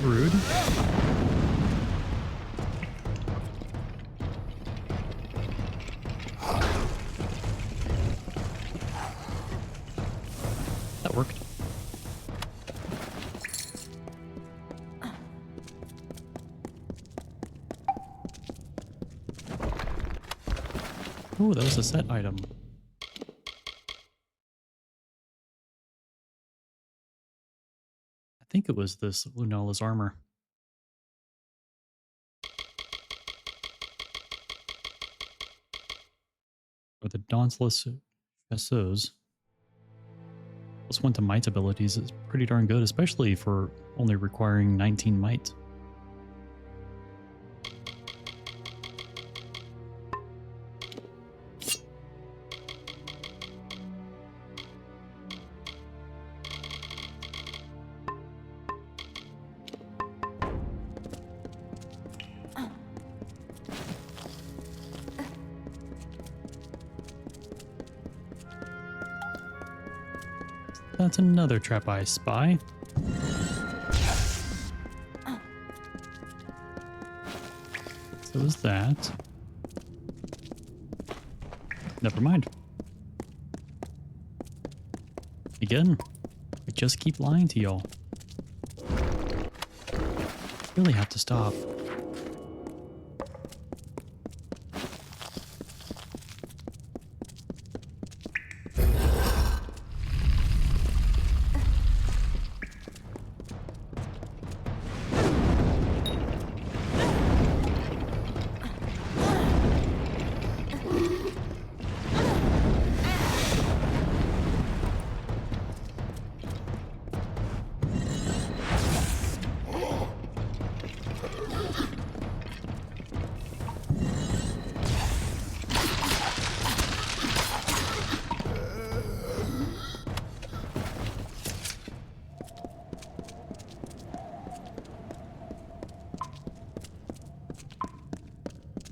rude. That worked. Oh, that was a set item. I think it was this Lunala's armor. Or the Dauntless Chasseuse. Plus 1 to might abilities is pretty darn good, especially for only requiring 19 might. That's another trap I spy. So is that. Never mind. Again, I just keep lying to y'all. Really have to stop.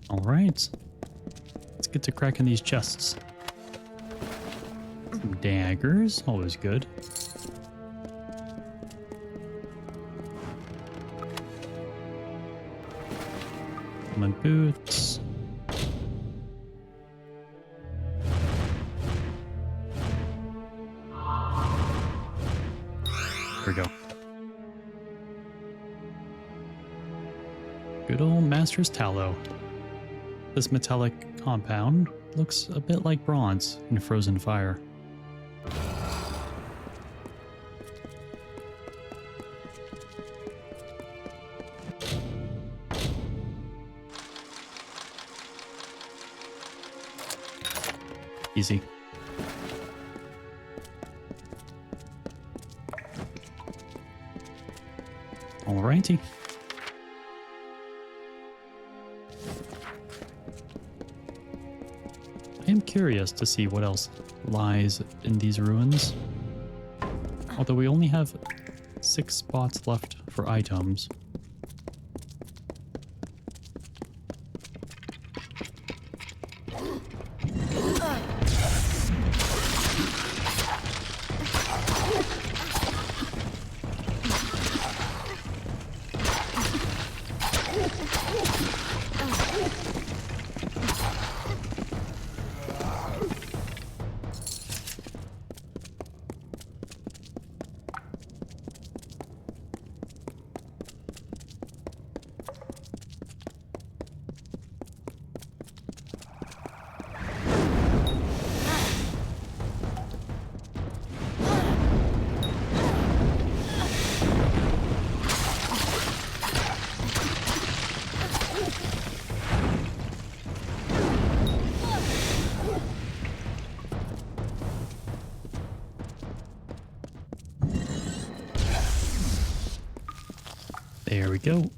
All right, let's get to cracking these chests. Some daggers, always good. My boots. There we go. Good old Master's Tallow. This metallic compound looks a bit like bronze in frozen fire. Easy. Alrighty. I am curious to see what else lies in these ruins. Although we only have 6 spots left for items. There we go.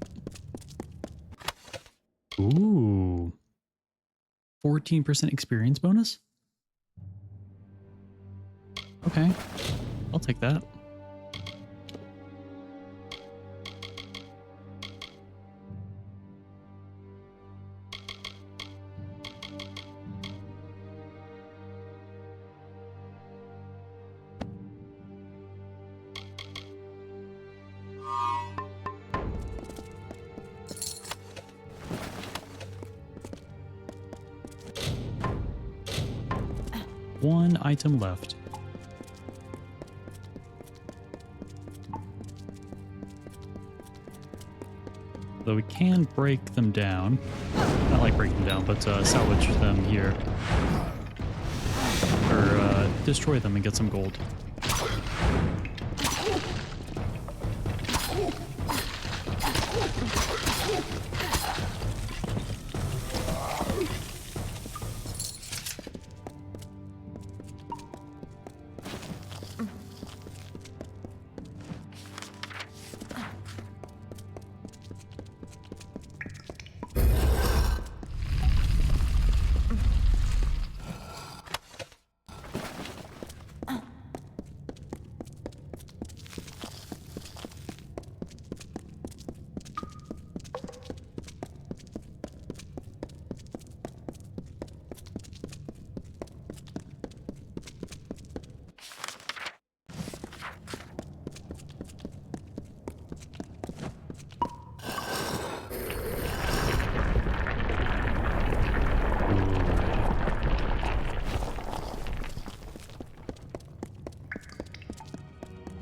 Ooh. 14% experience bonus? Okay. I'll take that. one item left. Though we can break them down. Not like break them down, but salvage them here. Or destroy them and get some gold.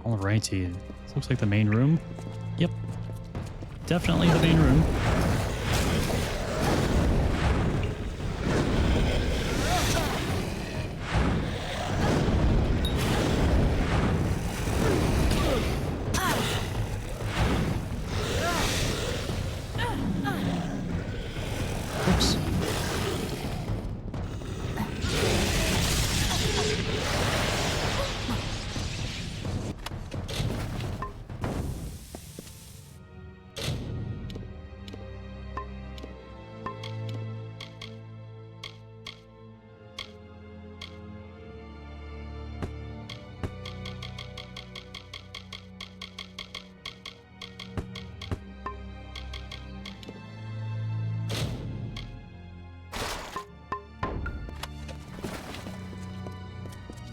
Alrighty, this looks like the main room. Yep, definitely the main room. Oops.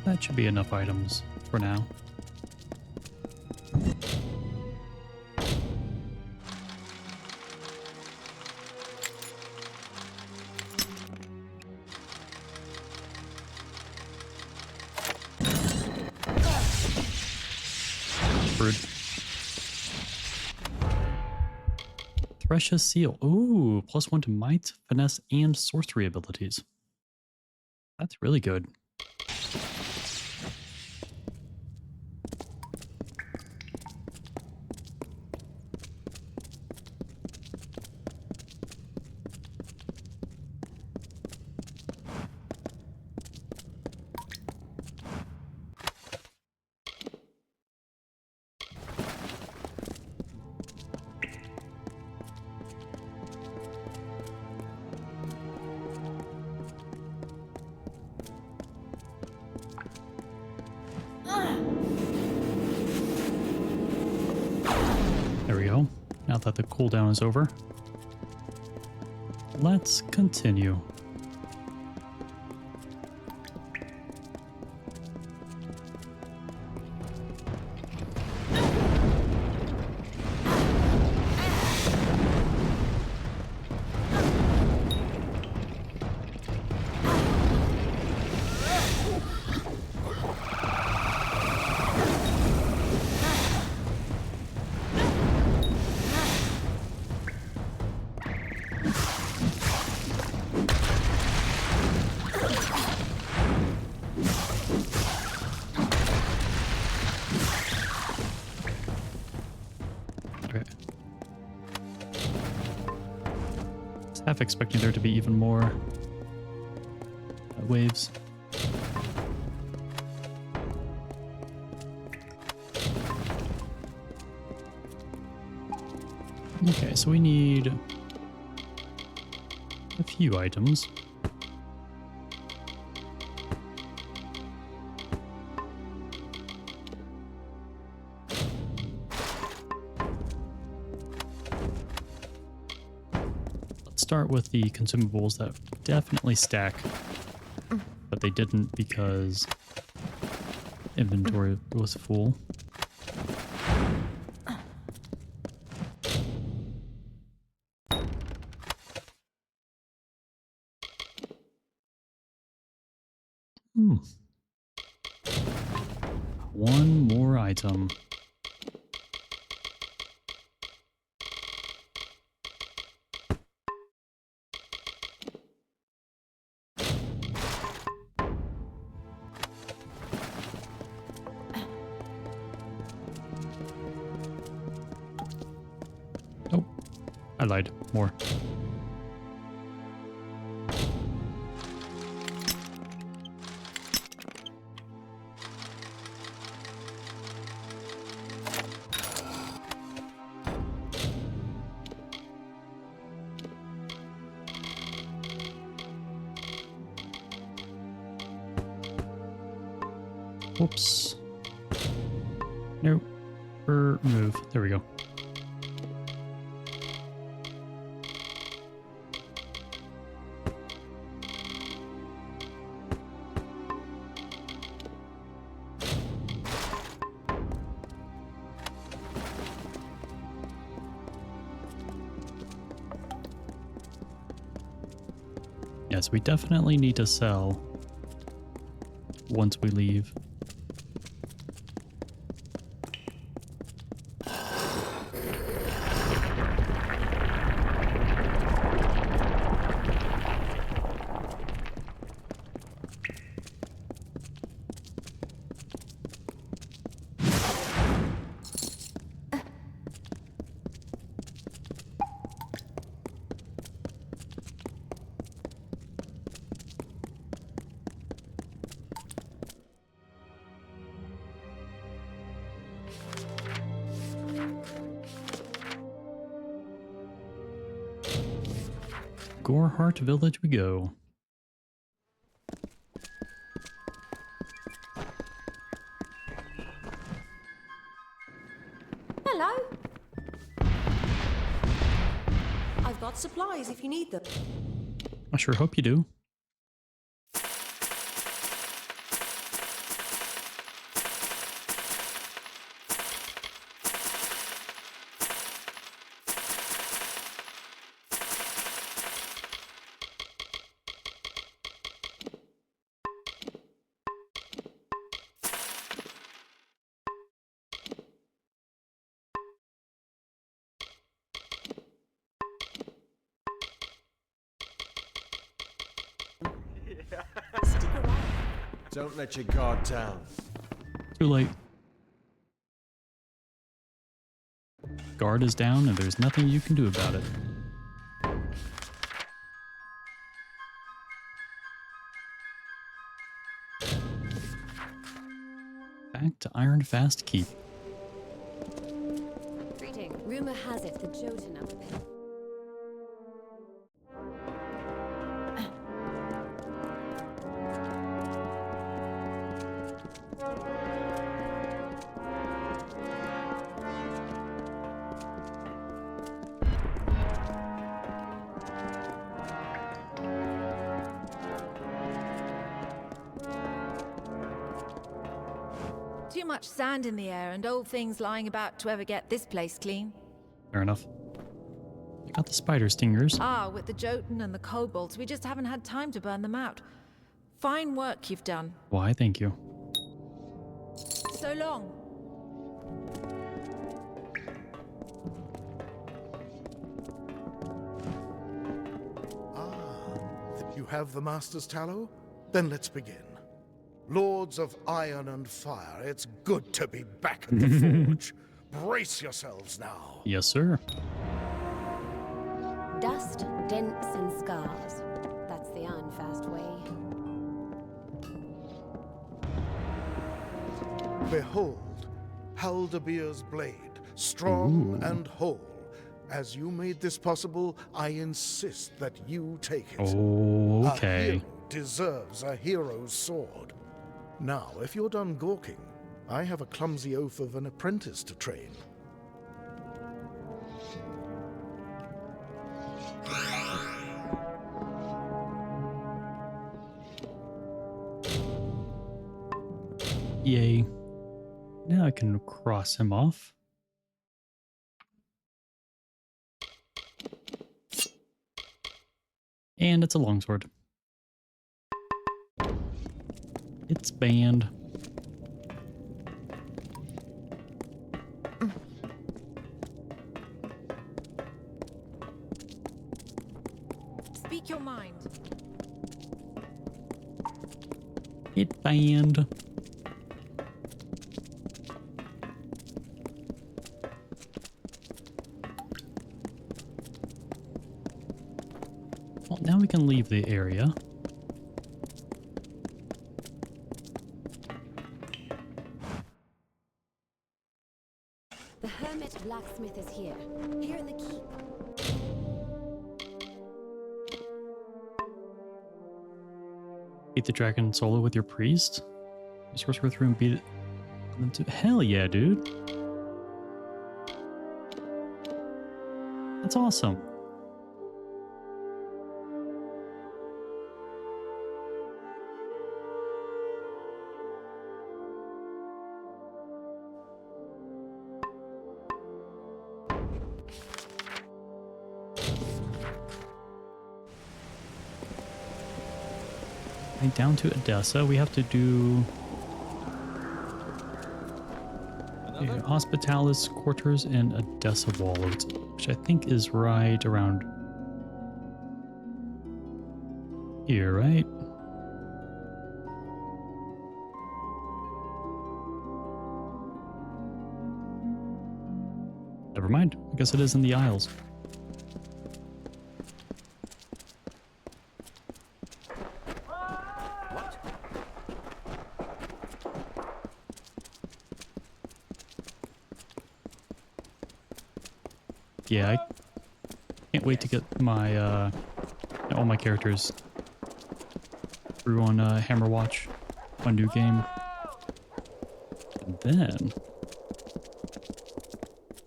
That should be enough items for now. Rude. Precious Seal. Ooh, +1 to might, finesse, and sorcery abilities. That's really good. There we go. Now that the cooldown is over, let's continue. Half expecting there to be even more waves. Okay, so we need a few items. Start with the consumables that definitely stack, but they didn't because inventory was full. One more item. Oh, I lied. More. Whoops. Nope. Move. There we go. Yes, we definitely need to sell once we leave. Goreheart Village we go. Hello. I've got supplies if you need them. I sure hope you do. Don't let your guard down. Too late. Guard is down and there's nothing you can do about it. Back to Ironfast Keep. Greeting. Rumor has it the Jotun have been. Too much sand in the air and old things lying about to ever get this place clean. Fair enough. I got the spider stingers. Ah, with the Jotun and the kobolds, we just haven't had time to burn them out. Fine work you've done. Why, thank you. So long. You have the Master's Tallow? Then let's begin. Lords of Iron and Fire, it's good to be back at the forge. Brace yourselves now. Yes, sir. Dust, dents, and scars. That's the Ironfast way. Behold, Haldebeer's blade, strong and whole. As you made this possible, I insist that you take it. Oh, okay. A hero deserves a hero's sword. Now, if you're done gawking, I have a clumsy oaf of an apprentice to train. Yay. Now I can cross him off. And it's a longsword. It's banned. Speak your mind. It banned. Well, now we can leave the area. The hermit blacksmith is here. Here in the keep. Beat the dragon solo with your priest? Just go through and beat it. Hell yeah, dude. That's awesome. Right, down to Odessa, we have to do Hospitalis Quarters and Odessa Walls, which I think is right around here, right? Never mind. I guess it is in the Isles. Yeah, I can't wait to get my all my characters through on Hammerwatch, my new game. And then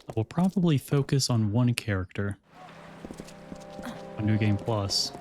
I will probably focus on one character on New Game Plus.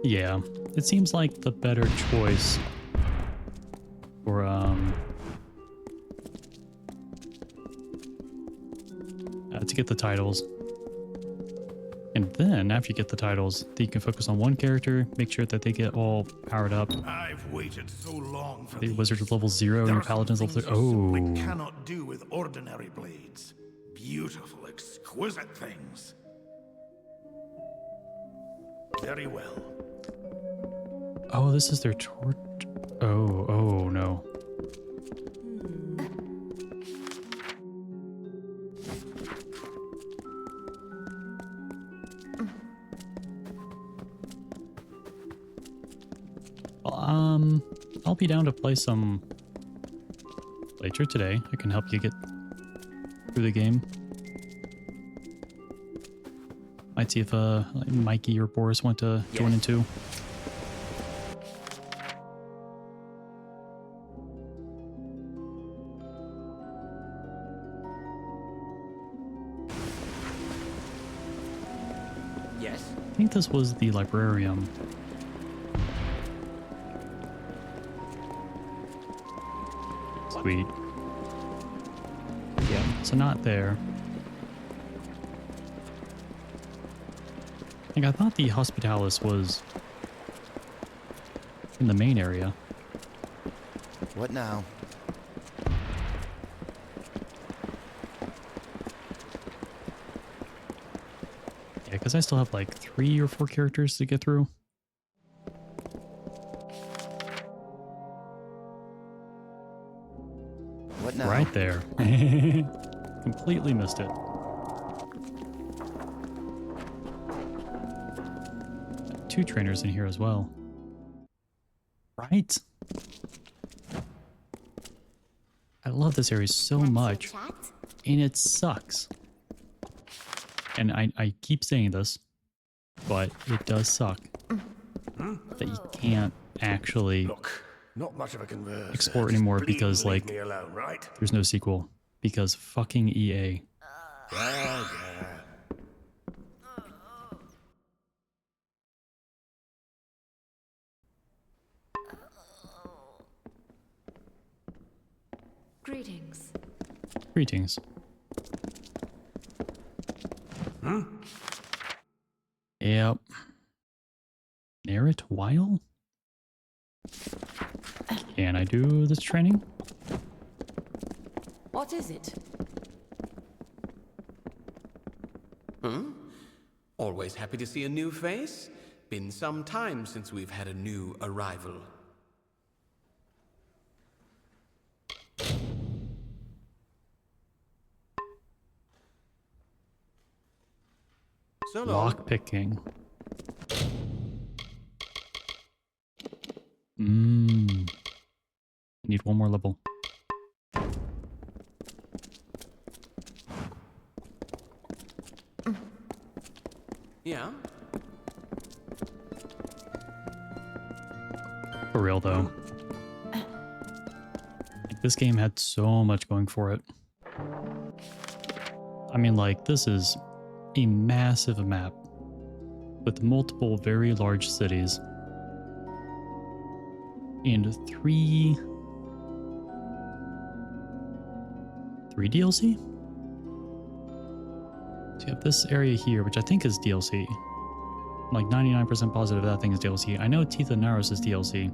Yeah, it seems like the better choice for to get the titles. And then after you get the titles, then you can focus on one character, make sure that they get all powered up. I've waited so long for The wizard is level 0 and your paladin's level 3. Oh. Cannot do with ordinary blades. Beautiful, exquisite things. Very well. Oh, this is their torch. Oh no. Well, I'll be down to play some later today. I can help you get through the game. Might see if Mikey or Boris want to join in too. Yes. I think this was the librarium. Sweet. Yeah, so not there. Like, I thought the Hospitalis was in the main area. What now? Yeah, because I still have like 3 or 4 characters to get through. What now? Right there. Completely missed it. 2 trainers in here as well. Right? I love this area so much. And it sucks. And I keep saying this, but it does suck that you can't actually Not much of a converse. explore Just anymore bleed because, and leave like, me alone, right? there's no sequel. Because fucking EA. Yeah. Greetings. Greetings. Yep. Narrate while? Can I do this training? What is it? Always happy to see a new face. Been some time since we've had a new arrival. So long. Lock picking. Need one more level. Yeah? For real though. This game had so much going for it. I mean, like, this is a massive map with multiple very large cities and three DLC? So you have this area here, which I think is DLC. I'm like 99% positive that thing is DLC. I know Teeth and Naros is DLC.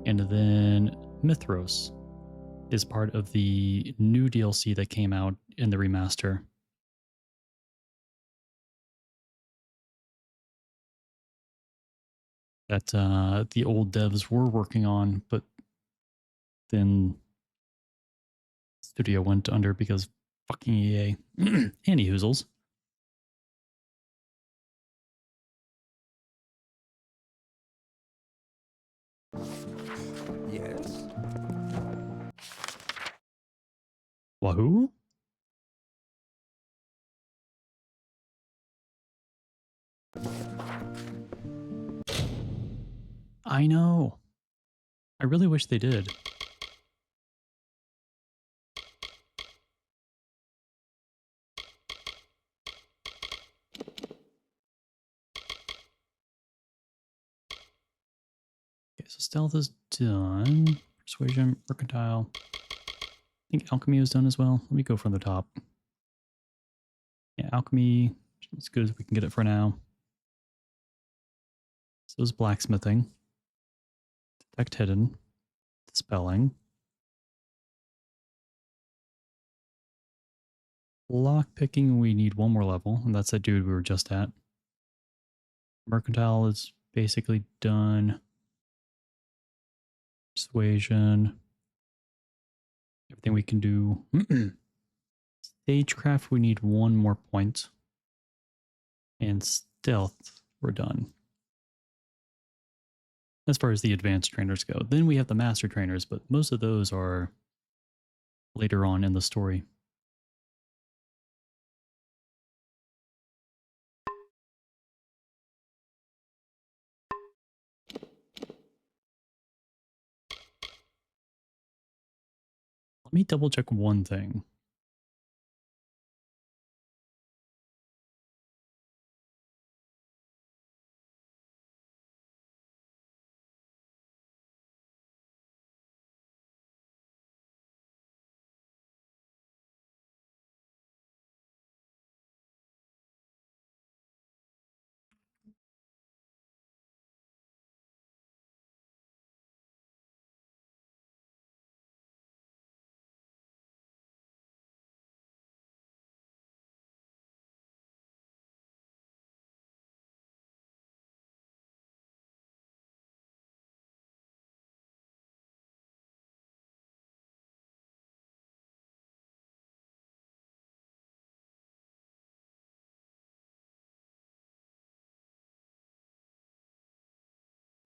And then Mithros is part of the new DLC that came out in the remaster. That the old devs were working on, but then studio went under because fucking EA. Any hoozles. Yes. Wahoo? I know. I really wish they did. Okay, so stealth is done. Persuasion, mercantile. I think alchemy is done as well. Let me go from the top. Yeah, alchemy, as good as we can get it for now. So is blacksmithing. Detect hidden. Dispelling. Lockpicking, we need one more level, and that's that dude we were just at. Mercantile is basically done. Persuasion. Everything we can do. Stagecraft, we need one more point. And stealth, we're done. As far as the advanced trainers go. Then we have the master trainers, but most of those are later on in the story. Let me double check one thing.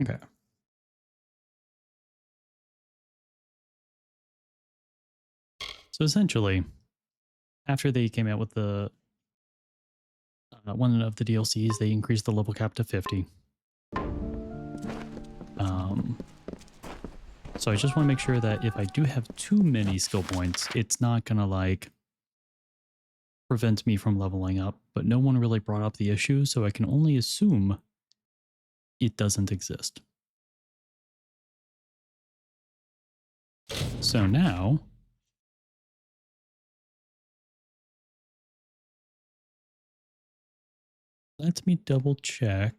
Okay. So essentially, after they came out with the one of the DLCs, they increased the level cap to 50. So I just want to make sure that if I do have too many skill points, it's not gonna like prevent me from leveling up. But no one really brought up the issue, so I can only assume it doesn't exist. So now let me double check.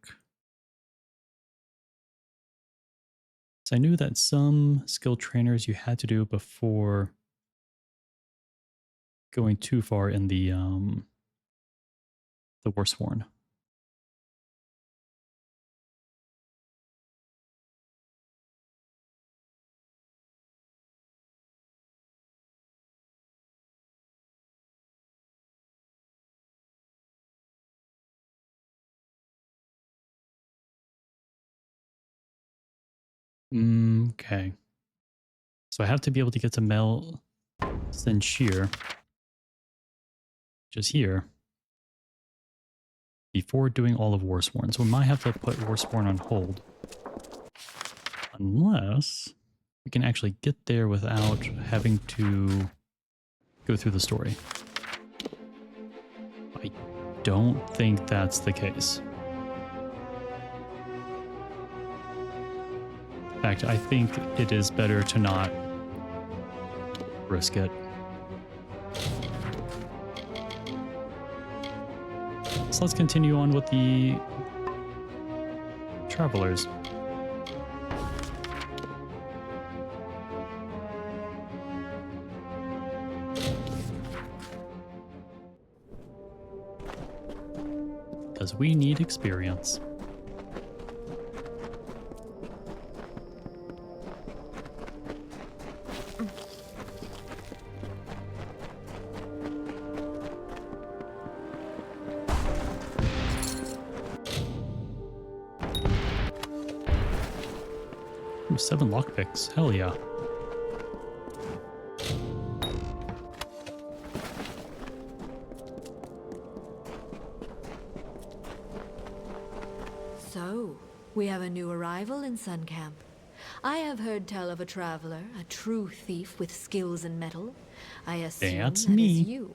So I knew that some skill trainers you had to do before going too far in the Warsworn. Okay. So I have to be able to get to Mel Senshir, just here, before doing all of Warsworn. So we might have to put Warsworn on hold. Unless we can actually get there without having to go through the story. I don't think that's the case. In fact, I think it is better to not risk it. So let's continue on with the travelers. Because we need experience. Ooh, 7 lockpicks. Hell yeah. So, we have a new arrival in Sun Camp. I have heard tell of a traveler, a true thief with skills in metal. I assume That's that me. is you.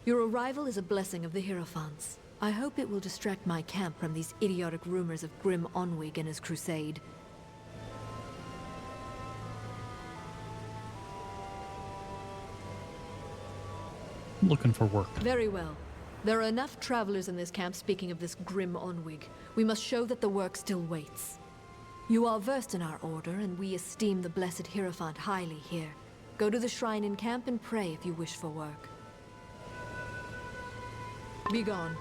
Your arrival is a blessing of the Hierophants. I hope it will distract my camp from these idiotic rumors of Grim Onwig and his crusade. Looking for work. Very well. There are enough travelers in this camp speaking of this Grim Onwig. We must show that the work still waits. You are versed in our order, and we esteem the blessed Hierophant highly here. Go to the shrine in camp and pray if you wish for work. Be gone.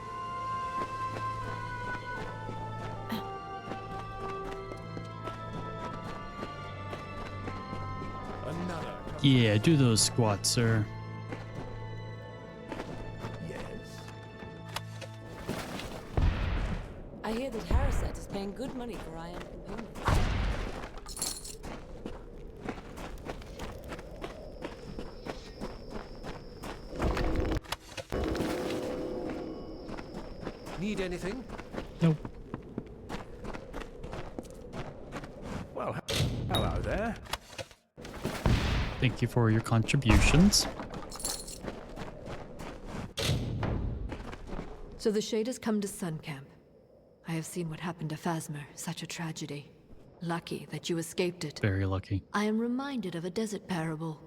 Yeah, do those squats, sir. I hear that Harriset is paying good money for iron components. Need anything? Nope. Well, hello there. Thank you for your contributions. So the Shade has come to Sun Camp. I have seen what happened to Phasmer, such a tragedy. Lucky that you escaped it. Very lucky. I am reminded of a desert parable.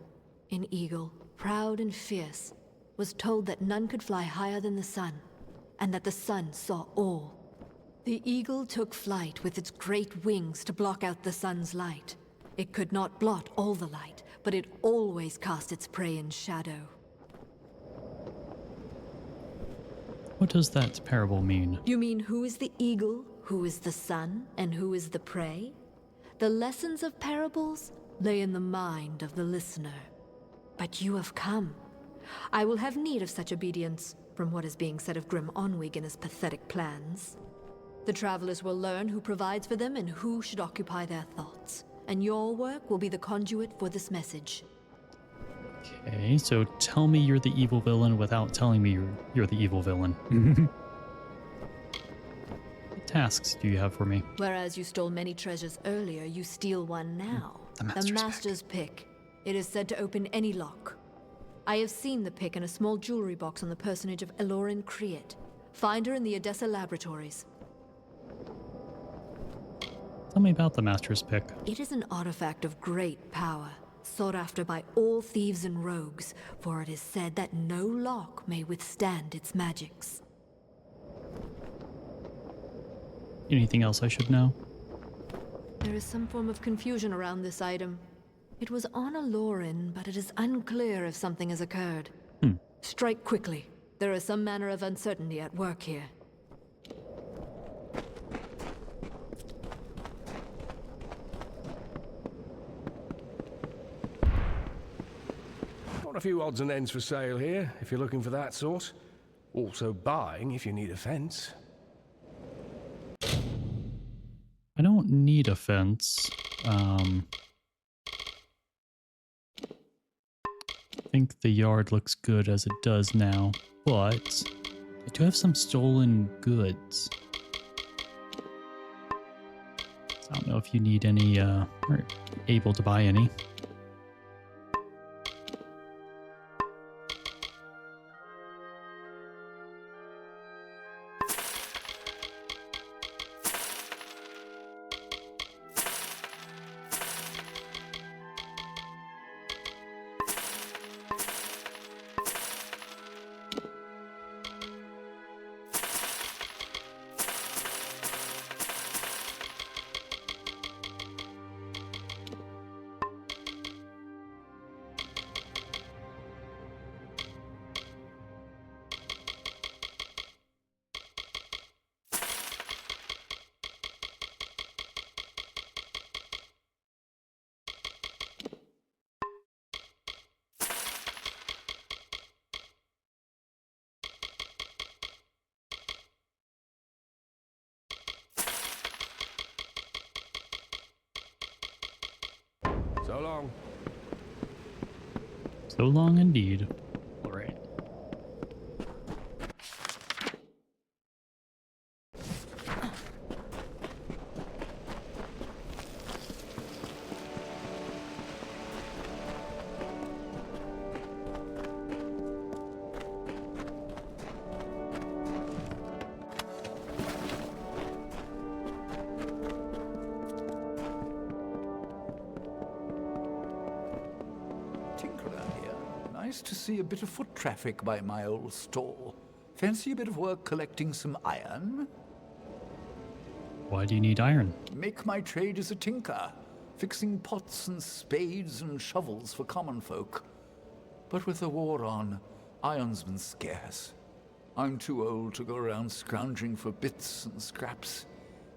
An eagle, proud and fierce, was told that none could fly higher than the sun, and that the sun saw all. The eagle took flight with its great wings to block out the sun's light. It could not blot all the light, but it always cast its prey in shadow. What does that parable mean? You mean who is the eagle, who is the sun, and who is the prey? The lessons of parables lay in the mind of the listener. But you have come. I will have need of such obedience, from what is being said of Grim Onwig and his pathetic plans. The travelers will learn who provides for them and who should occupy their thoughts. And your work will be the conduit for this message. Okay, so tell me you're the evil villain without telling me you're the evil villain. tasks do you have for me? Whereas you stole many treasures earlier, you steal one now. The Master's Pick. It is said to open any lock. I have seen the pick in a small jewelry box on the personage of Elorin Kriet. Find her in the Odessa laboratories. Tell me about the Master's Pick. It is an artifact of great power, sought after by all thieves and rogues, for it is said that no lock may withstand its magics. Anything else I should know? There is some form of confusion around this item. It was on Elorin, but it is unclear if something has occurred. Strike quickly. There is some manner of uncertainty at work here. Got a few odds and ends for sale here, if you're looking for that sort. Also buying if you need a fence. I don't need a fence. I think the yard looks good as it does now, but I do have some stolen goods. So I don't know if you need any, or able to buy any. So long. So long indeed. All right. Nice to see a bit of foot traffic by my old stall. Fancy a bit of work collecting some iron? Why do you need iron? Make my trade as a tinker, fixing pots and spades and shovels for common folk. But with the war on, iron's been scarce. I'm too old to go around scrounging for bits and scraps.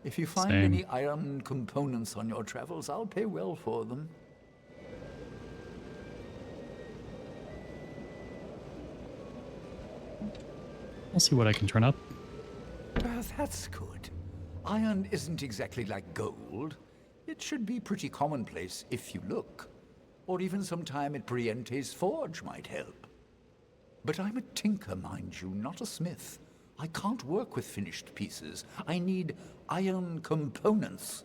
If you find any iron components on your travels, I'll pay well for them. I'll see what I can turn up. That's good. Iron isn't exactly like gold. It should be pretty commonplace if you look. Or even some time at Briente's forge might help. But I'm a tinker, mind you, not a smith. I can't work with finished pieces. I need iron components.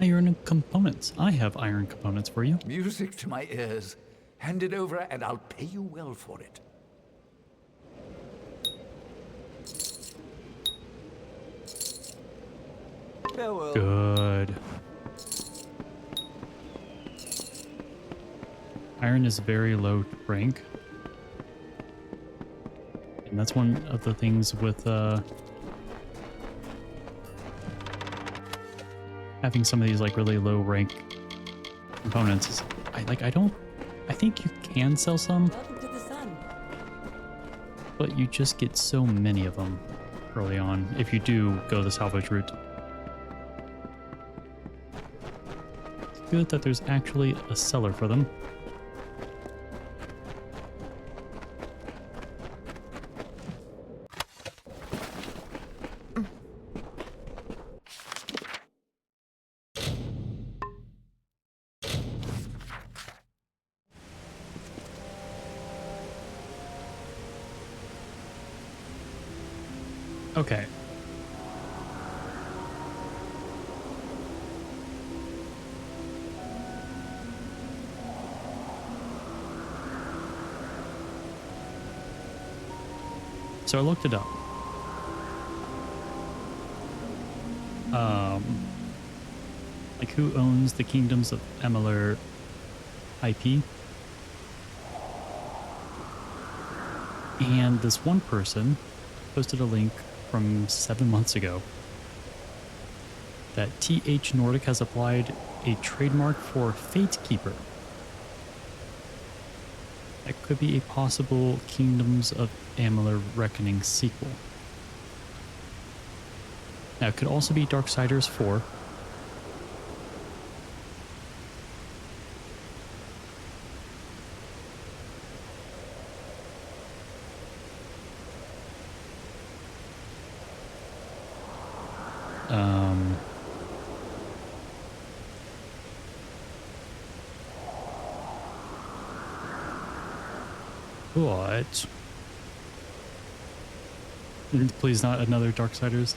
Iron components. I have iron components for you. Music to my ears. Hand it over and I'll pay you well for it. Farewell. Good. Iron is very low rank. And that's one of the things with having some of these like really low rank components is I think you can sell some, but you just get so many of them early on if you do go the salvage route. It's good that there's actually a seller for them. Okay, So I looked it up. Like who owns the Kingdoms of Amalur IP? And this one person posted a link from 7 months ago that TH Nordic has applied a trademark for Fatekeeper. That could be a possible Kingdoms of Amalur Reckoning sequel. Now, it could also be Darksiders 4. But please not another Darksiders.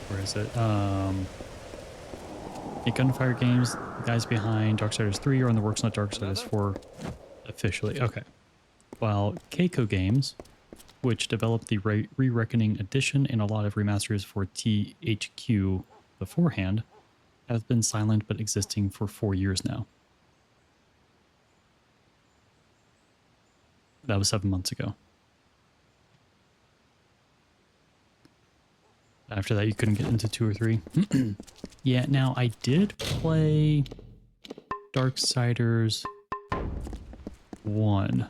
Where is it? The Gunfire Games, the guys behind Darksiders 3 are in the works on Darksiders 4 officially. Okay. While Keiko Games, which developed the Re-Reckoning Edition and a lot of remasters for THQ beforehand, have been silent but existing for 4 years now. That was 7 months ago. After that, you couldn't get into 2 or 3. Yeah, now I did play Darksiders 1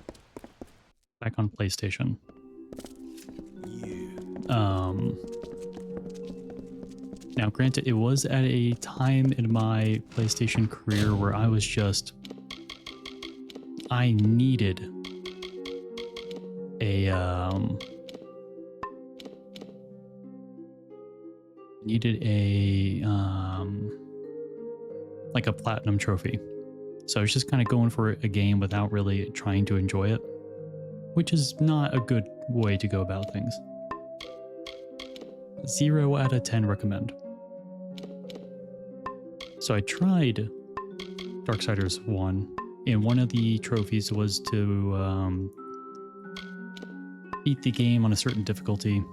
back on PlayStation. Now granted, it was at a time in my PlayStation career where I was just, I needed a, like a platinum trophy. So I was just kind of going for a game without really trying to enjoy it, which is not a good way to go about things. 0 out of 10 recommend. So I tried Darksiders 1, and one of the trophies was to beat the game on a certain difficulty.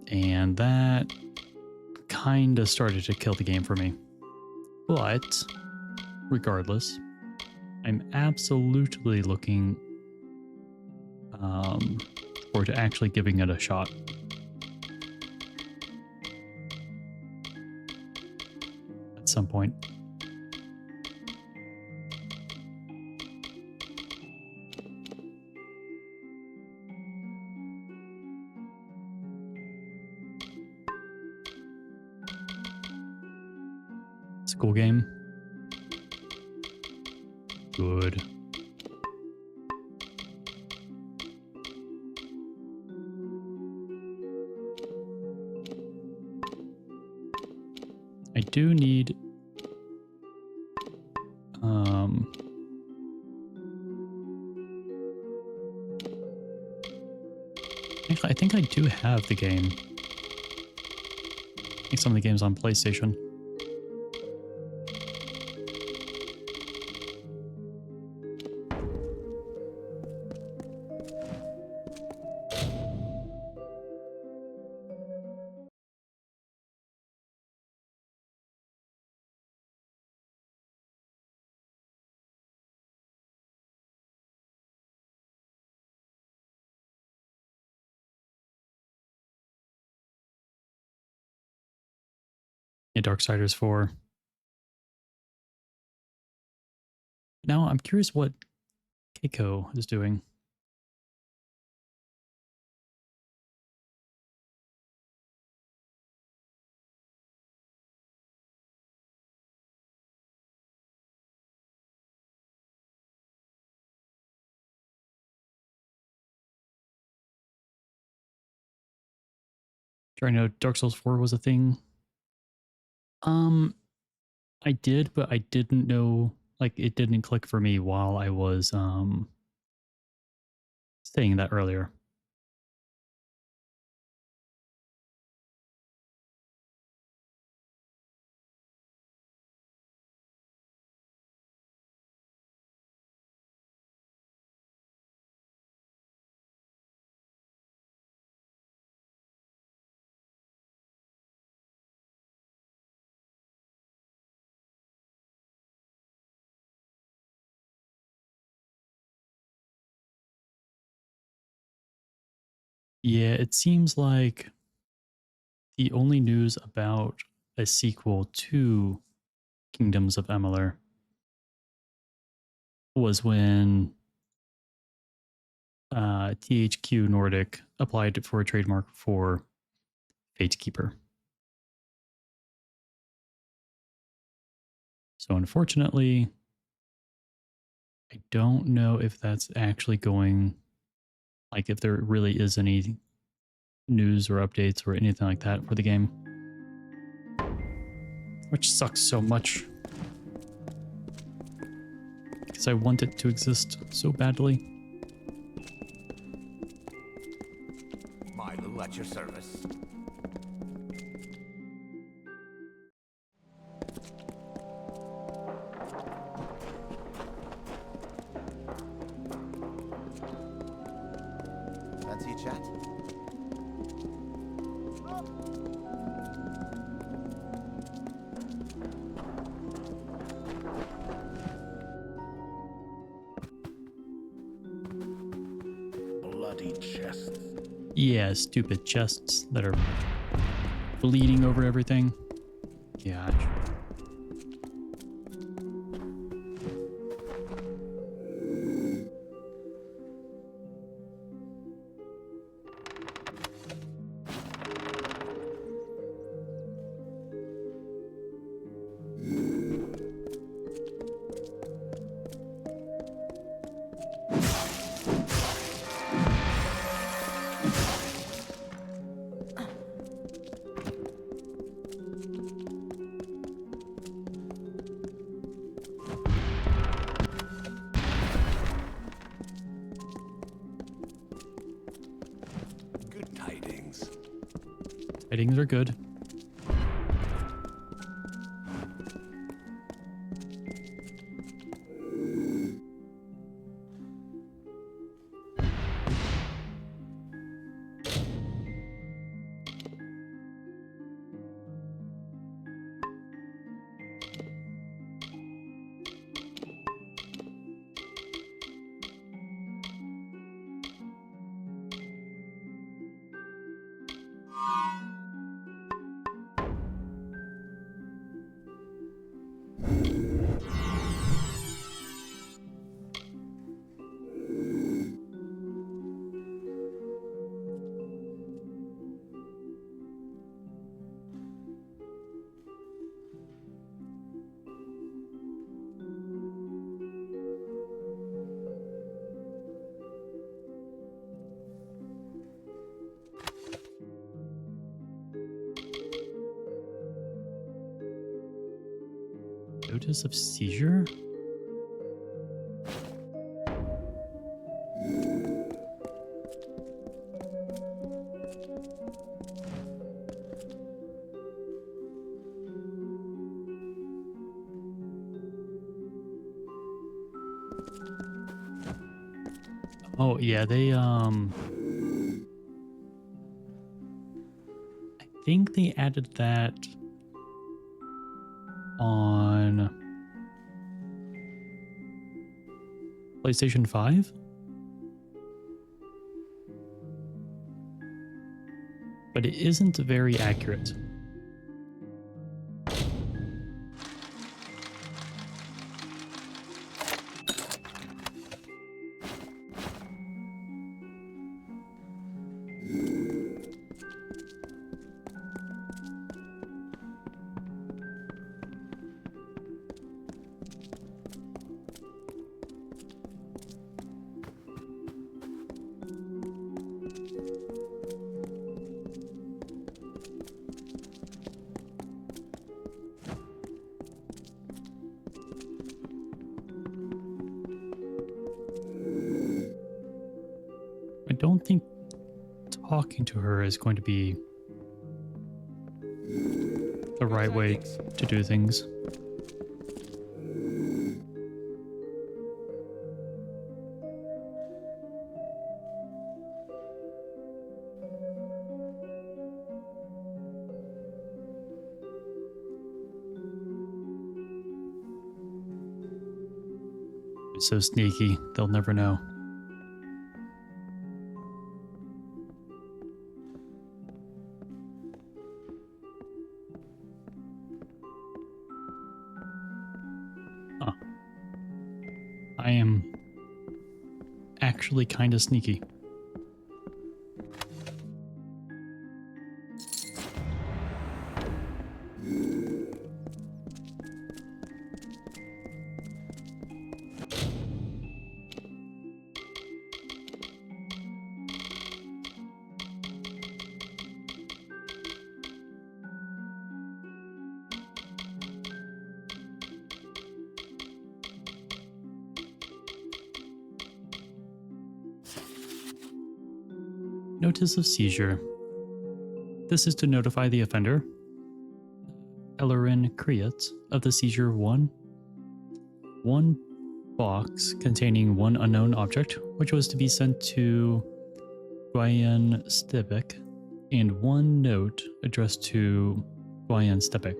And that kind of started to kill the game for me. But regardless, I'm absolutely looking forward to actually giving it a shot. At some point. It's a cool game. Good. I do need actually, I think I do have the game. I think some of the games on PlayStation. Yeah, Darksiders 4. Now I'm curious what Keiko is doing. Do I know Dark Souls 4 was a thing? I did, but I didn't know, like, it didn't click for me while I was saying that earlier. Yeah, it seems like the only news about a sequel to Kingdoms of Amalur was when THQ Nordic applied for a trademark for Fatekeeper. So unfortunately, I don't know if that's actually going, like if there really is any news or updates or anything like that for the game. Which sucks so much. Because I want it to exist so badly. Milo at your service. Fancy a chat? Bloody chests. Yeah, stupid chests that are bleeding over everything. Gosh. Good tidings. Tidings are good. Notice of seizure? Oh, yeah, I think they added that on PlayStation 5? But it isn't very accurate. I don't think talking to her is going to be the right way to do things. It's so sneaky, they'll never know. actually kind of sneaky. Notice of seizure. This is to notify the offender, Ellerin Kriat, of the seizure of one box containing one unknown object, which was to be sent to Gwayan Stebek, and one note addressed to Gwayan Stebek,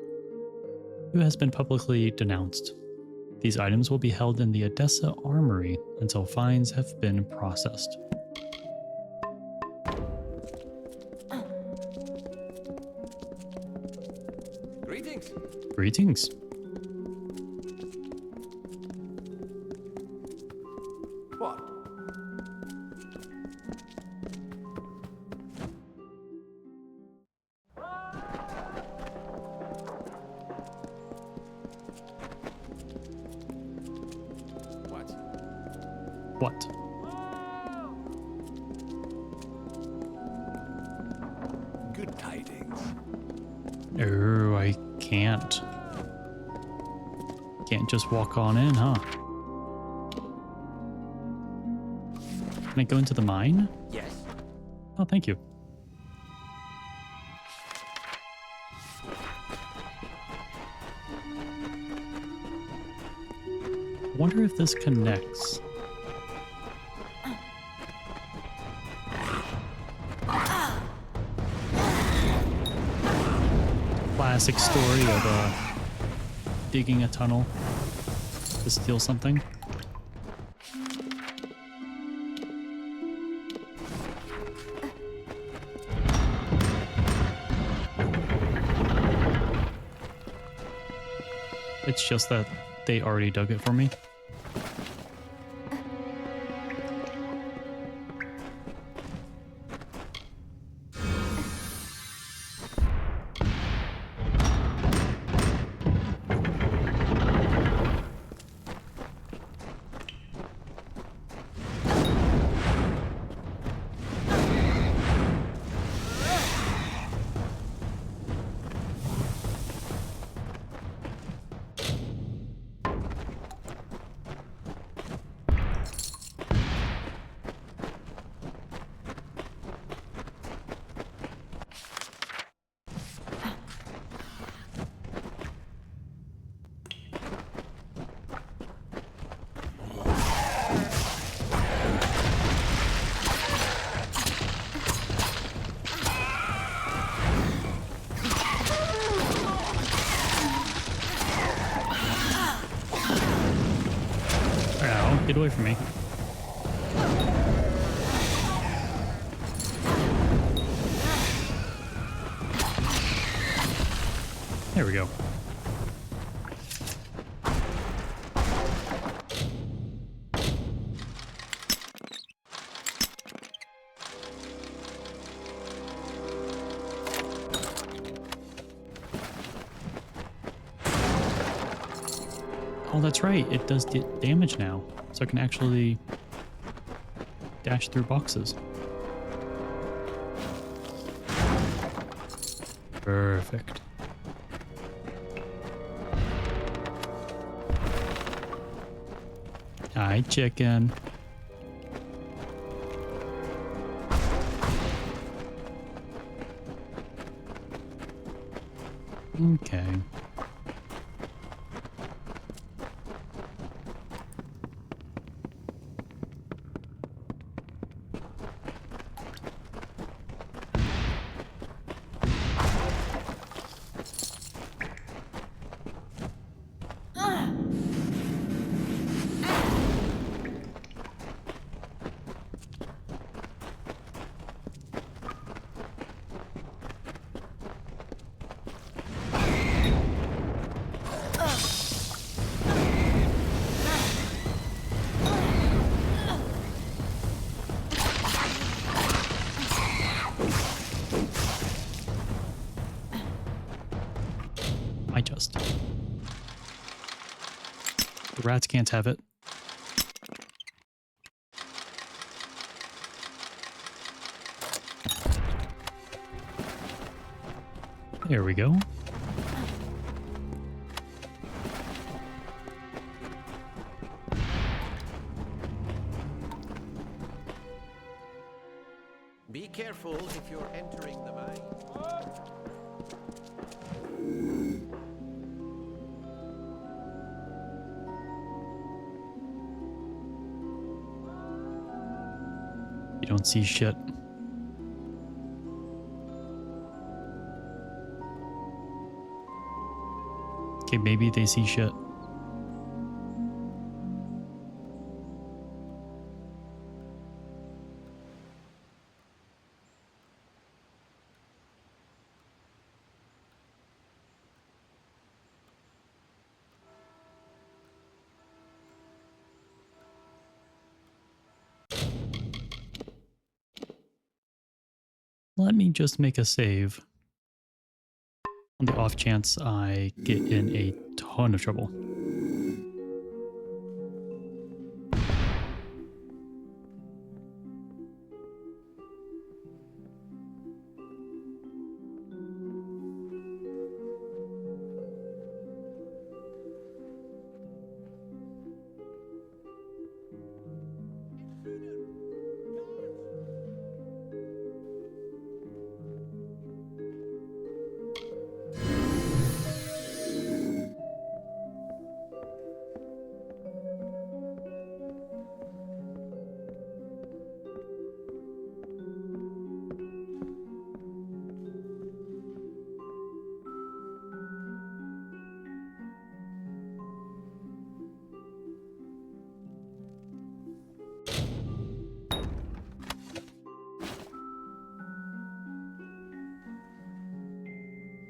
who has been publicly denounced. These items will be held in the Odessa Armory until fines have been processed. Greetings. What? What? Good tidings. Oh, I can't. Can't just walk on in, huh? Can I go into the mine? Yes. Oh, thank you. I wonder if this connects. Classic story of digging a tunnel to steal something. It's just that they already dug it for me. Get away from me. There we go. Oh, that's right. It does damage now. So I can actually dash through boxes. Perfect. Hi, chicken. Okay. Rats can't have it. There we go. Be careful if you're entering the mine. You don't see shit. Okay, maybe they see shit. Let me just make a save on the off chance I get in a ton of trouble.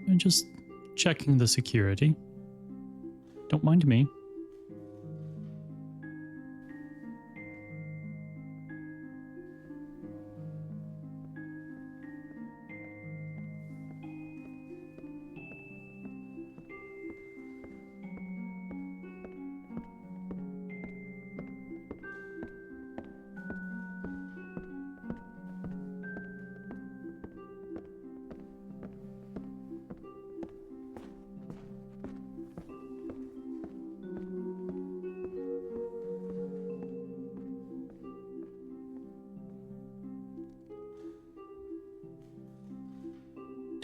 And just checking the security. Don't mind me.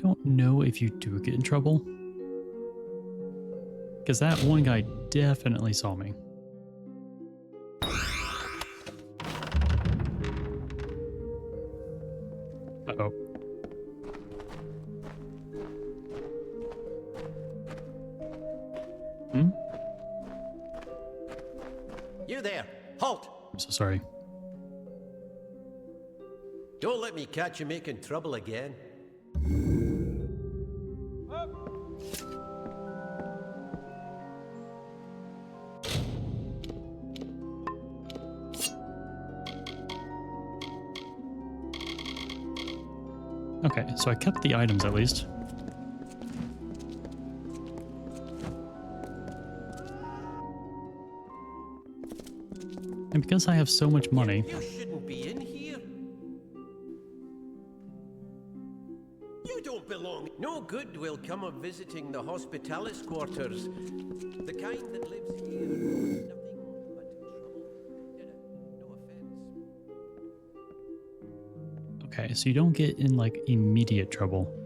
Don't know if you do get in trouble. Because that one guy definitely saw me. Uh-oh. Hmm? You there! Halt! I'm so sorry. Don't let me catch you making trouble again. Okay, so I kept the items at least. And because I have so much money, You shouldn't be in here. You don't belong. No good will come of visiting the hospitalis quarters. The kind that lives here. Nothing but trouble. No offense. okay, so you don't get in like immediate trouble.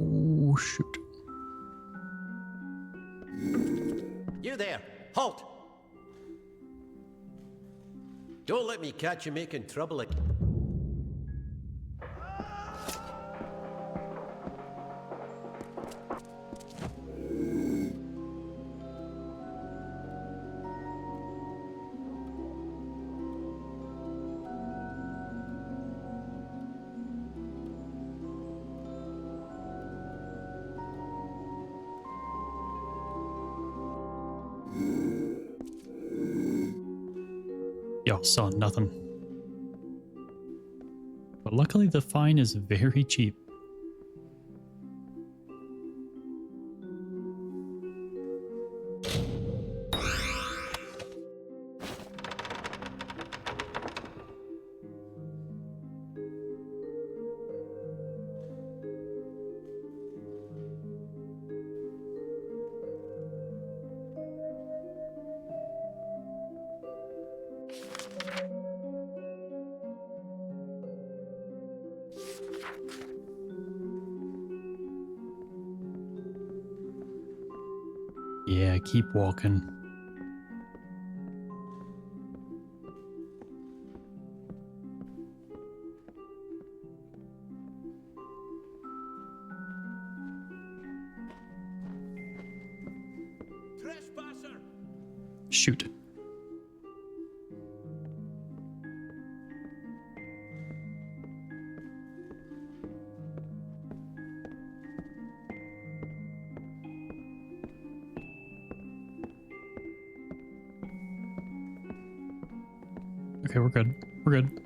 Oh, shoot. You there! Halt! Don't let me catch you making trouble again. Saw nothing. But luckily the fine is very cheap. Yeah, keep walking. Shoot. Okay, we're good. We're good.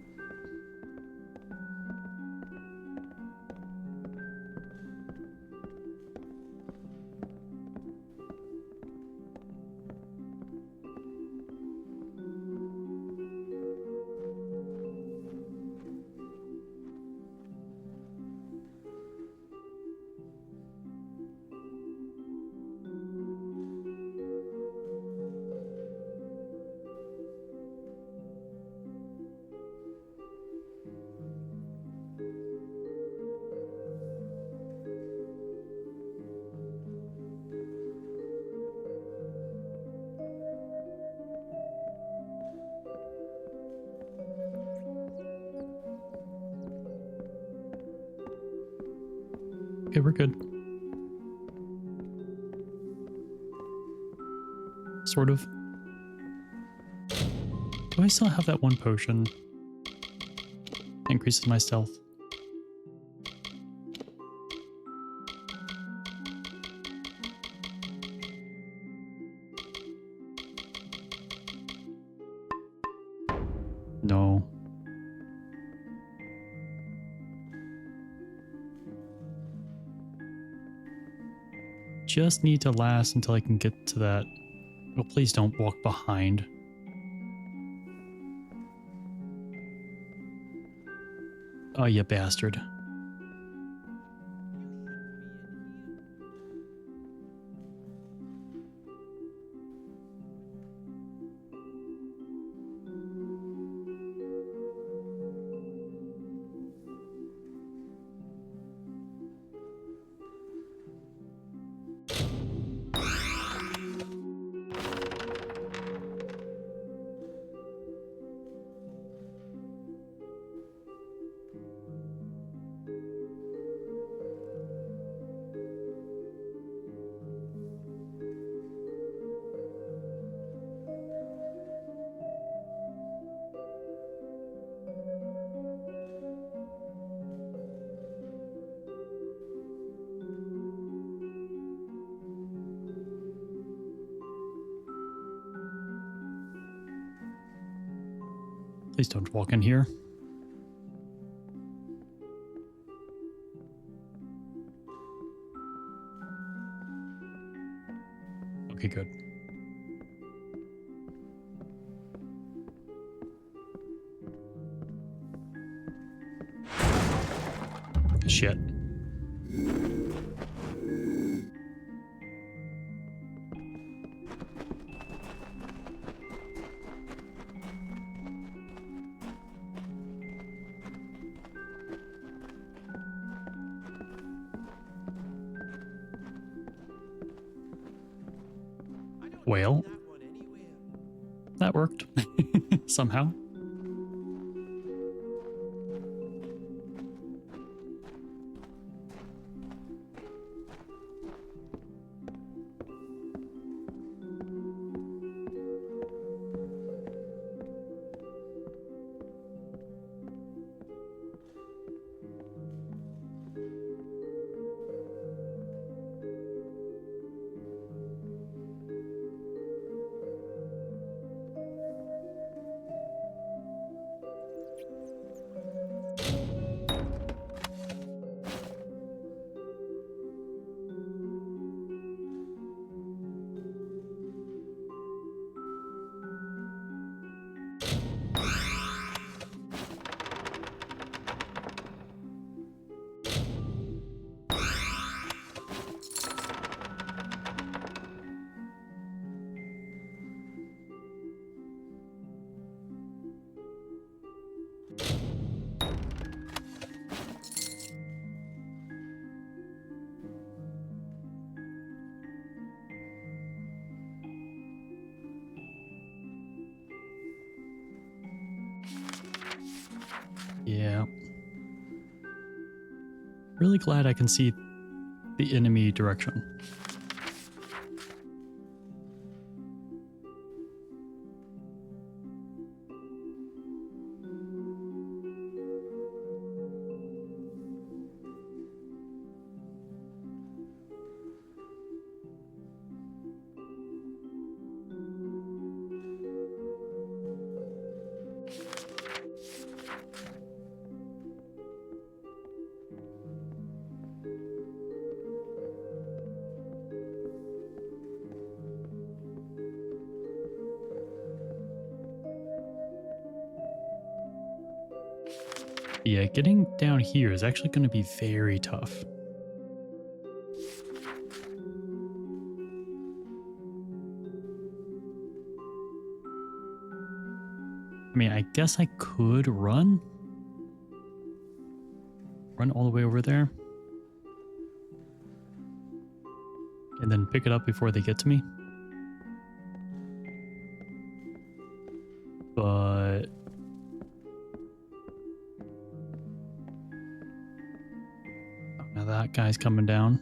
Okay, we're good. Sort of. Do I still have that one potion? Increases my stealth. No. Just need to last until I can get to that. Oh, please don't walk behind. Oh, you bastard. Please don't walk in here. Okay, good. Shit. Well, that worked somehow. Yeah. Really glad I can see the enemy direction. Yeah, getting down here is actually going to be very tough. I mean, I guess I could run all the way over there and then pick it up before they get to me. But now that guy's coming down.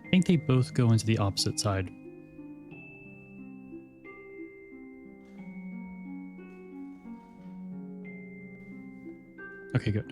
I think they both go into the opposite side. Okay, good.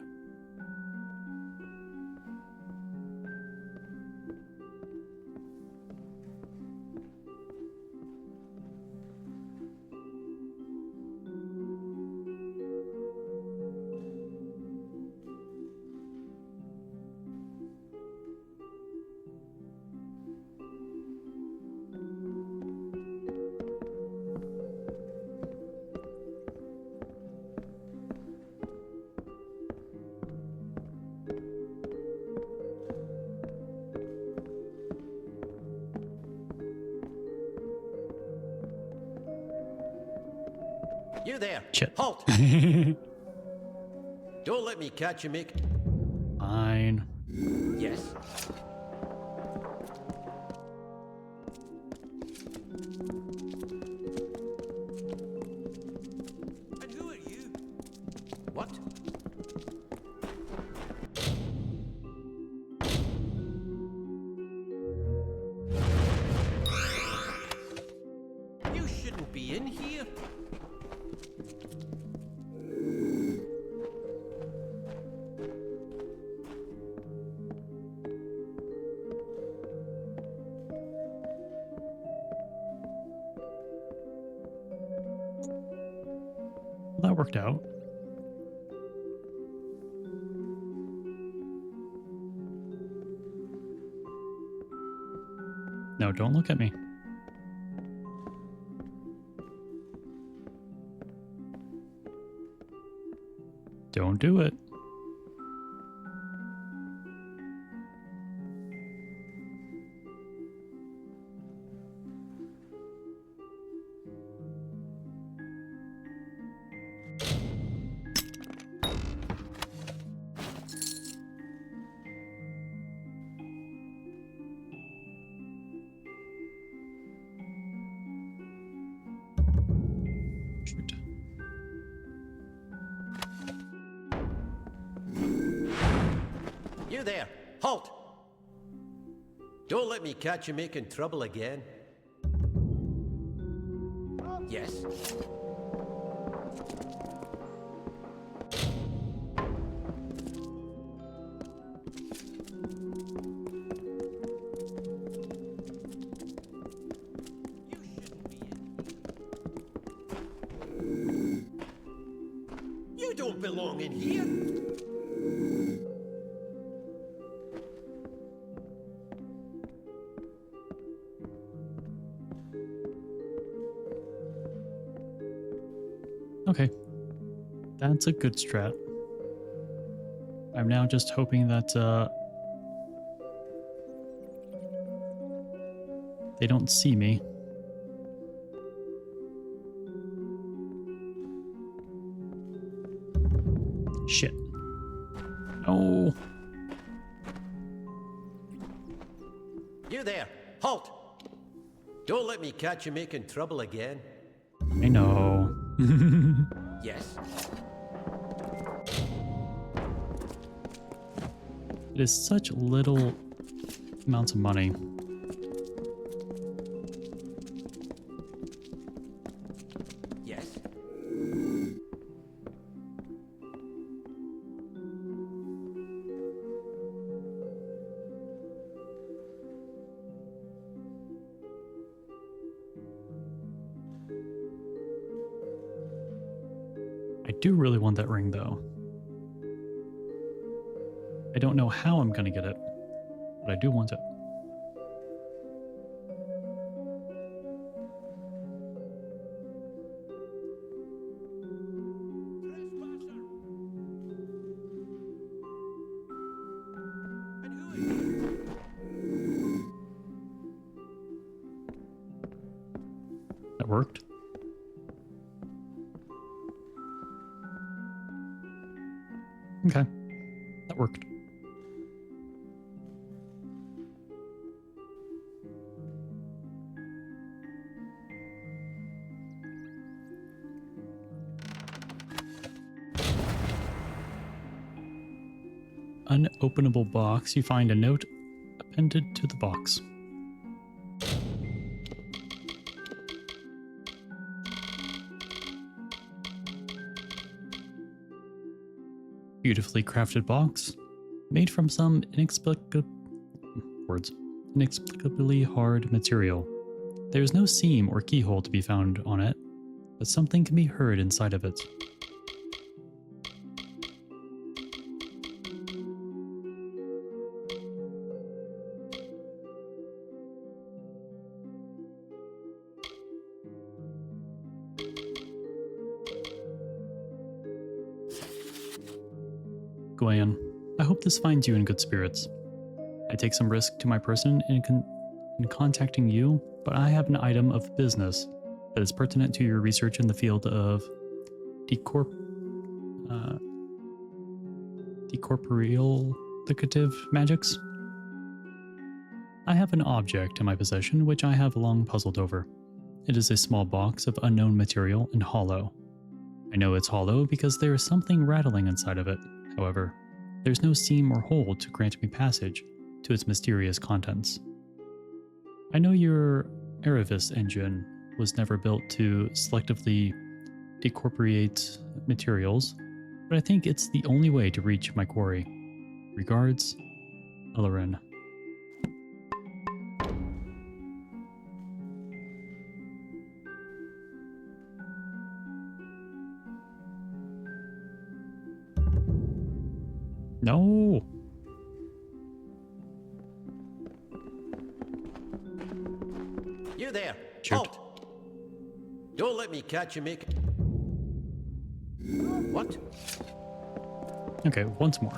You there! Shit. Halt! Don't let me catch you, Mick. Fine. Yes. And who are you? What? You shouldn't be in here. That worked out. No, don't look at me. Don't do it. Shoot. You there! Halt! Don't let me catch you making trouble again. Yes. You don't belong in here. Okay. That's a good strat. I'm now just hoping that they don't see me. Shit. No. You there! Halt! Don't let me catch you making trouble again. I know. Yes. It is such little amounts of money. Yes. I do really want that ring, though. I don't know how I'm going to get it, but I do want it. That worked. Okay, that worked. Unopenable box. You find a note appended to the box. Beautifully crafted box, made from some inexplicably hard material. There is no seam or keyhole to be found on it, but something can be heard inside of it. Gwen, I hope this finds you in good spirits. I take some risk to my person in contacting you, but I have an item of business that is pertinent to your research in the field of decorporealicative magics. I have an object in my possession which I have long puzzled over. It is a small box of unknown material and hollow. I know it's hollow because there is something rattling inside of it. However, there's no seam or hole to grant me passage to its mysterious contents. I know your Erevis engine was never built to selectively decorporate materials, but I think it's the only way to reach my quarry. Regards, Alarin. No! You there! Shoot. Halt! Don't let me catch you make... What? Okay, once more.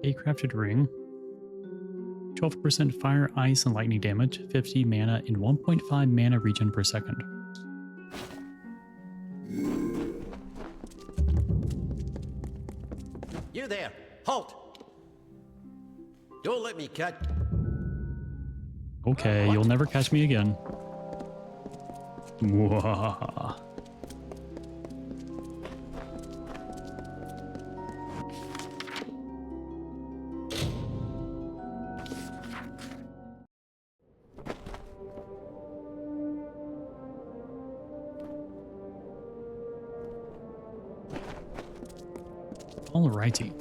A crafted ring. 12% fire, ice, and lightning damage. 50 mana in 1.5 mana regen per second. You there! Halt! Don't let me catch... Okay, you'll never catch me again. Mwah. Alrighty.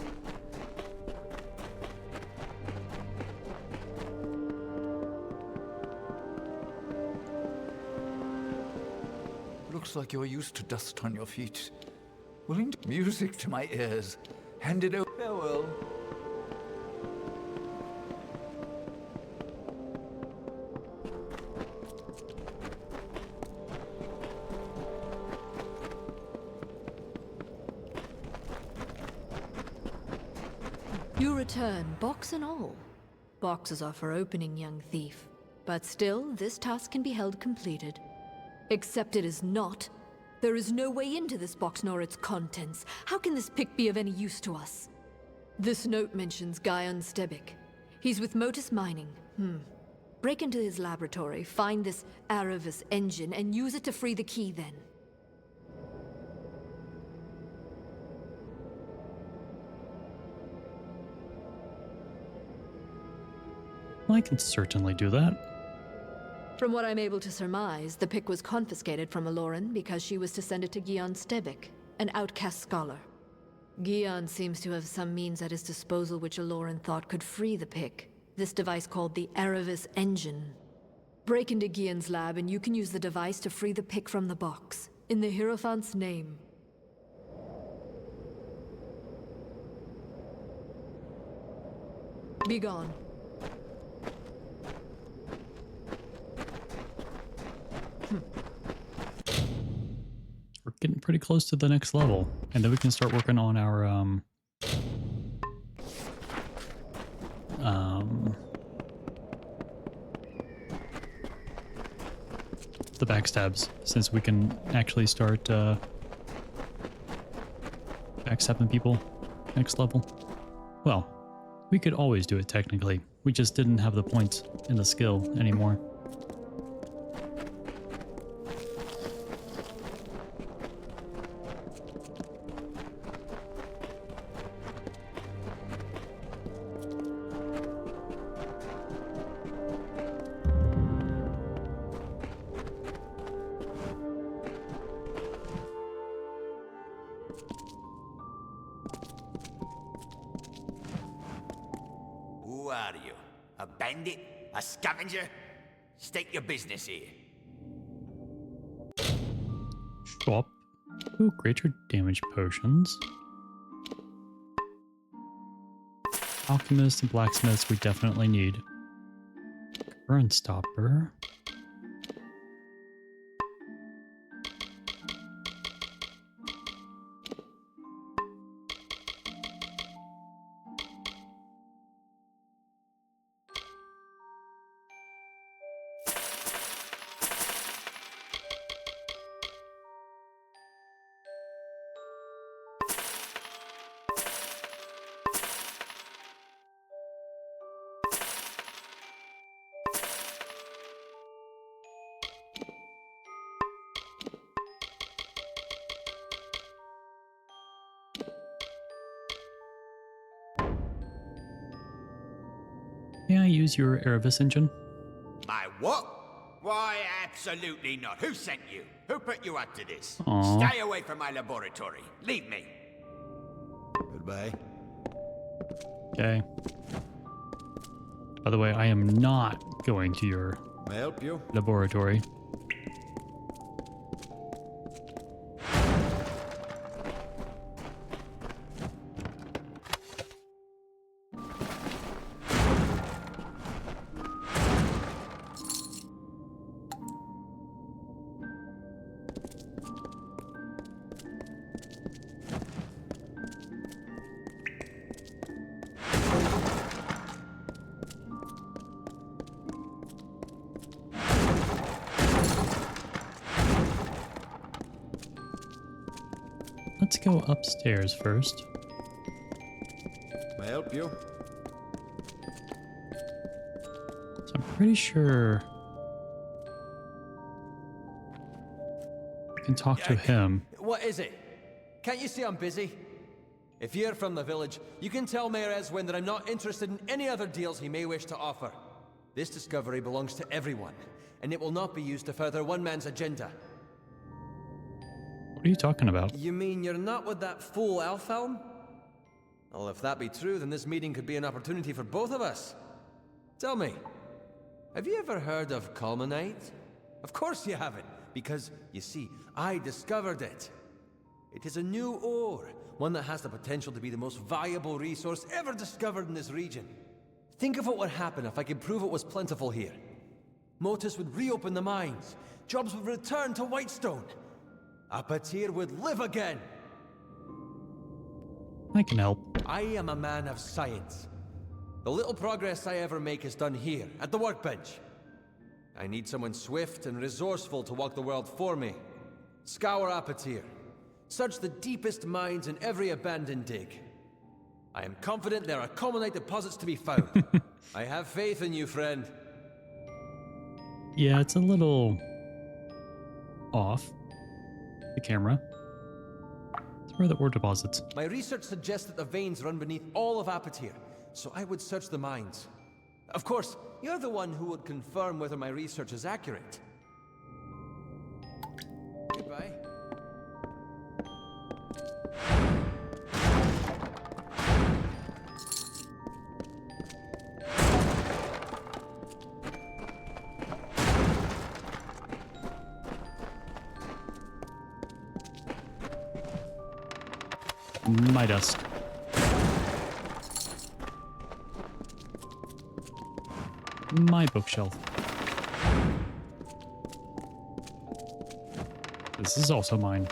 Looks like you're used to dust on your feet. Willing to music to my ears. Hand it over. Farewell. You return, box and all. Boxes are for opening, young thief. But still, this task can be held completed. Except it is not. There is no way into this box nor its contents. How can this pick be of any use to us? This note mentions Guyon Stebic. He's with Motus Mining. Break into his laboratory, find this Aravis engine, and use it to free the key then. Well, I can certainly do that. From what I'm able to surmise, the pick was confiscated from Aloran because she was to send it to Guyon Stebic, an outcast scholar. Guyon seems to have some means at his disposal which Aloran thought could free the pick. This device called the Aravis engine. Break into Guyon's lab and you can use the device to free the pick from the box. In the Hierophant's name. Be gone. We're getting pretty close to the next level. And then we can start working on our, the backstabs, since we can actually start, backstabbing people next level. Well, we could always do it technically. We just didn't have the points in the skill anymore. Who are you? A bandit? A scavenger? State your business here. Swap. Ooh, greater damage potions. Alchemists and blacksmiths we definitely need. Burn stopper. May I use your Aravis engine? My what? Why, absolutely not. Who sent you? Who put you up to this? Aww. Stay away from my laboratory. Leave me. Goodbye. Okay. By the way, I am not going to your May I help you? laboratory. Let's go upstairs first. May I help you? So I'm pretty sure I can talk to him. What is it? Can't you see I'm busy? If you're from the village, you can tell Mayor Eswin that I'm not interested in any other deals he may wish to offer. This discovery belongs to everyone, and it will not be used to further one man's agenda. What are you talking about? You mean you're not with that fool Elfhelm? Well, if that be true, then this meeting could be an opportunity for both of us. Tell me, have you ever heard of Culminite? Of course you haven't, because, you see, I discovered it. It is a new ore, one that has the potential to be the most valuable resource ever discovered in this region. Think of what would happen if I could prove it was plentiful here. Motus would reopen the mines, jobs would return to Whitestone. Apatir would live again! I can help. I am a man of science. The little progress I ever make is done here, at the workbench. I need someone swift and resourceful to walk the world for me. Scour Apatir. Search the deepest mines in every abandoned dig. I am confident there are commonite deposits to be found. I have faith in you, friend. Yeah, it's a little off, the camera. Where are the ore deposits? My research suggests that the veins run beneath all of Apatir, so I would search the mines. Of course, you're the one who would confirm whether my research is accurate. Goodbye. My dust. My bookshelf. This is also mine.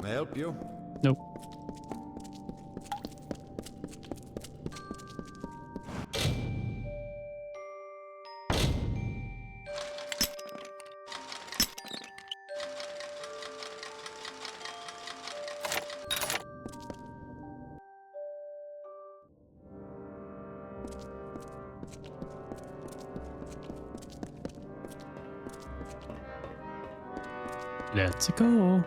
May I help you? Nope. Let's go.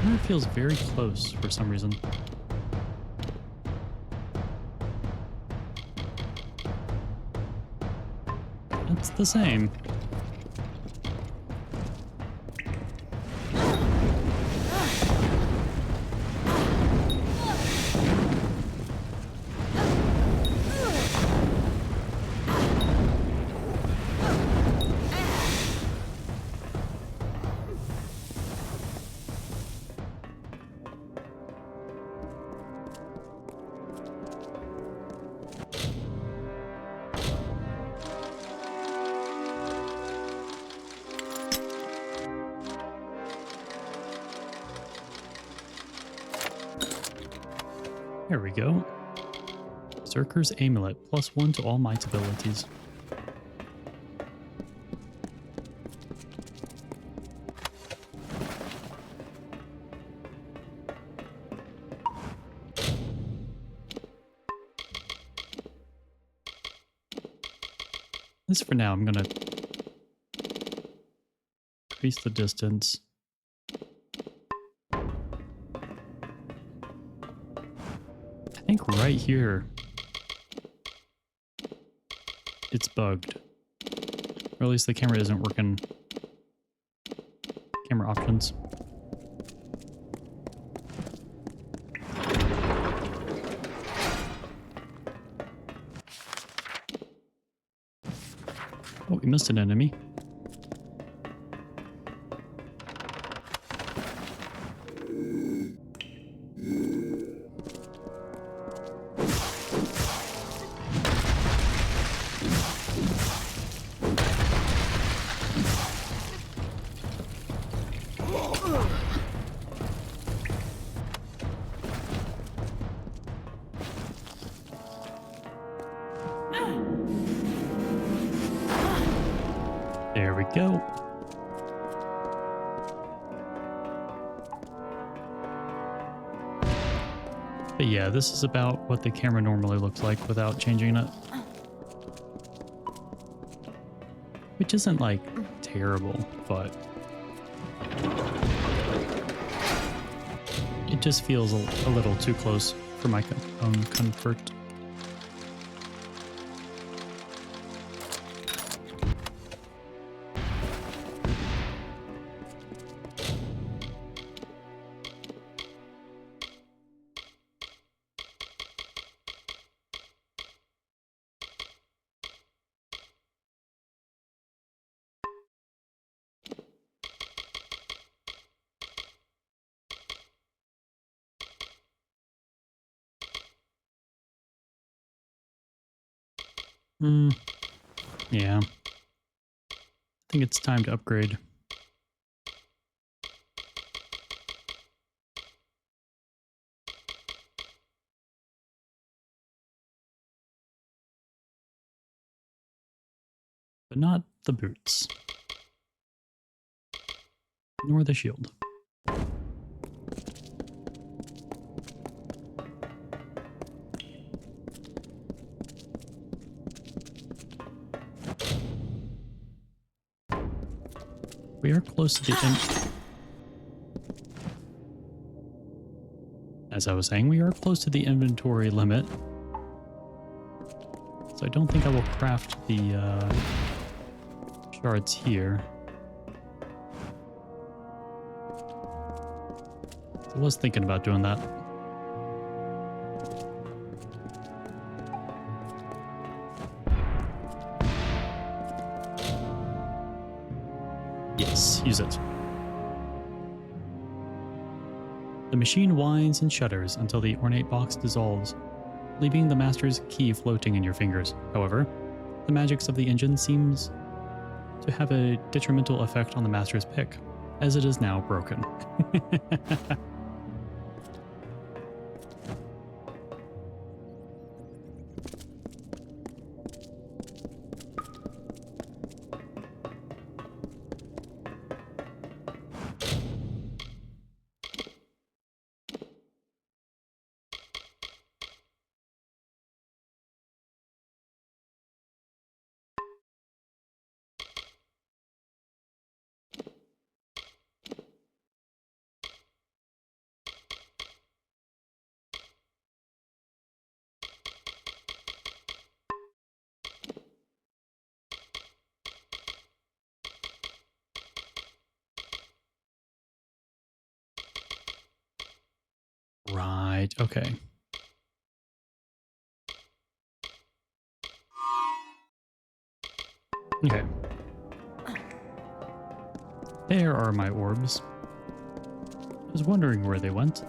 It feels very close for some reason. It's the same. There we go. Berserker's Amulet, +1 to all might abilities. At least for now, I'm gonna increase the distance. I think right here, it's bugged. Or at least the camera isn't working. Camera options. Oh, we missed an enemy. There we go. But yeah, this is about what the camera normally looks like without changing it. Which isn't like terrible, but it just feels a little too close for my own comfort. Yeah. I think it's time to upgrade. But not the boots. Nor the shield. We are close to the end. As I was saying, we are close to the inventory limit. So I don't think I will craft the shards here. I was thinking about doing that. Yes, use it. The machine whines and shudders until the ornate box dissolves, leaving the master's key floating in your fingers. However, the magics of the engine seems to have a detrimental effect on the master's pick, as it is now broken. Right, okay. Okay. There are my orbs. I was wondering where they went.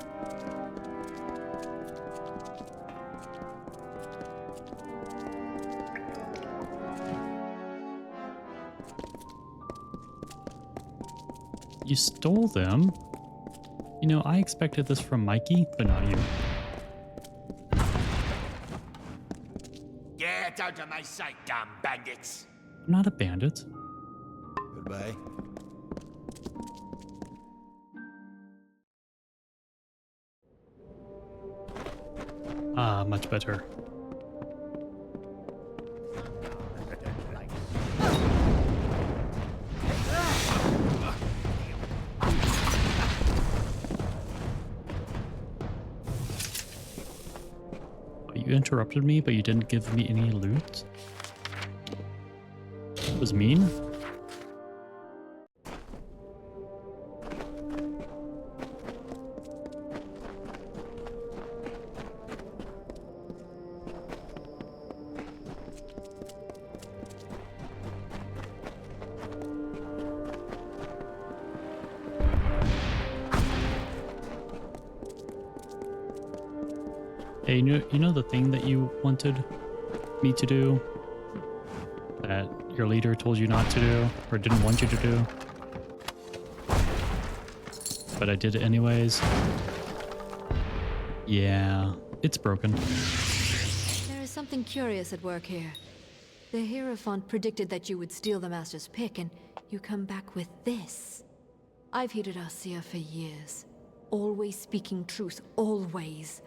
You stole them? You know, I expected this from Mikey, but not you. Get out of my sight, damn bandits! I'm not a bandit. Goodbye. Ah, much better. You interrupted me, but you didn't give me any loot? That was mean. Hey, you know the thing that you wanted me to do? That your leader told you not to do, or didn't want you to do? But I did it anyways. Yeah, it's broken. There is something curious at work here. The Hierophant predicted that you would steal the Master's pick, and you come back with this. I've hated Arcia for years. Always speaking truth, always.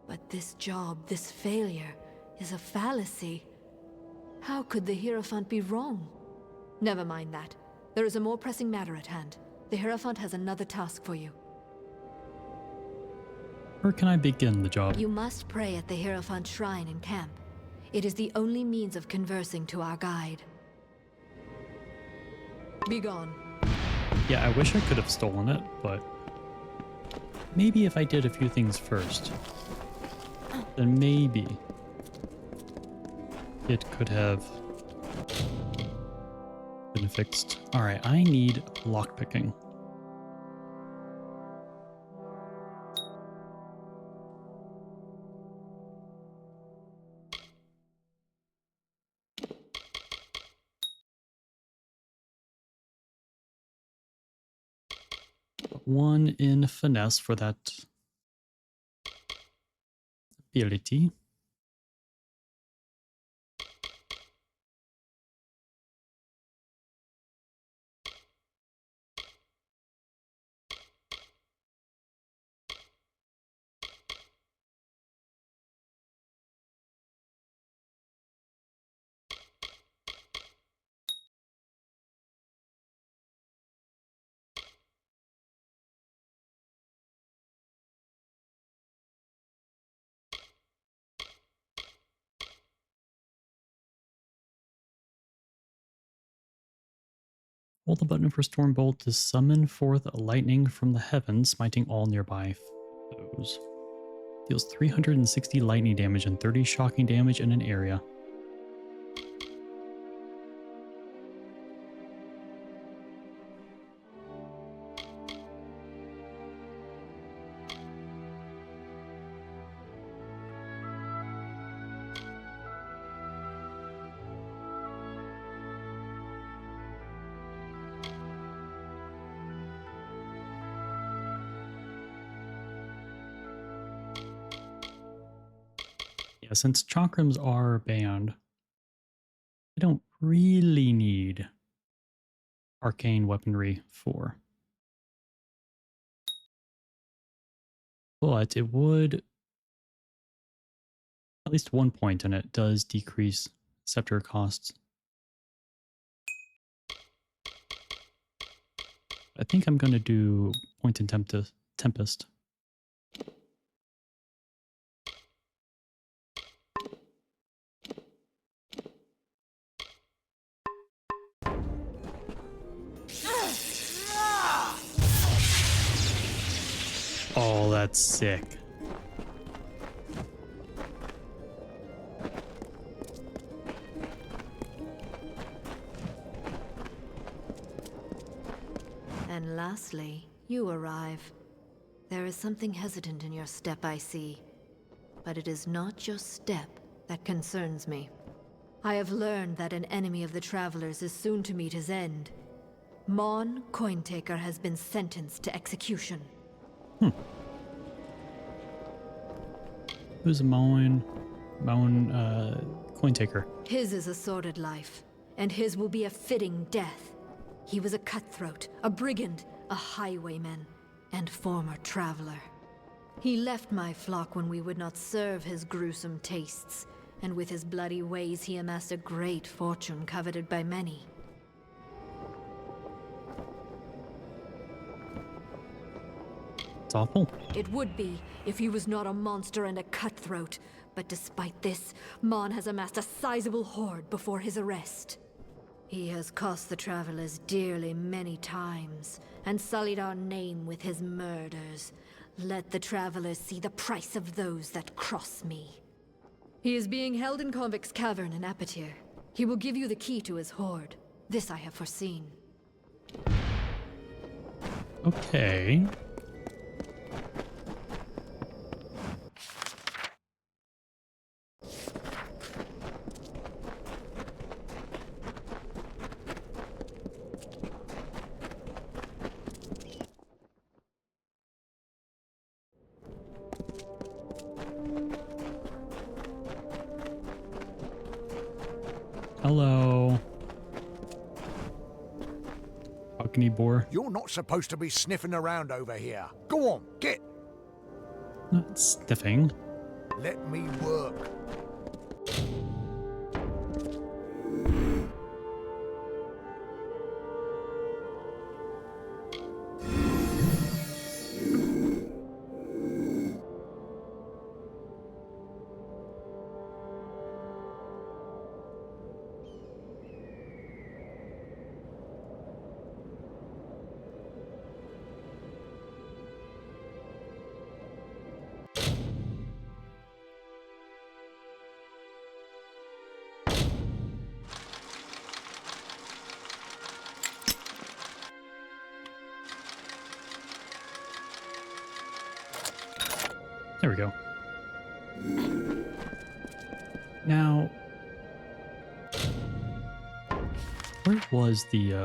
But this job, this failure, is a fallacy. How could the Hierophant be wrong? Never mind that. There is a more pressing matter at hand. The Hierophant has another task for you. Where can I begin the job? You must pray at the Hierophant shrine in camp. It is the only means of conversing to our guide. Be gone. Yeah, I wish I could have stolen it, but maybe if I did a few things first, then maybe it could have been fixed. All right, I need lockpicking. 1 in finesse for that ability. Hold the button for Stormbolt to summon forth lightning from the heavens, smiting all nearby foes. Deals 360 lightning damage and 30 shocking damage in an area. Yeah, since chakrams are banned, I don't really need arcane weaponry for. But it would, at least 1 point, and it does decrease scepter costs. I think I'm going to do point in Tempest. Oh, that's sick. And lastly, you arrive. There is something hesitant in your step, I see. But it is not your step that concerns me. I have learned that an enemy of the Travelers is soon to meet his end. Mon Cointaker has been sentenced to execution. Who's Mon Cointaker? His is a sordid life, and his will be a fitting death. He was a cutthroat, a brigand, a highwayman, and former traveler. He left my flock when we would not serve his gruesome tastes, and with his bloody ways he amassed a great fortune coveted by many. It's awful. It would be if he was not a monster and a cutthroat, but despite this, Mon has amassed a sizable hoard before his arrest. He has cost the Travelers dearly many times, and sullied our name with his murders. Let the Travelers see the price of those that cross me. He is being held in Convict's Cavern in Apatir. He will give you the key to his hoard. This I have foreseen. Okay. Hello. Balcony boar. You're not supposed to be sniffing around over here. Go on, get. Not sniffing. Let me work. There we go. Now, where was the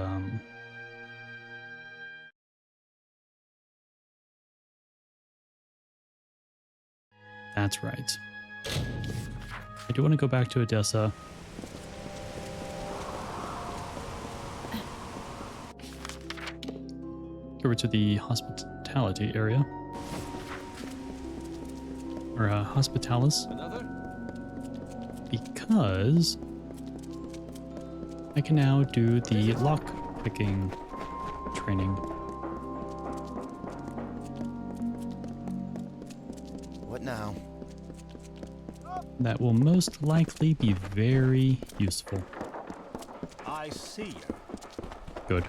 That's right. I do want to go back to Odessa. Go over to the hospitality area. Or Hospitalis. Because I can now do the lock picking training. What now? That will most likely be very useful. I see you. Good.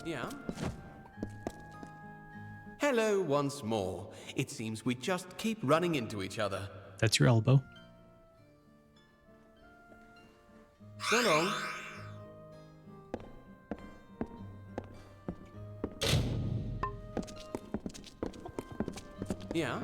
Yeah? Hello once more. It seems we just keep running into each other. That's your elbow. So long. Yeah?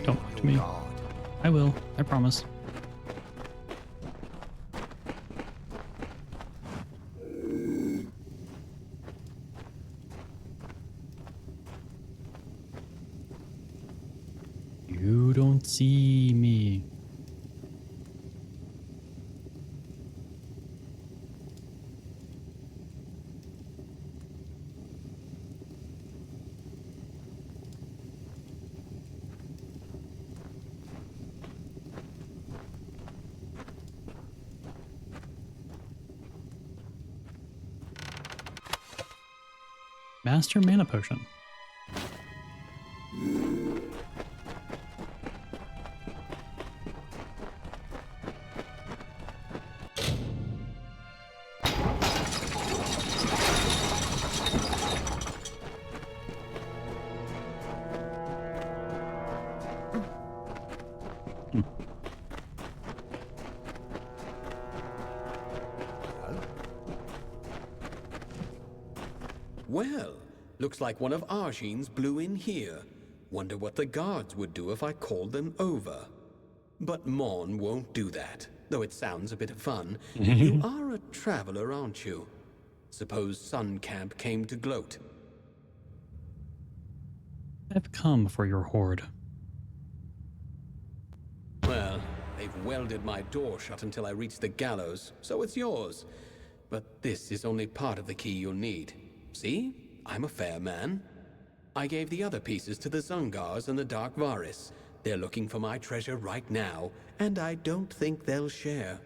Don't talk to me. I will. I promise. You don't see me. Master Mana Potion. Well, looks like one of Arjean's blew in here. Wonder what the guards would do if I called them over. But Mon won't do that, though it sounds a bit of fun. You are a traveler, aren't you? Suppose Sun Camp came to gloat. I've come for your horde. Well, they've welded my door shut until I reach the gallows, so it's yours. But this is only part of the key you'll need. See? I'm a fair man. I gave the other pieces to the Zungars and the Dark Varis. They're looking for my treasure right now, and I don't think they'll share.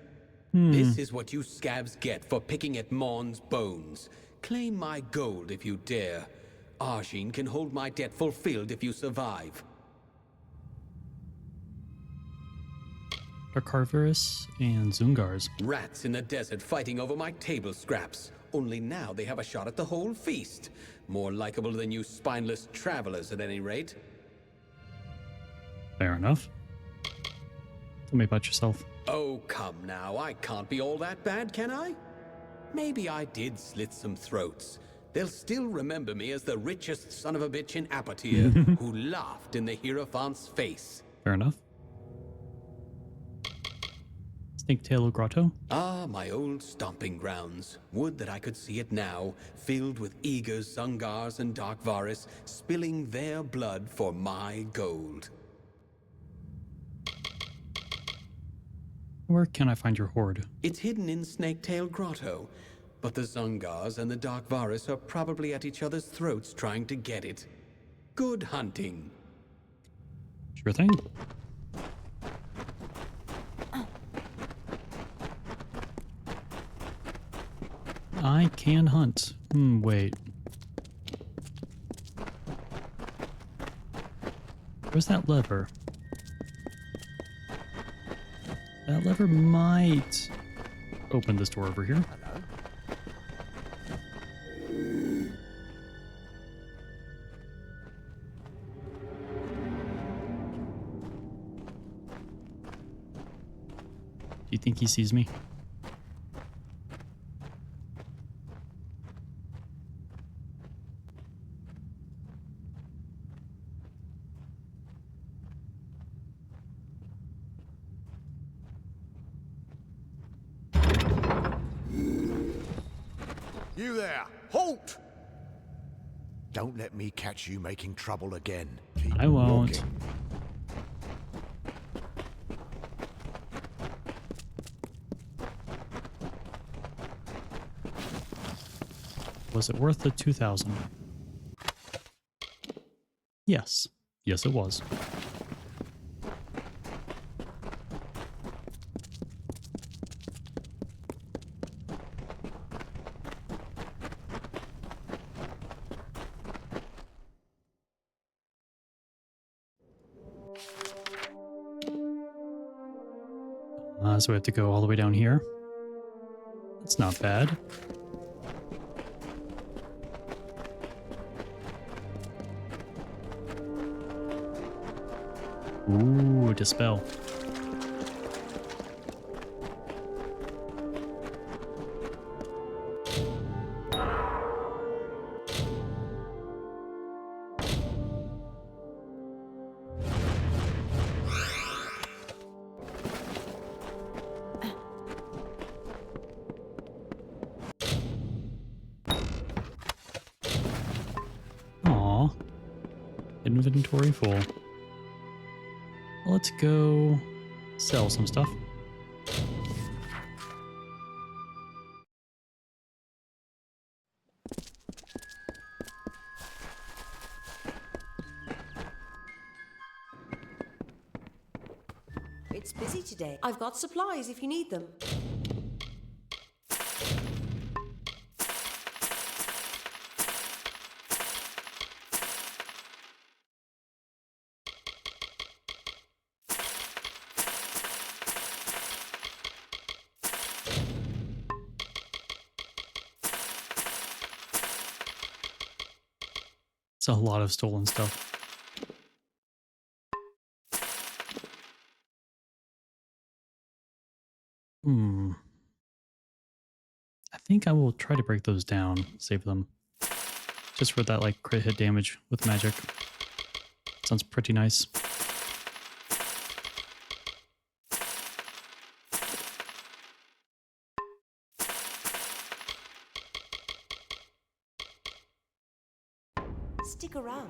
This is what you scabs get for picking at Mon's bones. Claim my gold if you dare. Arjean can hold my debt fulfilled if you survive. Darkarvaris and Zungars. Rats in the desert fighting over my table scraps. Only now they have a shot at the whole feast. More likable than you spineless travelers at any rate. Fair enough. Tell me about yourself. Oh, come now. I can't be all that bad, can I? Maybe I did slit some throats. They'll still remember me as the richest son of a bitch in Apatir who laughed in the Hierophant's face. Fair enough. Snaketail Grotto. Ah, my old stomping grounds. Would that I could see it now, filled with eager Zungars and Dark Varis, spilling their blood for my gold. Where can I find your hoard? It's hidden in Snaketail Grotto, but the Zungars and the Dark Varis are probably at each other's throats trying to get it. Good hunting. Sure thing. I can hunt. Wait. Where's that lever? That lever might open this door over here. Do you think he sees me? You there! Halt! Don't let me catch you making trouble again. Keep I won't. walking. Was it worth the 2,000? Yes. Yes, it was. So we have to go all the way down here. That's not bad. Ooh, dispel. Aw. Inventory full. Let's go sell some stuff. It's busy today. I've got supplies if you need them. It's a lot of stolen stuff. I think I will try to break those down, save them. Just for that, like, crit hit damage with magic. Sounds pretty nice. Stick around.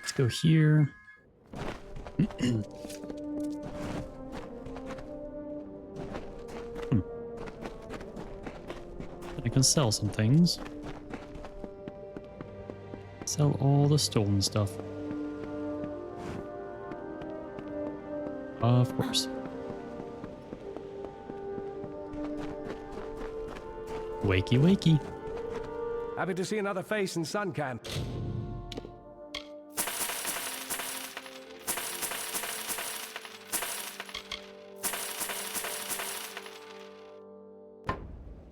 Let's go here. I can sell some things. Sell all the stolen stuff. Of course. Wakey, wakey. Happy to see another face in Sun Camp.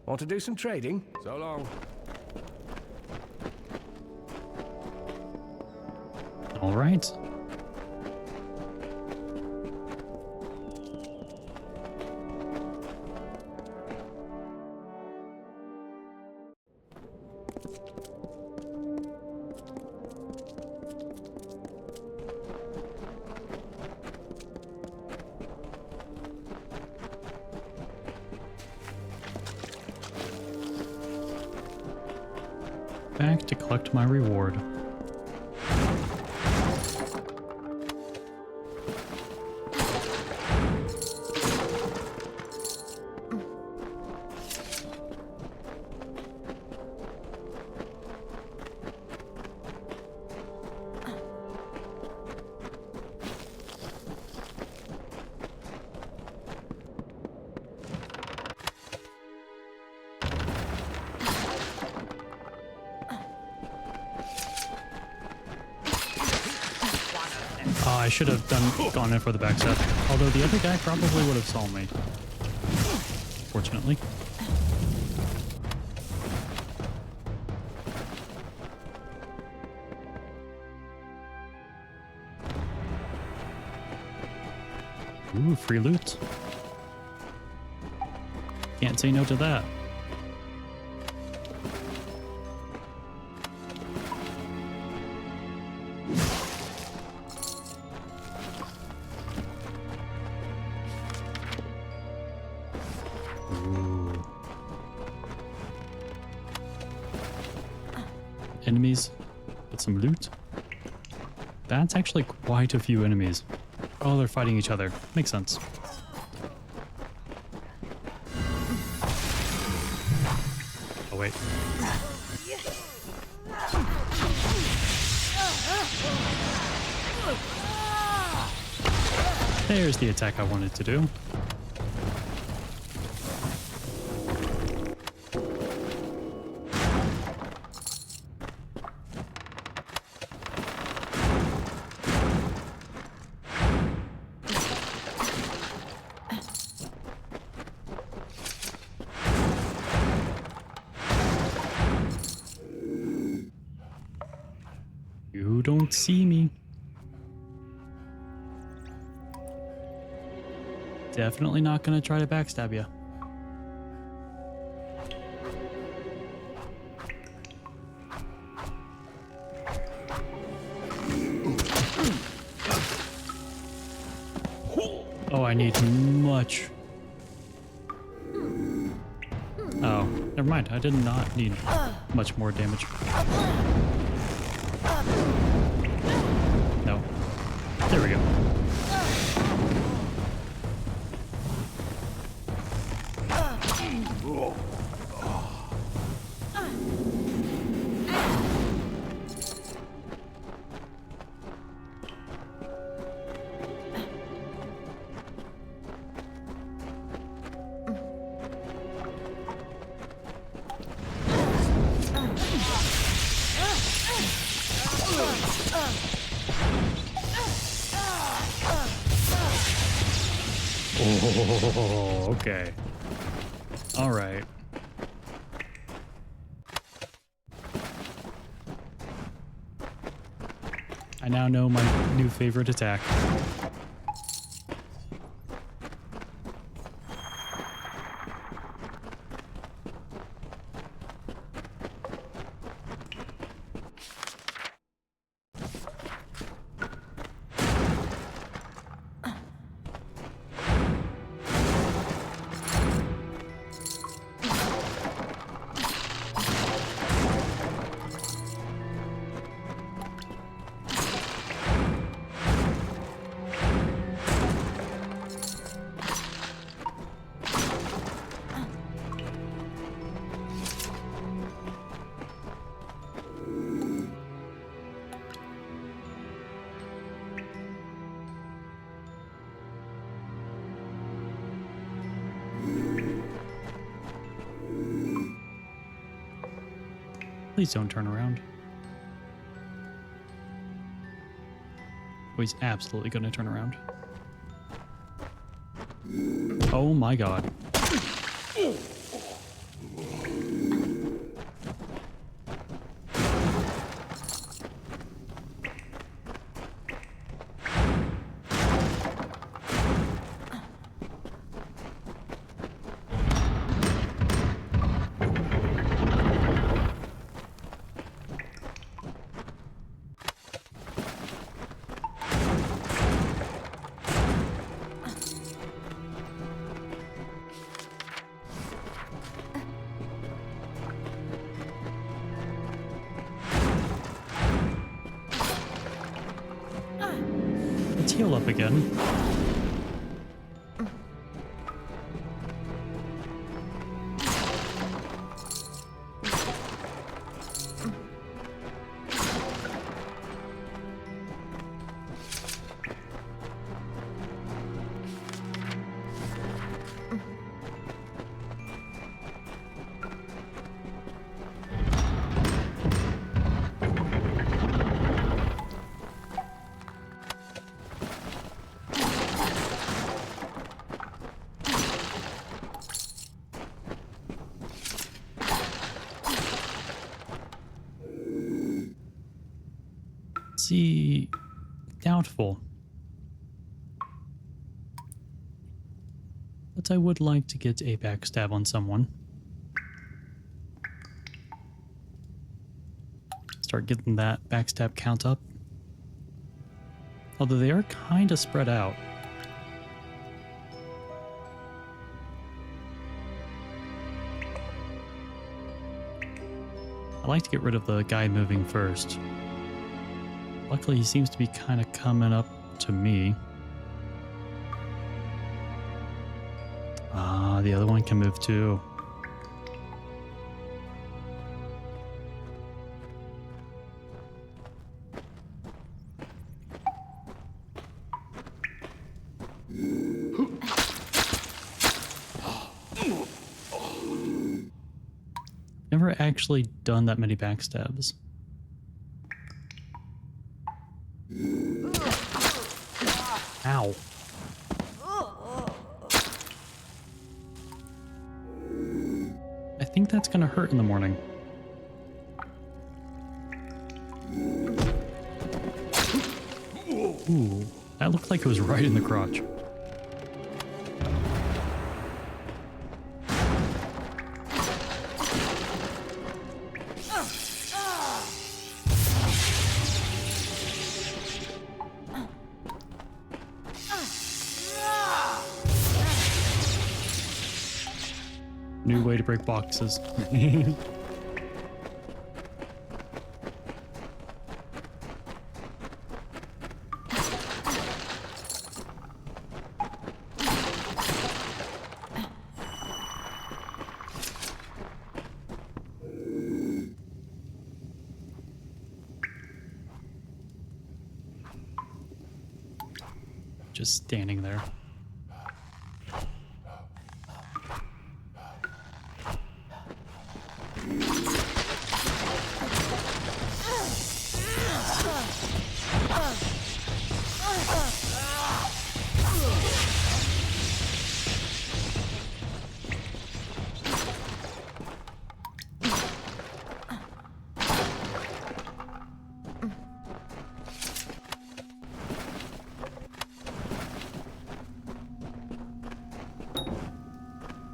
Want to do some trading? So long. All right. Back to collect my reward. I should have gone in for the backstab. Although the other guy probably would have saw me. Fortunately. Ooh, free loot. Can't say no to that. Ooh. Enemies with some loot. That's actually quite a few enemies. Oh, they're fighting each other. Makes sense. Oh, wait. There's the attack I wanted to do. You don't see me. Definitely not gonna try to backstab you. Oh, I need much. Oh, never mind. I did not need much more damage. No. There we go. Oh, okay. All right. I now know my new favorite attack. Please don't turn around. Oh, he's absolutely going to turn around. Oh my god. Let's heal up again. see, doubtful. But I would like to get a backstab on someone. Start getting that backstab count up. Although they are kind of spread out. I like to get rid of the guy moving first. Luckily, he seems to be kind of coming up to me. Ah, the other one can move too. Never actually done that many backstabs. Ow. I think that's gonna hurt in the morning. Ooh, that looked like it was right in the crotch. New way to break boxes. Just standing there.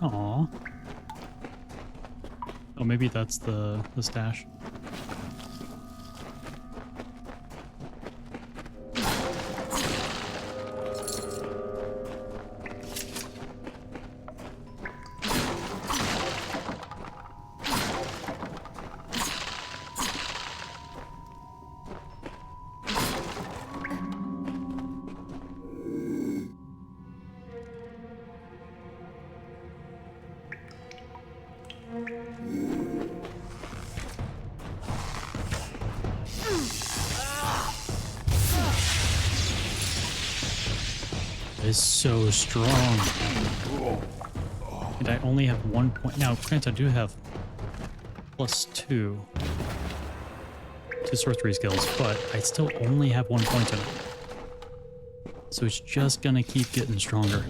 Aww. Oh, maybe that's the stash. Is so strong. And I only have 1 point. Now, granted, I do have +2 to sorcery skills, but I still only have 1 point in it. So it's just gonna keep getting stronger.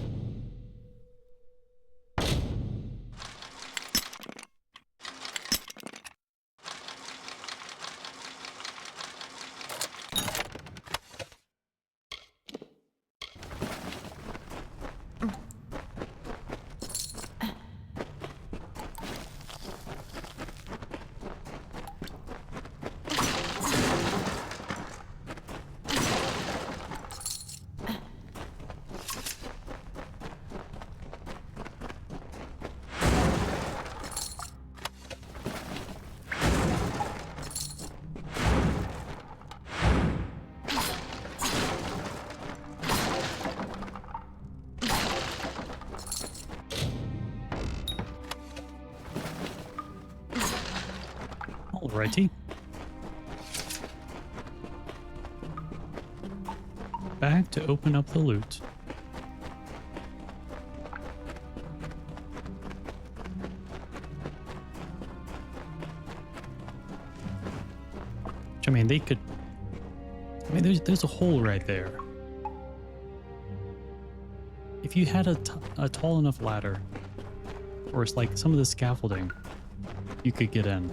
Alrighty. Back to open up the loot. Which, I mean, they could... I mean, there's a hole right there. If you had a tall enough ladder, or it's like some of the scaffolding, you could get in.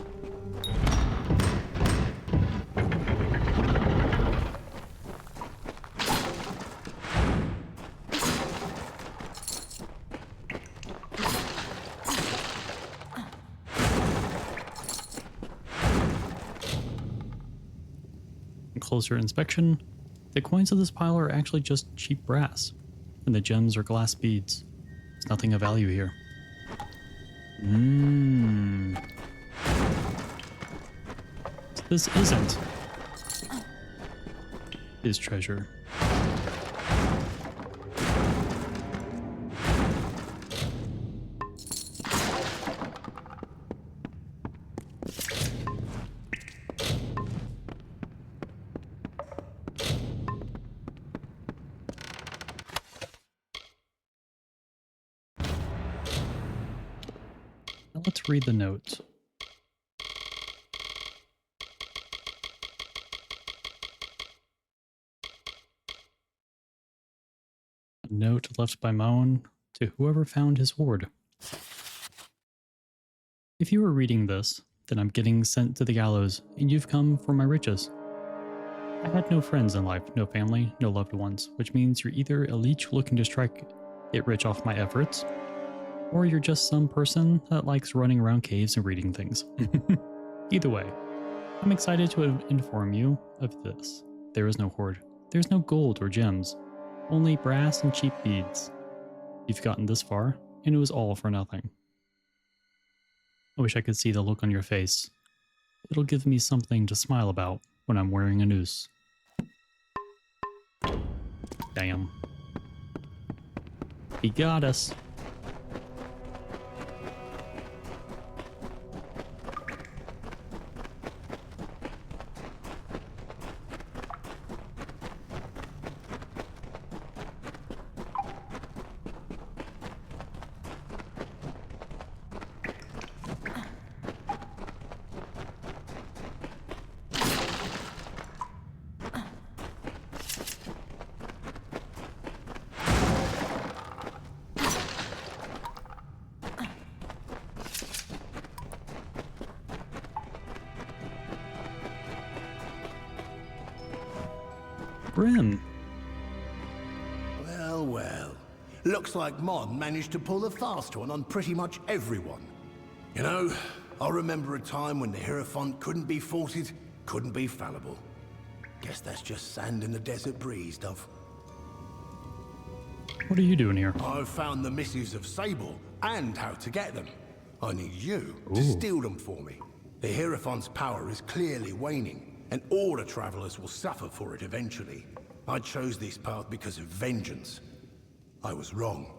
closer inspection, the coins of this pile are actually just cheap brass, and the gems are glass beads. There's nothing of value here. So this isn't his treasure. Now let's read the note. A note left by Moan to whoever found his hoard. If you are reading this, then I'm getting sent to the gallows, and you've come for my riches. I had no friends in life, no family, no loved ones, which means you're either a leech looking to strike it rich off my efforts, or you're just some person that likes running around caves and reading things. Either way, I'm excited to inform you of this. There is no hoard. There's no gold or gems, only brass and cheap beads. You've gotten this far, and it was all for nothing. I wish I could see the look on your face. It'll give me something to smile about when I'm wearing a noose. Damn. He got us. Brim. Well, well. Looks like Mon managed to pull the fast one on pretty much everyone. You know, I remember a time when the Hierophant couldn't be faulted, couldn't be fallible. Guess that's just sand in the desert breeze, Dove. What are you doing here? I've found the missives of Sable and how to get them. I need you to steal them for me. The Hierophant's power is clearly waning, and all the travelers will suffer for it eventually. I chose this path because of vengeance. I was wrong.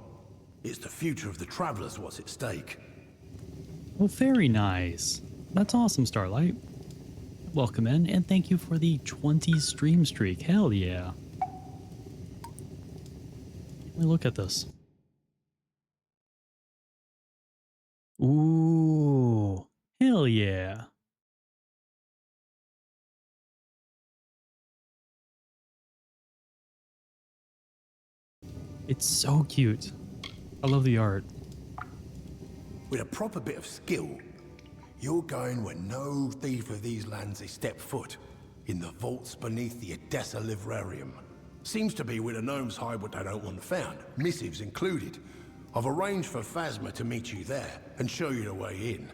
It's the future of the travelers what's at stake. Well, very nice. That's awesome, Starlight. Welcome in, and thank you for the 20 stream streak. Hell yeah. Let me look at this. Ooh, hell yeah. It's so cute. I love the art. With a proper bit of skill, you're going where no thief of these lands has stepped foot. In the vaults beneath the Odessa Livrarium. Seems to be where the gnomes hide what they don't want found, missives included. I've arranged for Phasma to meet you there and show you the way in.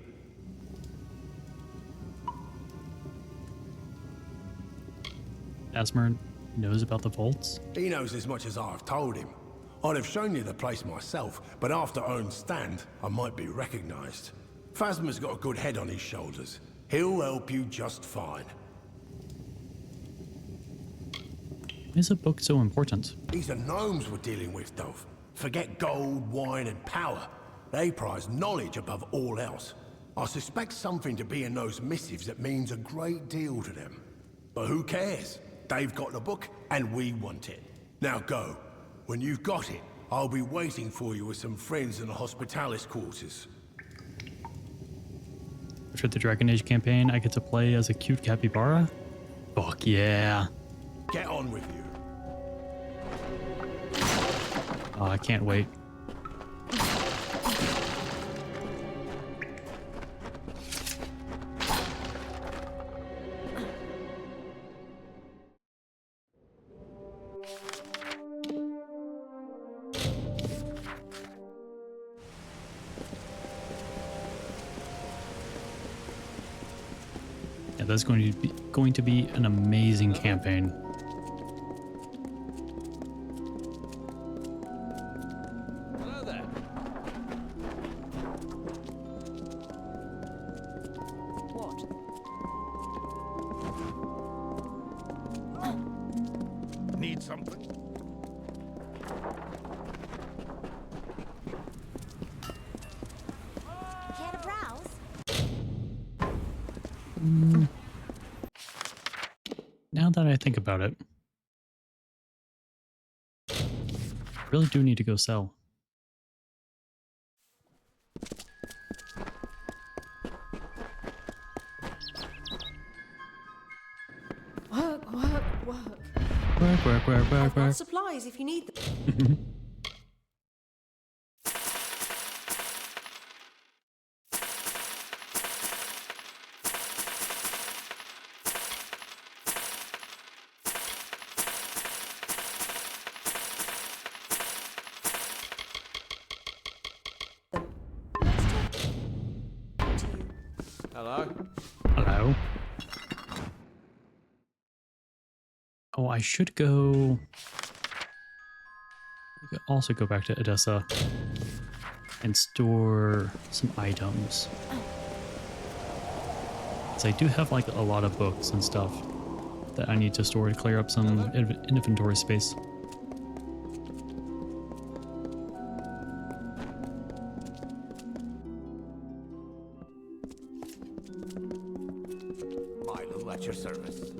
Asmer knows about the vaults? He knows as much as I've told him. I'd have shown you the place myself, but after Owen's stand, I might be recognized. Phasma's got a good head on his shoulders. He'll help you just fine. Why is a book so important? These are gnomes we're dealing with, Dove. Forget gold, wine, and power. They prize knowledge above all else. I suspect something to be in those missives that means a great deal to them. But who cares? They've got the book, and we want it. Now go. When you've got it, I'll be waiting for you with some friends in the Hospitalis quarters. After the Dragon Age campaign, I get to play as a cute capybara? Fuck yeah. Get on with you. Oh, I can't wait. that's going to be an amazing campaign. Hello there. What? Need something? Care to browse? Now that I think about it, I really do need to go sell. Work, work, work. I've got Work. supplies if you need them. Hello. Hello. Oh, I should go. I could also go back to Odessa and store some items. So I do have like a lot of books and stuff that I need to store to clear up some inventory space. Milo at your service.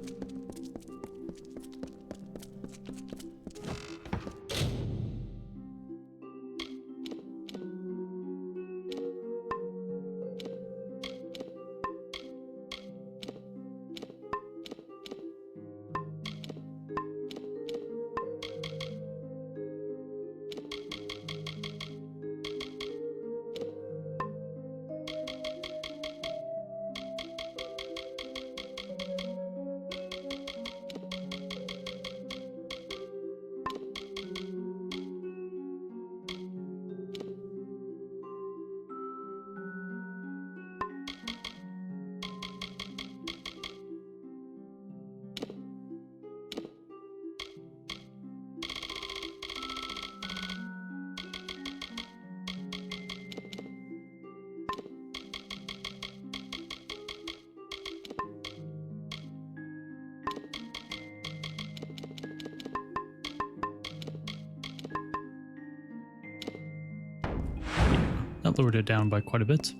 That lowered it down by quite a bit.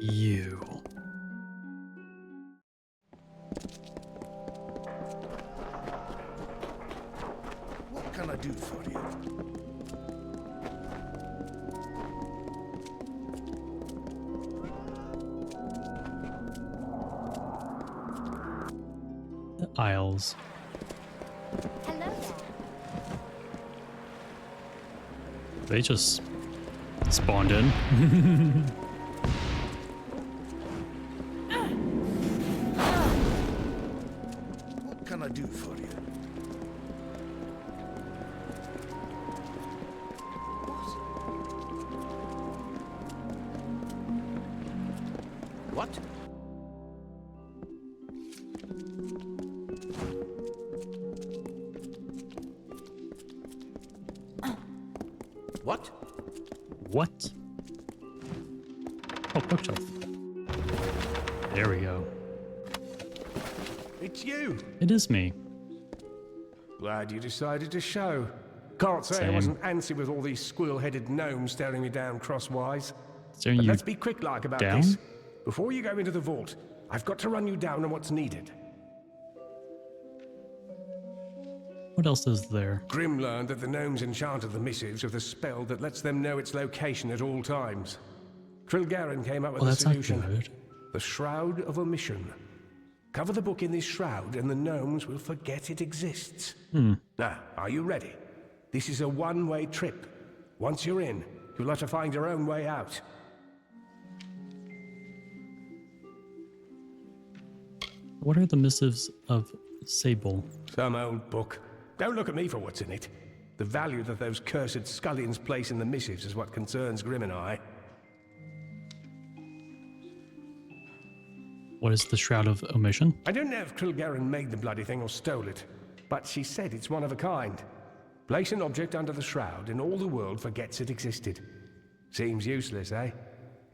You. What can I do for you? The Isles. Hello there. They just spawned in. What can I do for you? What? What? What? Oh, bookshelf. There we go. It's you. It is me. Glad you decided to show. Can't say I Same. wasn't antsy with all these squirrel-headed gnomes staring me down crosswise. Staring But you let's be quick-like about down? this. Before you go into the vault, I've got to run you down on what's needed. What else is there? Grim learned that the gnomes enchanted the missives with a spell that lets them know its location at all times. Trilgaren came up with Oh, a that's not solution. good. The Shroud of Omission. Cover the book in this shroud and the gnomes will forget it exists. Now, are you ready? This is a one-way trip. Once you're in, you'll have to find your own way out. What are the missives of Sable? Some old book. Don't look at me for what's in it. The value that those cursed scullions place in the missives is what concerns Grim and I. What is the Shroud of Omission? I don't know if Krilgaren made the bloody thing or stole it, but she said it's one of a kind. Place an object under the shroud and all the world forgets it existed. Seems useless, eh?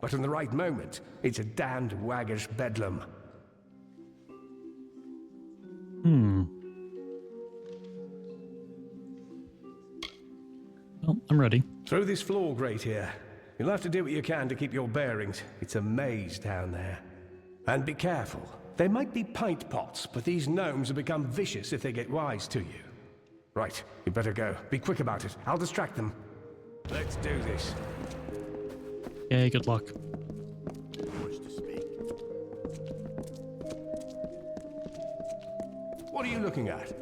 But in the right moment, it's a damned waggish bedlam. Well, I'm ready. Through this floor grate here. You'll have to do what you can to keep your bearings. It's a maze down there. And be careful. There might be pint pots, but these gnomes will become vicious if they get wise to you. Right, you better go. Be quick about it. I'll distract them. Let's do this. Okay, good luck. What are you looking at?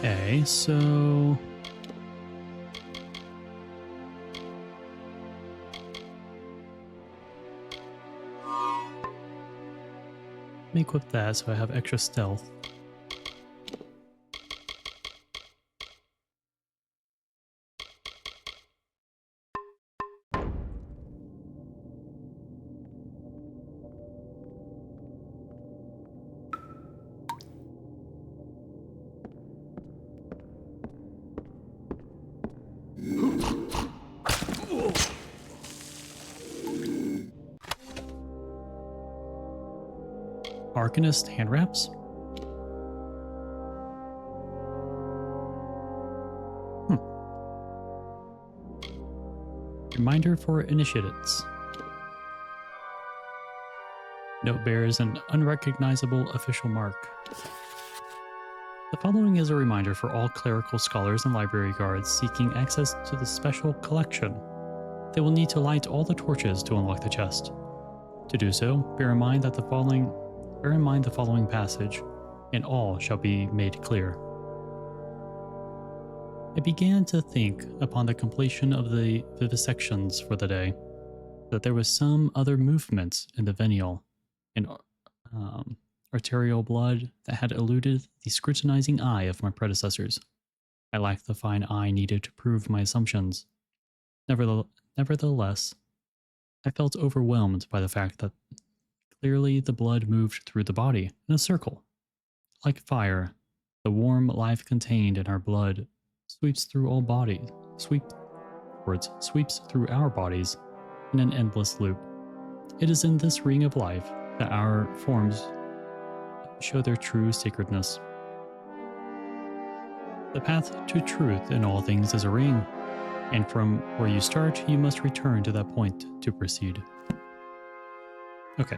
Okay, so... Let me equip that so I have extra stealth. Arcanist hand wraps? Reminder for initiates. Note bears an unrecognizable official mark. The following is a reminder for all clerical scholars and library guards seeking access to the special collection. They will need to light all the torches to unlock the chest. To do so, bear in mind the following passage, and all shall be made clear. I began to think, upon the completion of the vivisections for the day, that there was some other movement in the venial and arterial blood that had eluded the scrutinizing eye of my predecessors. I lacked the fine eye needed to prove my assumptions. Nevertheless, I felt overwhelmed by the fact that clearly the blood moved through the body in a circle. Like fire, the warm life contained in our blood sweeps through all bodies, sweeps through our bodies in an endless loop. It is in this ring of life that our forms show their true sacredness. The path to truth in all things is a ring, and from where you start, you must return to that point to proceed. Okay.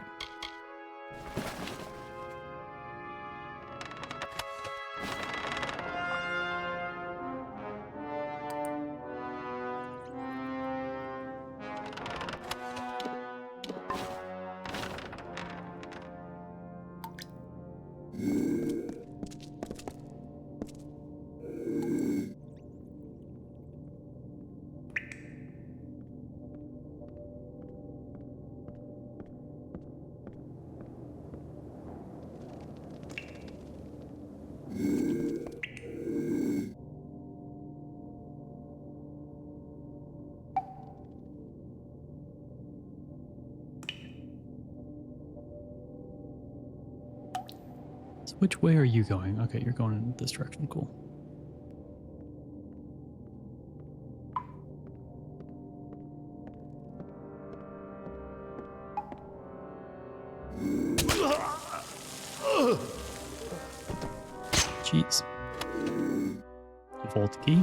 So which way are you going? Okay, you're going in this direction. Cool. Jeez. Vault key.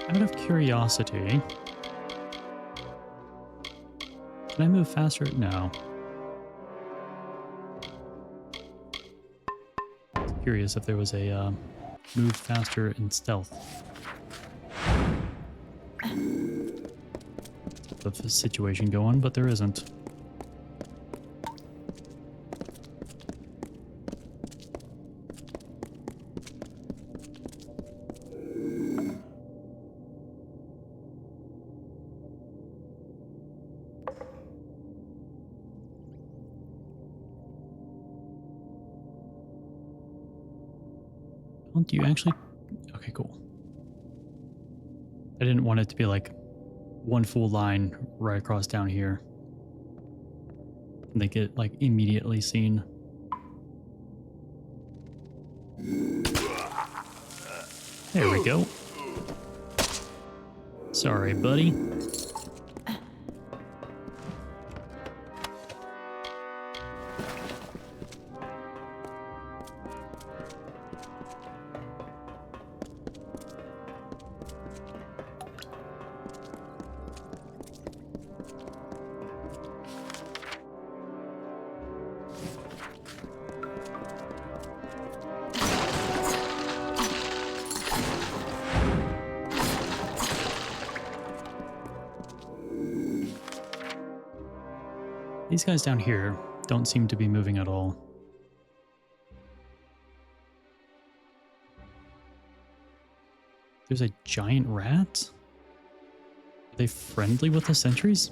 Out of curiosity, can I move faster? No. Curious if there was a move faster in stealth type of situation going, but there isn't. Do you actually? Okay, cool. I didn't want it to be like one full line right across down here. And they get like immediately seen. There we go. Sorry, buddy. These guys down here don't seem to be moving at all. There's a giant rat? Are they friendly with the sentries?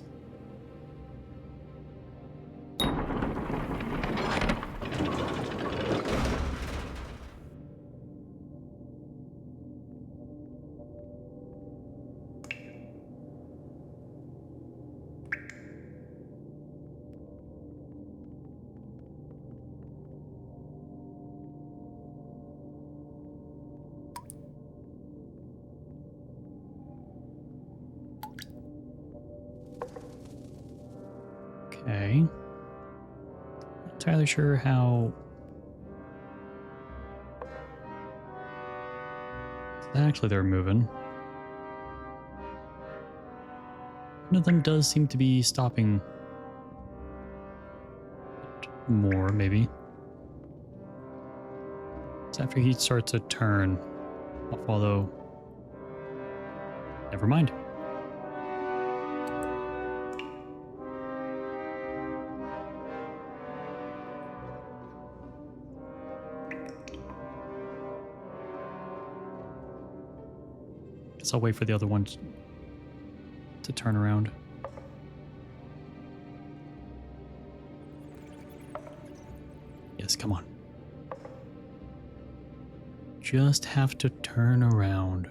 Okay. Not entirely sure how. Actually, they're moving. One of them does seem to be stopping more, maybe. It's after he starts to turn. I'll follow. Never mind. Guess I'll wait for the other one to turn around. Yes, come on. Just have to turn around.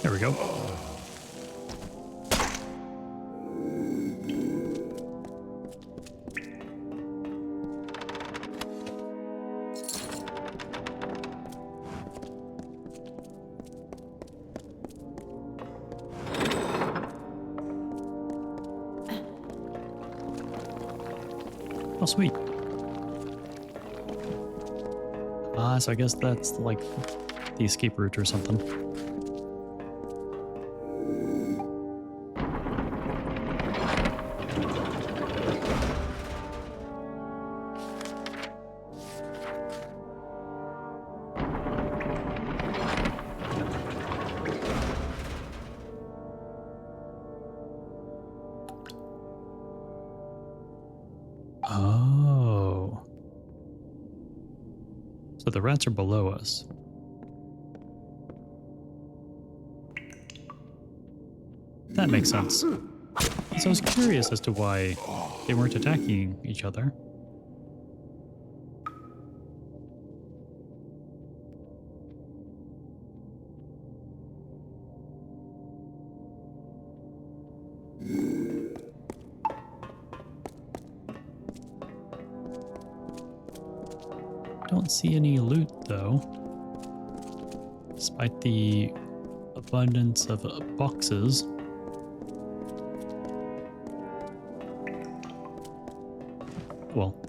There we go. Oh, sweet. So I guess that's like the escape route or something. Oh. So the rats are below us. That makes sense. So I was curious as to why they weren't attacking each other. don't see any loot, though. Despite the abundance of boxes. Well.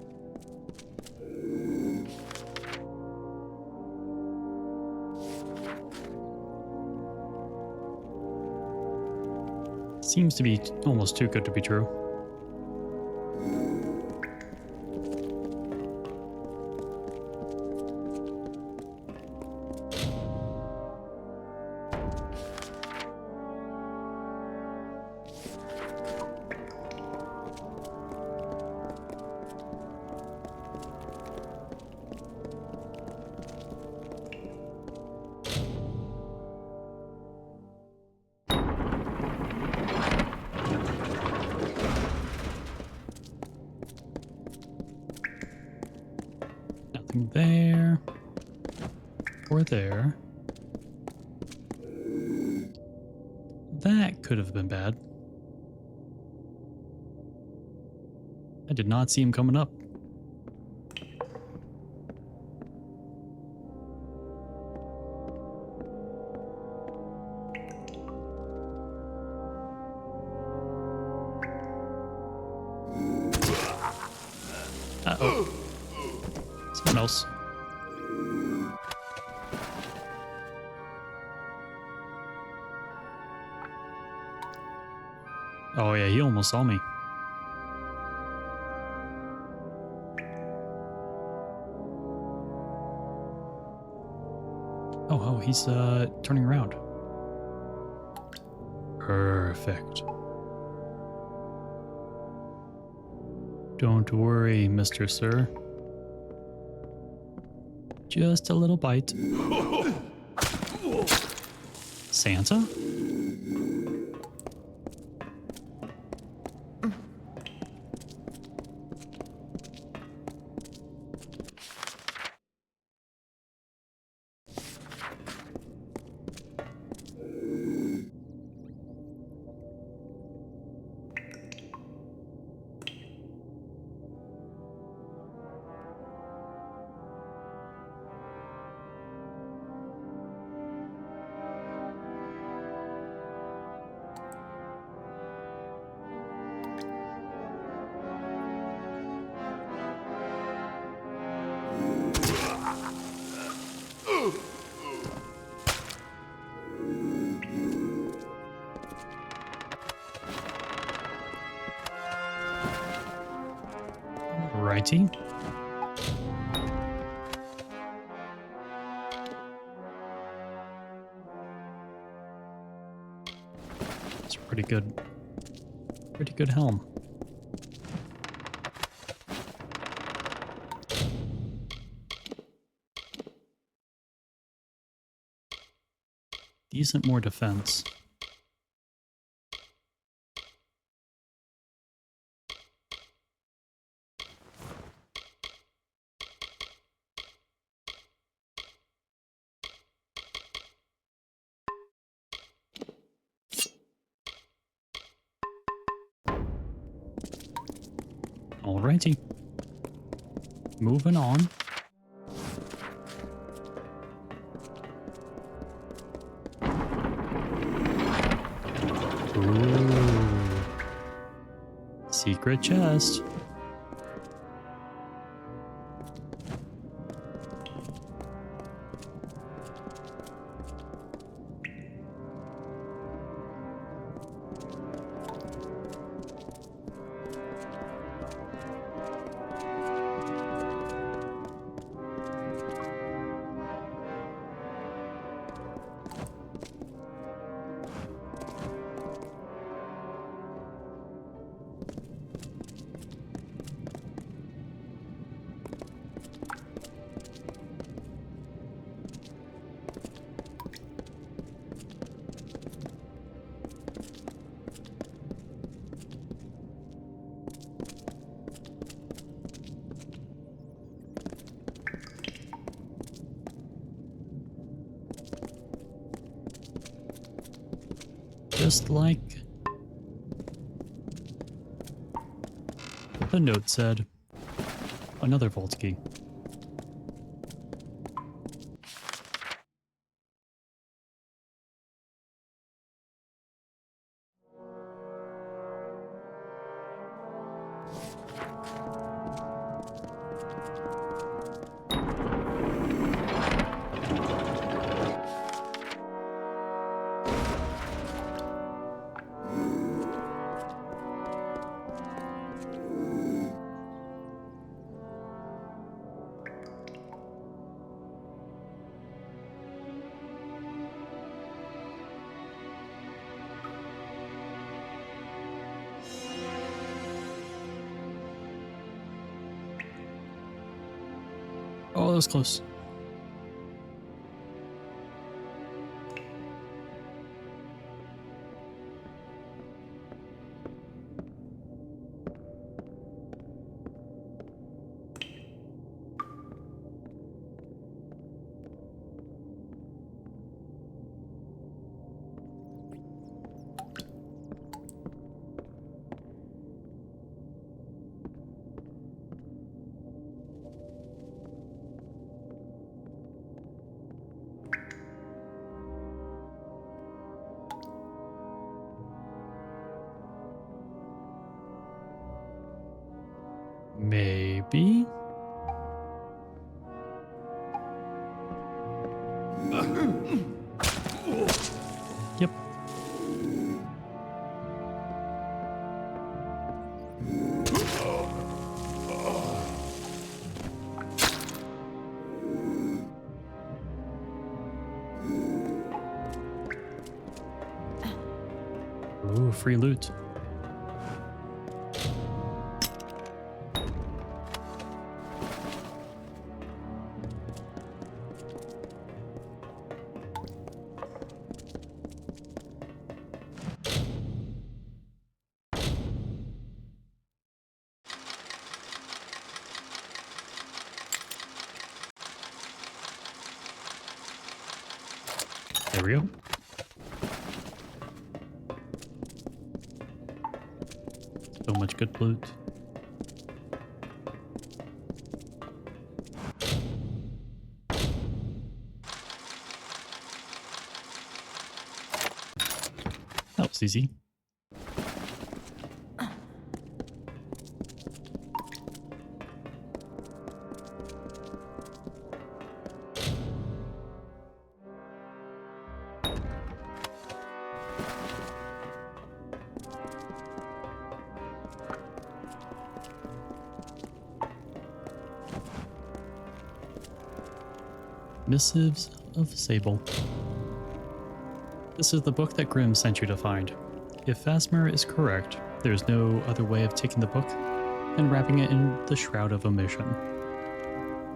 Seems to be almost too good to be true. Nothing there. Or there. That could have been bad. I did not see him coming up. Uh-oh. Someone else. Oh yeah, he almost saw me. Oh, he's turning around. Perfect. Don't worry, Mr. Sir. Just a little bite. Santa? Righty. It's pretty good helm. Decent more defense. Alrighty. Moving on. Ooh. Secret chest. Just like the note said. Another vault key. Oh, that was close. Maybe? Yep. Ooh, free loot. There we go. So much good loot. That was easy. Missives of Sable. This is the book that Grimm sent you to find. If Phasmer is correct, there's no other way of taking the book and wrapping it in the Shroud of Omission.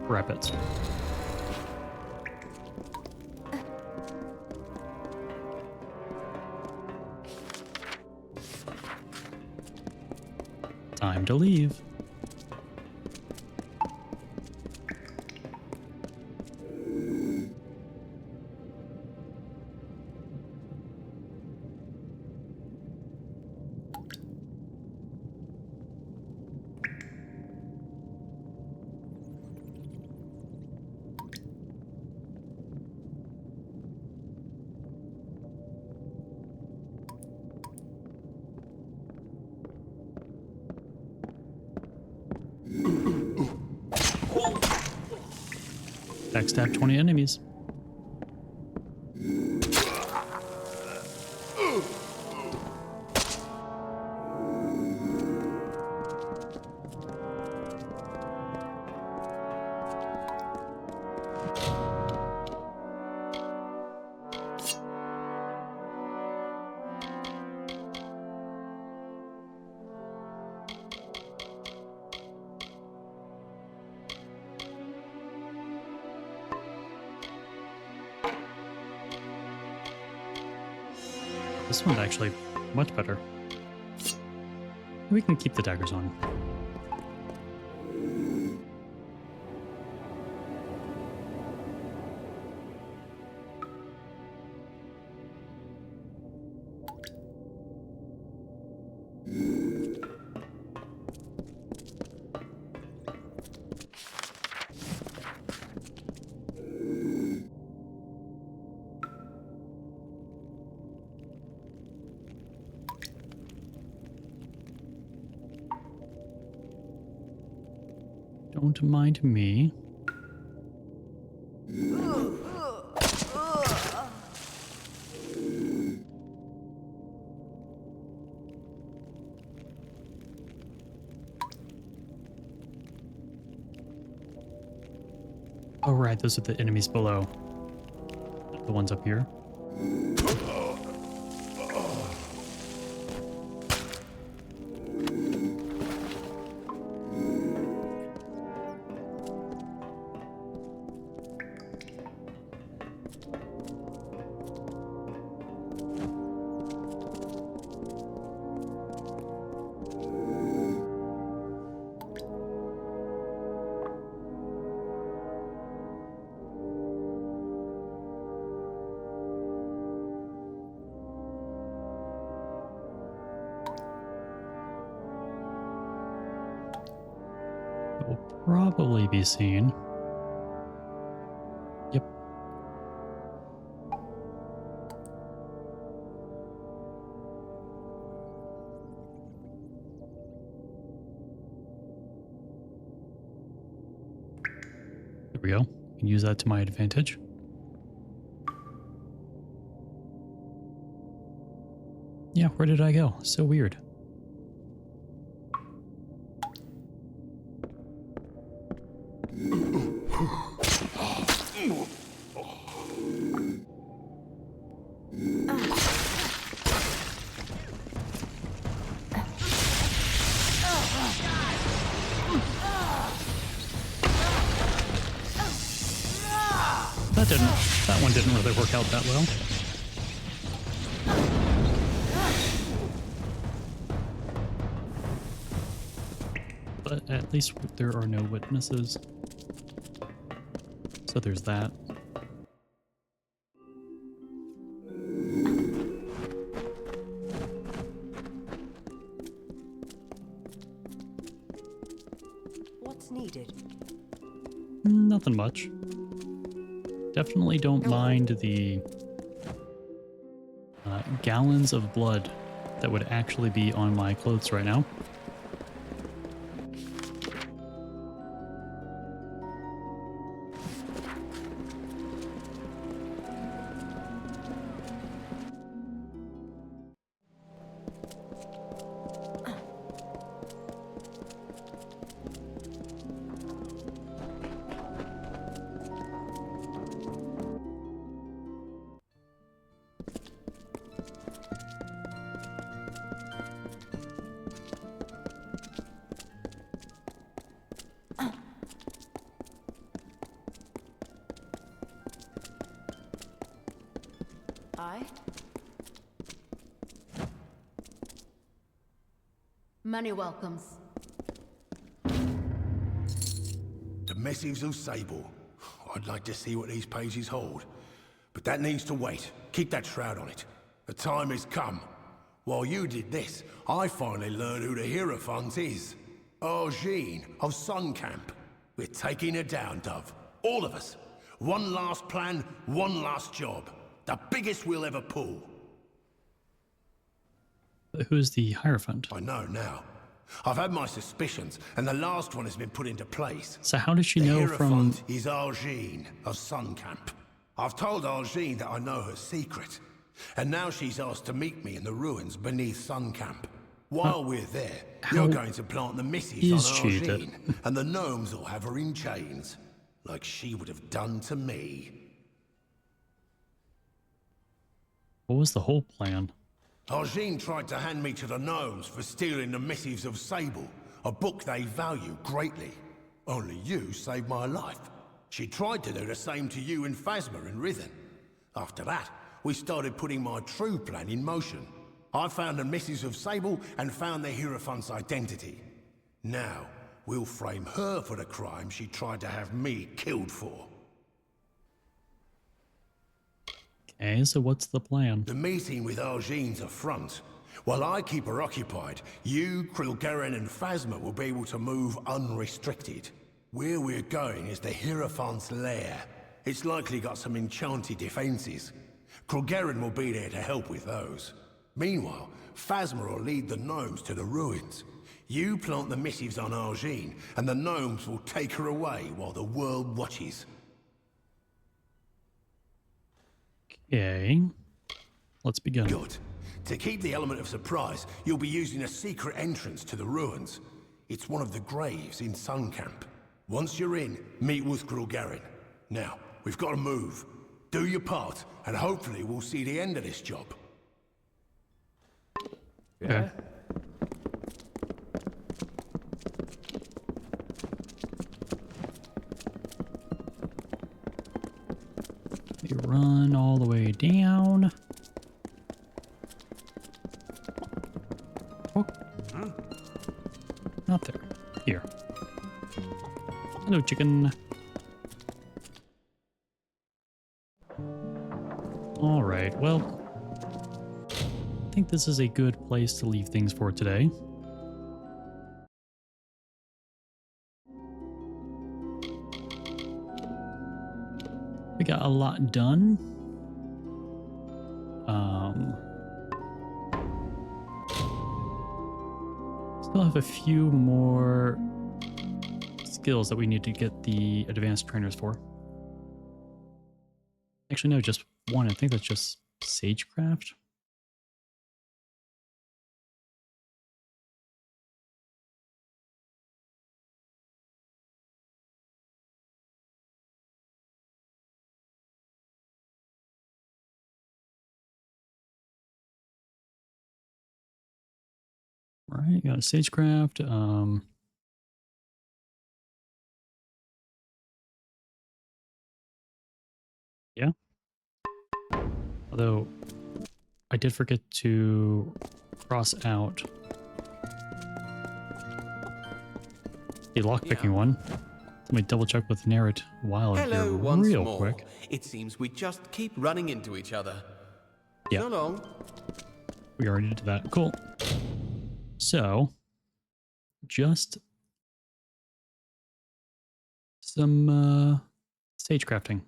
Wrap it. Time to leave. Backstab 20 enemies. This one's actually much better. We can keep the daggers on. Don't mind me. Oh right, those are the enemies below. The ones up here. It will probably be seen. Yep. There we go. Can use that to my advantage. Yeah, where did I go? So weird. That one didn't really work out that well. But at least there are no witnesses. So there's that. What's needed? Nothing much. Definitely don't mind the gallons of blood that would actually be on my clothes right now. Many welcomes. The missives of Sable. I'd like to see what these pages hold. But that needs to wait. Keep that shroud on it. The time has come. While you did this, I finally learned who the Hierophant is. Argene of Sun Camp. We're taking her down, Dove. All of us. One last plan, one last job. The biggest we'll ever pull. But who's the Hierophant? I know now. I've had my suspicions, and the last one has been put into place. So how does she the know from... Hierophant is Argene of Sun Camp. I've told Argene that I know her secret, and now she's asked to meet me in the ruins beneath Sun Camp. While we're there, you're going to plant the missives on Argene, and the gnomes will have her in chains, like she would have done to me. What was the whole plan? Argene tried to hand me to the gnomes for stealing the missives of Sable, a book they value greatly. Only you saved my life. She tried to do the same to you and Phasma in Rhythm. After that, we started putting my true plan in motion. I found the missives of Sable and found the Hierophant's identity. Now, we'll frame her for the crime she tried to have me killed for. Okay, so what's the plan? The meeting with Argene's a front. While I keep her occupied, you, Krilgaren and Phasma will be able to move unrestricted. Where we're going is the Hierophant's lair. It's likely got some enchanted defenses. Krilgaren will be there to help with those. Meanwhile, Phasma will lead the gnomes to the ruins. You plant the missives on Argene, and the gnomes will take her away while the world watches. Okay, let's begin. Good. To keep the element of surprise, you'll be using a secret entrance to the ruins. It's one of the graves in Sun Camp. Once you're in, meet with Krilgaren. Now, we've got to move. Do your part, and hopefully we'll see the end of this job. Okay. We run all the way down. Not there. Here. Hello, chicken. All right, well, I think this is a good place to leave things for today. We got a lot done. Still have a few more skills that we need to get the advanced trainers for. Actually, no, just one. I think that's just sagecraft. All right, got a sagecraft. Yeah. Although I did forget to cross out the lockpicking one. Let me double check with Narrat Wild Hello here once real more. quick. It seems we just keep running into each other. Yeah. So long. We already did that. Cool. So, just some stage crafting.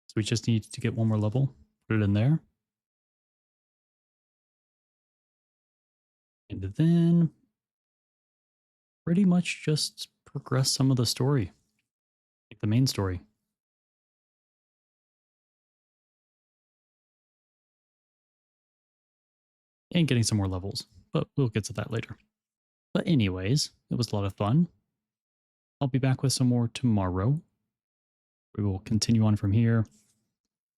So we just need to get one more level. Put it in there. And then pretty much just progress some of the story. Like the main story. And getting some more levels. But we'll get to that later. But anyways, it was a lot of fun. I'll be back with some more tomorrow. We will continue on from here.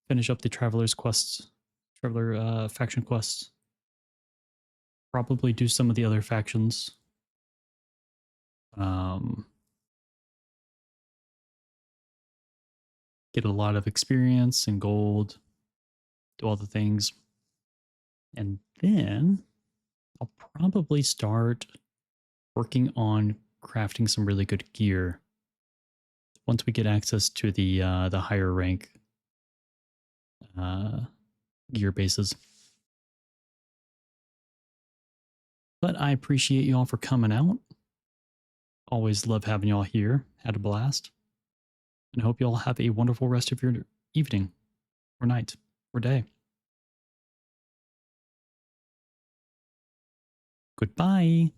Finish up the Traveler's quests. Traveler faction quests. Probably do some of the other factions. Get a lot of experience and gold. Do all the things. And then I'll probably start working on crafting some really good gear once we get access to the higher rank gear bases. But I appreciate you all for coming out. Always love having y'all here. Had a blast. And I hope you all have a wonderful rest of your evening or night or day. Goodbye.